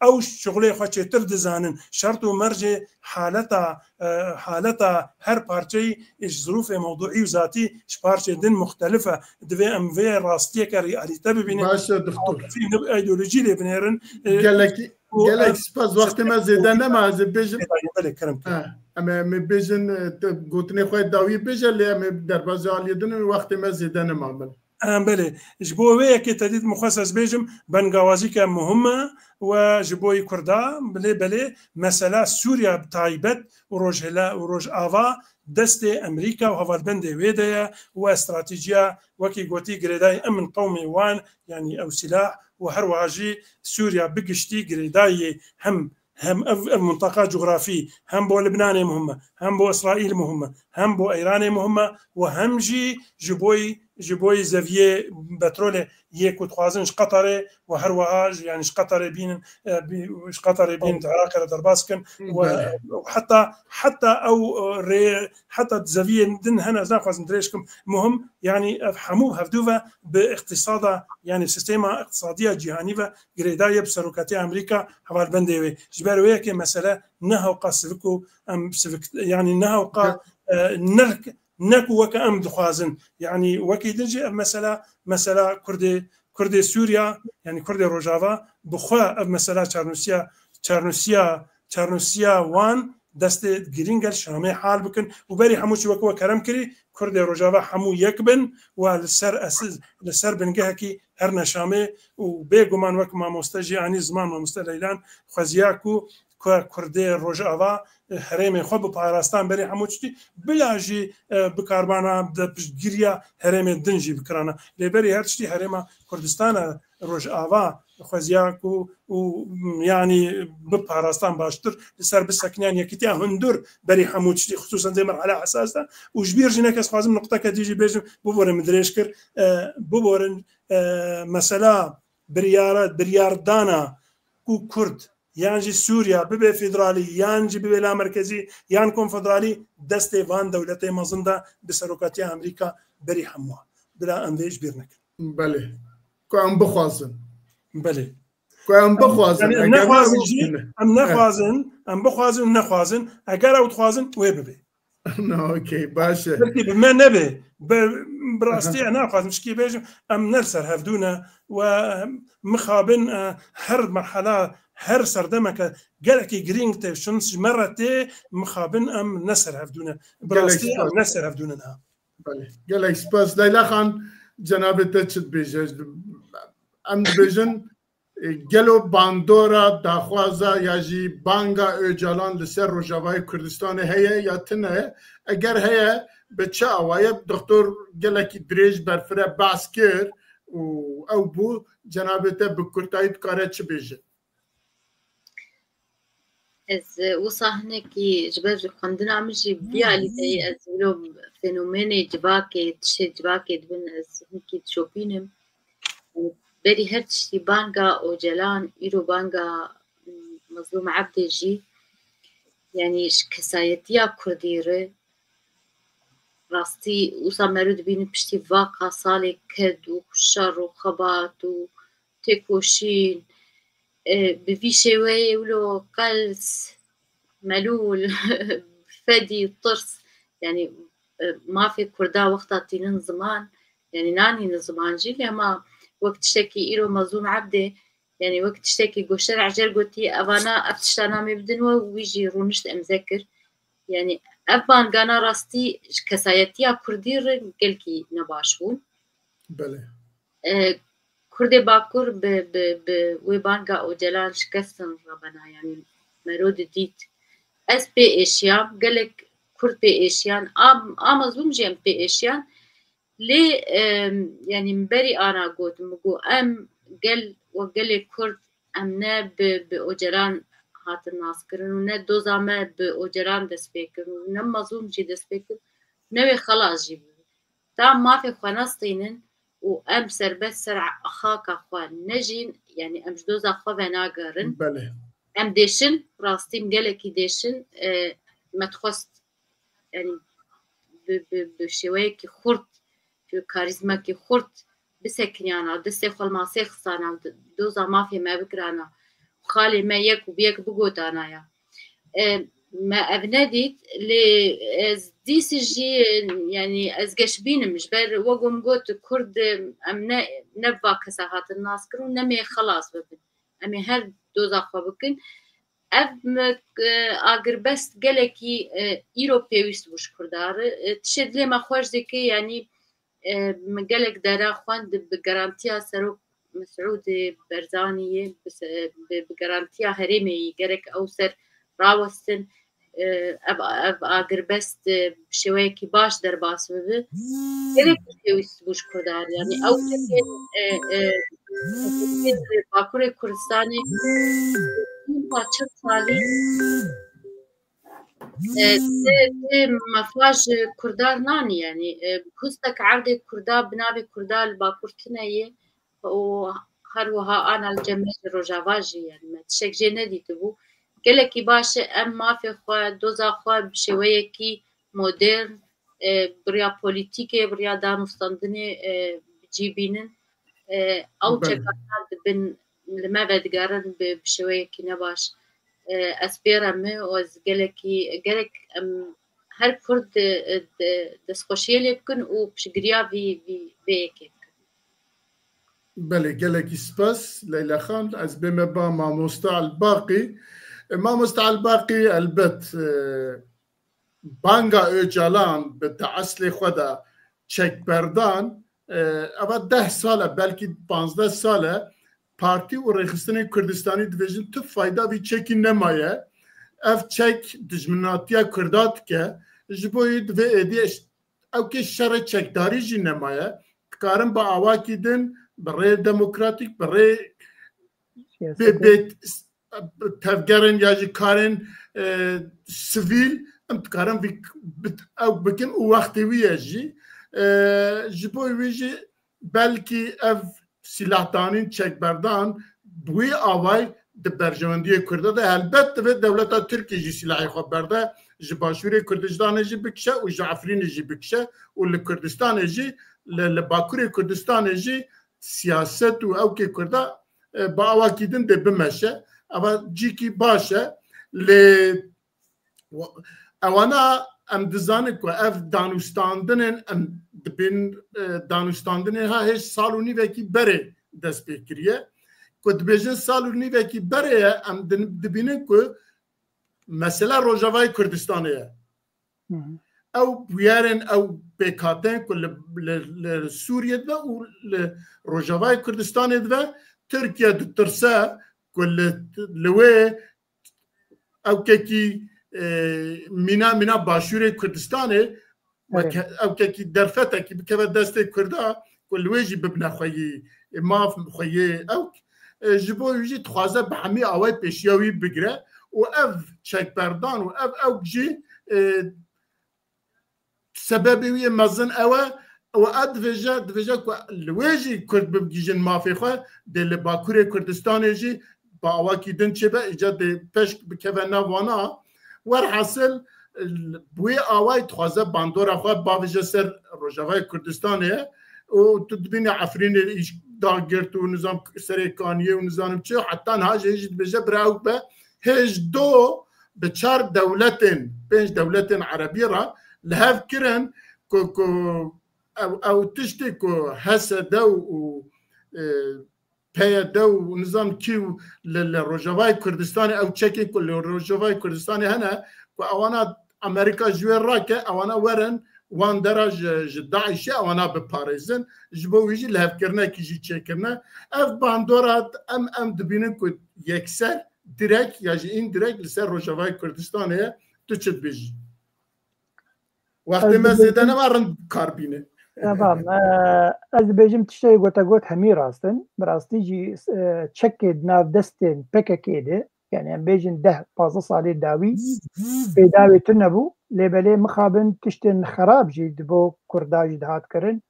ئەو شغلێ خۆ چێتر دەزانن شەرت و مەرجێ حالەتە هەر پارچەی ظروفی موضوعی و ذاتی پارچێ دن مختلفە دەوێ ئەم vê ڕاستیەکە ریالیتە ببینێ ئایدۆلۆژی لێ بنێرن gelek spas wextê me zêde nema ez ê bêjim em ê bêjin gotinê xwe dawî bêje lê em ê derbasî aliyê din wextê me zêde nema min بله ji bo wê yekê tedît mixwes ez bêjim bengawazîke muhim e و ji boî Kurda bilê mesela Sûriya taybet û Rojava destê Emerîka û hevalbendê wê de ye û estratîjiya wekî gotî girêdayê emin qewmê wan yanî ew silah û her wiha jî Sûriya bigiştî girêdayê hem ev منطقه جغرافî hem bo Libnanê muhim e hem bo İsraîl muhim e hem bo Îranê muhim e û hem jî ji boî zeviyê petrolê yê ku dixwazin ji Qetarê û her wiha yani ji Qetarê bînin Iraqê re derbas bikin heta ew rê heta zeviyê din hene ez naxwazim dirêj bikim muhim yani ev hemû hevdû ve bi iqtisada yani sistêma iqtisadiya cîhanî ve girêdayê bi seroketiya Emerîka hevalbendê wê ji ber wê yekê mesele nehewqa sivik û em sivik yani nehewqa نەکو وەکە ئەم دخوازن یعنی وەکی دنجی ئەم مەسەلا کوردی سووریا یعنی کوردی ڕۆژاوا بخوا ئەم مەسەلا چارنوسیا وان دەستێ گرینگەر شامێ حال بکن و بەری هەمووی وەکوە کەرەم کردی کوردی ڕۆژاوا هەموو یەک بن و لەسەر بنگەهەکی هەر نەشامێ و بێگومان وەک مامۆستەژی ئانی زمان مامۆستە لەیلان خوازیاک و کوردی ڕۆژاوا هەرێمێ خۆ بە پاراستان بەری هەموو شتی بلاژی بکاربانە پشتگیریە هەرێمێ دنجی بکرانە لێبەری هەر شتی هەرێمە کوردستانە ڕۆژئاوا خوازیاک و ینی بپاراستان باشتر لەسەر بسەکنیان یەکیتیان هەندور بەری هەموو شتی خصوصا دێ مەرحەلە حساسە و ژبیرژی نەکەس خوازم نقطەکە دیژی بێژم ببۆرن درێژ کرد ببۆرن مەسەلا بریاردانە و کورد یانجی سووریا ببێ فیدرالی یانجی ببێ لا مرکزی یان کۆنفدرالی دەستێ وان دەولەتەی مەزندا بە سەرۆکاتی ئەمریکا بەری هەمووە بلا ئەمێش بیر نەکرد بەێ ئەم بخوازن بەێ ئەم بخوازن ئەم نەخوازن ئەگەر ئەو دخوازن وێ ببێ باشە بمە نەبێ بڕاستی ناخوازم شکی بێژم ئەم نەرسەر هەفتونە و مخابن هەر مەرحەلا هەر سەردەمەکە گەلێکی گرنگ تێ شمەڕە تێ مخابن ئەم نەسەر هەفتونە بڕاستی نەسەر هەفتونەها gelek spas Leyla Xan cenabê te çi dibêje em dibêjin gelo bandora daxwaza ya jî banga Öcalan li ser Rojavayê Kurdistanê heye ya tune eger heye bi çi awaye doktor gelekî dirêj berfire behs kir û ew bû cenabê te bi kurtayî dikare çi bêje ez wisa hinekî ji ber xwendina min jî biyalîteyî ez bilo fenomenê civakê tiştê civakê dibin ez hinkî dişopînim berî her tiştî banga Öcalan îro banga Mazlûm Ebdê jî yanî ji kesayetiya Kurdî re rastî wisa me re dibînin piştî vaqa salê ked û şer û xebat û têkoşîn bi vî şêweyê wilo qels melûl فدي طرس يعني ما في كردا وقتها تينن زمان يعني ناني زمان جي لما وقت تشتكي إيرو مظلوم عبده يعني وقت تشتكي جو شرع جر قلتي أبانا أفتشتانا مبدن ويجي رونشت أمذكر يعني أبان قانا راستي كسايتيا كردي قلكي نباشون بله كردي باكور ويبانقا أو جلال شكستن ربنا يعني مرود ديت اس بي ايشيان قالك كرد بي ايشيان مظلوم جيم بي ايشيان لي يعني مبري انا قلت مقو قال وقال كرد امنا باجران هات الناس كرن ونا دوزا ما باجران دسبيكر ونم مظلوم جي دسبيكر نوي خلاص جيب تام ما في خناستينن وام سربس سرع اخاك اخوان نجين يعني امش دوزا اخوا ناقرن بله ام ديشن راستي مقالكي ديشن ما تخصت يعني بشويكي خرط في كاريزما كي خرط بسكني انا دسي خل ما سيخ انا دوزا ما في ما بكرانا خالي ما يك وبيك بقوت انا يا ما ابنديت ل دي سي جي يعني ازقش بين مش بر وقوم قلت كرد امنا نبا كساهات الناس كرو نمي خلاص ببن امي هر دوزا خو بكن اب اگربست گلکی ایرو پیوست بوش کردار تشد لي ما خوش ذكي يعني مقالك دارا خوان بگارانتيا سرو مسعود برزانية بگارانتيا هرمي جرك اوسر راوستن اب اگربست بشويكي باش درباس ببه گلك پیوست بوش کردار يعني او باكور كردستاني چند سالی مفاج کردار نانی یعنی کستک عرض کردار بنابی کردار باکورتنیه و هر وها آن الجمع روجاواجی یعنی متشک جنه دیده بو گله کی باشه ام ما في خو دوزا خو بشویه کی مدرن بریا پولیتیکه بریا دانستاندنی بجیبینن او چکارد بن لما بدقارن بشوية كي نباش أسبيرا مي وز قالك هر كرد دسخوشية اللي بكن وبشقريا في بيكي بله قالك سباس ليلى خان از بمبا ما مستع الباقي ما مستع الباقي البت بانغا اوجالان بتعسل خدا چک بردان اما 10 ساله بلکه 15 ساله پارتی و ریخستان کردستانی دویژن تو فایده وی چکی نمایه اف چک دجمناتیا کردات که جبوی دوی ایدیش او که شر چکداری جی نمایه کارن با آواکی دن برای دموکراتیک برای بیت تفگرن یا جی کارن سویل ام کارن او بکن او وقتی ویه جی جبوی وی جی بلکی اف سلاحدانین چکبردان بوی آوای د برجواندی کرده ده البته و دولت ترکیه جی سلاحی خواب برده جی باشوری کردستان جی بکشه و جعفرین جی بکشه و لکردستان جی لباکوری کردستان جی سیاست و او که کرده با آواکی دن ده بمشه اما جی کی باشه اوانا ام دزانه که اف دانستاندنن ام دبین دانستاندنن ها هیچ سالونی وکی بره دست بکریه که دبیجن سالونی وکی بره ام دبینه که مثلا روجاوای کردستانه او بیارن او بکاتن که لسوریه دو و روجاوای کردستانه دو ترکیه دو ترسه که لوه او که مینا باشور کردستانه او که درفته که بکه دست کرده کل ویجی ببنه خویی ماف خویی او جبو ویجی تخوازه به همه آوای پیشیاوی بگره و اف چک بردان و اف او جی سببی وی مزن اوه و ادویجه که الویجی کرد بگیجن مافی خواه دل باکور کردستانه جی با آواکی دن چه به ایجاد پشک بکه نوانا ورحاصل بوی آوای تخوازه باندورا خواه باوجه سر روجاوای کردستانه و تدبین عفرین ایش داگرت و نظام سرکانیه و نظام چه حتی نهاج هیچ بجه براو به هیچ دو بچار دولتين بينج دولتين عربية را لهاف كرن كو او تشتي كو هسه دو پی دو نظام کیو للروجاوای کردستانی او چکی کل روجاوای کردستانی هنه و اوانا امریکا جویر را که اوانا ورن وان درج داعش اوانا بپاريزن جبو ویجی لهف کرنه کیجی چکرنه اف باندورات ام دبینن که یکسر direkt ya indirekt لسر روجاوای کردستانی تو چت بیجی وقتی مزیدنه وارن کاربینه تمام از بیجم تشتی گوتا گوت همی راستن براستی جی چک ناف دستن پککی ده يعني ام بیجن 10-15 سالی داوی به داوی تو نبو لیبلی مخابن تشتن خراب جی دبو کرداج دهات کرن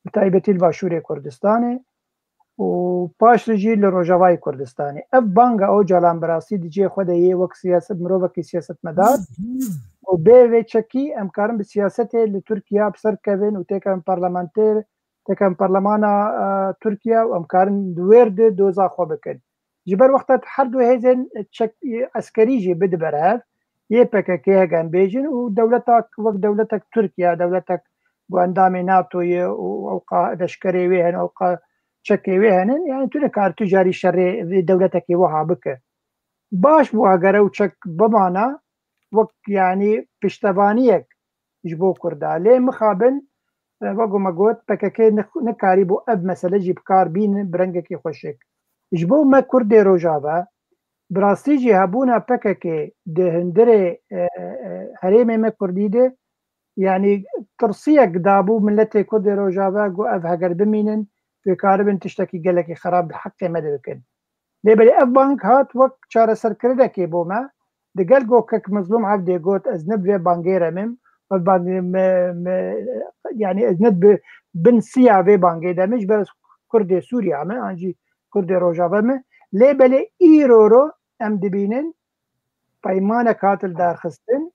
بتایبتی الباشوری کردستانه و پاش رجی لروجاوای کردستانه اف بانگا او جالان براستی دیجی خود یه وقت سیاست مروفکی سیاست مدار و به چکی امکارم به سیاست لترکیا بسر کوین و تکم پارلمانتر تکم پارلمانا ترکیا و امکارم دوورد دوزا خو بکن جبر وقت هر دو هزن چک عسکری جی بد برهف یه پککی هگن بیجن و دولتک وقت دولتک ترکیا دولتک بو اندام ناتو ی او لشکری وهن او چکی وهن يعني تو کار تجاری شر دولتک وها بک باش بو اگر او چک بمانا وقت يعني پشتوانیک جبو کرده لی مخابن وقو مگوت پککی نکاری بو اب مسئله جیب کار بین برنگکی خوشک جبو ما کرده روجاوه براستی جی هبونا پککی ده هندره حریم ما کردی ده يعني ترسيك دابو ملتي كردي روجاوه قو اف هقر بمينن في كاربن تشتكي قلقي خراب حقي مدركن ليبلي اف بانك هات وقت شار سركردكي بوما دقل جو كك مظلوم عبدي قوت ازنب في بانجيرا مم يعني ازنب بنسيا في بانجيدا مش بس كردي سوريا ما انجي كردي روجاوه ما ليبلي ايرورو ام دبينن بايمانا كاتل دار خستن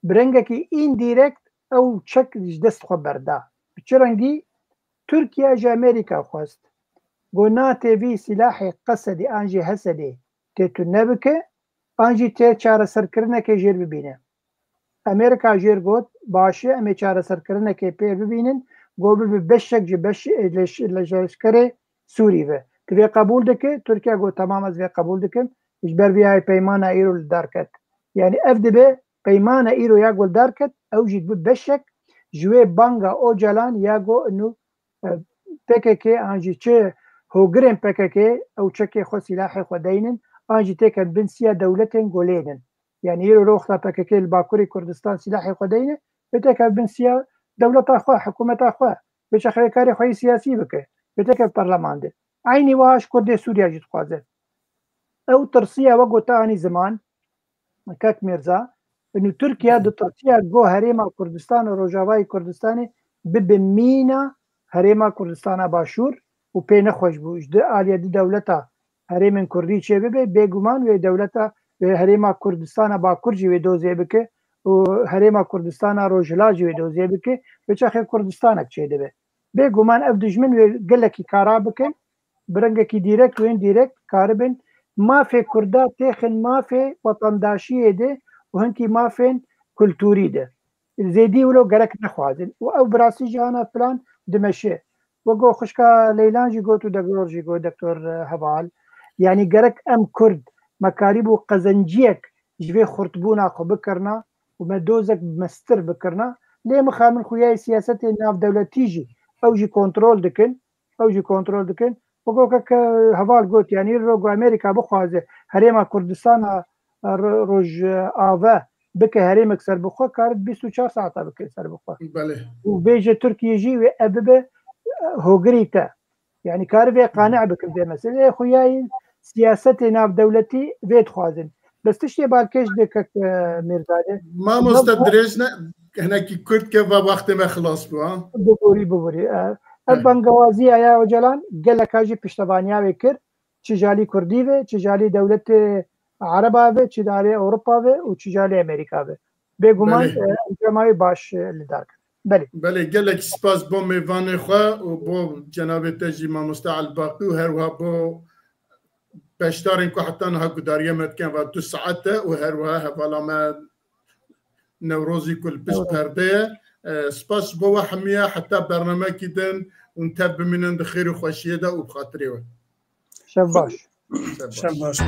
برنگكي انديركت او چك دست خو بردا بچرنگي تركيا جا امريكا خواست قناتي في سلاحي قصدي انجي هسدي تيتو نبكه انجي تي چاره سرکرنه که جیر ببینه امریکا جیر گوت باشه امی چاره سرکرنه که پیر ببینن گو بشک جی بش لشکر سوری و که قبول دکه ترکیه گو تمام از قبول دکم اجبر وی پیمان ایرو دارکت یعنی افد به پیمان ایرو یا گل دارکت او جید بشک جوی بانگا او جلان یا گو انو پککی انجی چه هوگرن پککی او چکی خو سلاح خو دینن آنجی تکن بنسیا دولتن گولینن یعنی ایرو روختا پککی الباکوری کردستان سلاح خودینه بتکن بنسیا دولت اخوا حکومت اخوا بچه خیکاری خوی سیاسی بکه بتکن پرلمان ده عینی واش کرده سوریا جد خوازه او ترسیه وگو تانی زمان مکاک میرزا انو ترکیه دو ترسیه گو هریما کردستان و روجاوای کردستانی ببمینا هریما کردستان باشور و پی نخوش بوش ده آلیه ده دولتا هریم کردی چه ببه بگومان و دولتا هریم کردستان باکور جوی دوزی بکه و هریم کردستان روجلا جوی دوزی بکه بچه خیلی کردستانک چه ده بگومان اف دجمن و گلکی کارا بکن برنگکی دیرکت و این دیرکت کاربن مافی کرده تیخن مافی وطنداشیه ده و هنکی مافین کلتوری ده زیدی ولو گرک نخوازن و او براسی جانا فلان دمشه وگو خشکا لیلان جی گوتو دکتور جی گو دکتور هوال يعني جرك ام كرد مكاريب وقزنجيك جوي خرطبونا خو بكرنا وما دوزك مستر بكرنا ليه مخامن خويا سياستي ناف دولتيجي او جي كنترول دكن وقوكك هوال قلت يعني روغو امريكا بخوازه هريما كردستان روج آفا بك هريمك سر بخوا كارت 24 ساعة بك سر بخوا وبيجي تركيا يجي واببه هوغريتا يعني كارفي قانع بك زي مثلا خويا سياسة ناف دولتي بيت خوازن بس تشتي بالكش دكك ميرزاده ما مستدرجنا هنا كي كرد كيف وقت ما خلاص ببوري البنغوازي يا وجلان قال لك اجي بشتبانيا بكر تجالي كردي و تجالي دولة عربا و تجالي اوروبا و تجالي امريكا و بيغمان جماعي باش لدارك بله گلک سپاس با میوان خواه و با جناب تجی ما مستعال باقی و هر وها با بشتارين كو حتى نها قدارية متكن و 2 ساعات وهروها هفالا ما نوروزي كل بس برده سپاس بوا حمية حتى برنامج كدن ونتب من خير وخوشية ده وبخاطري شباش شباش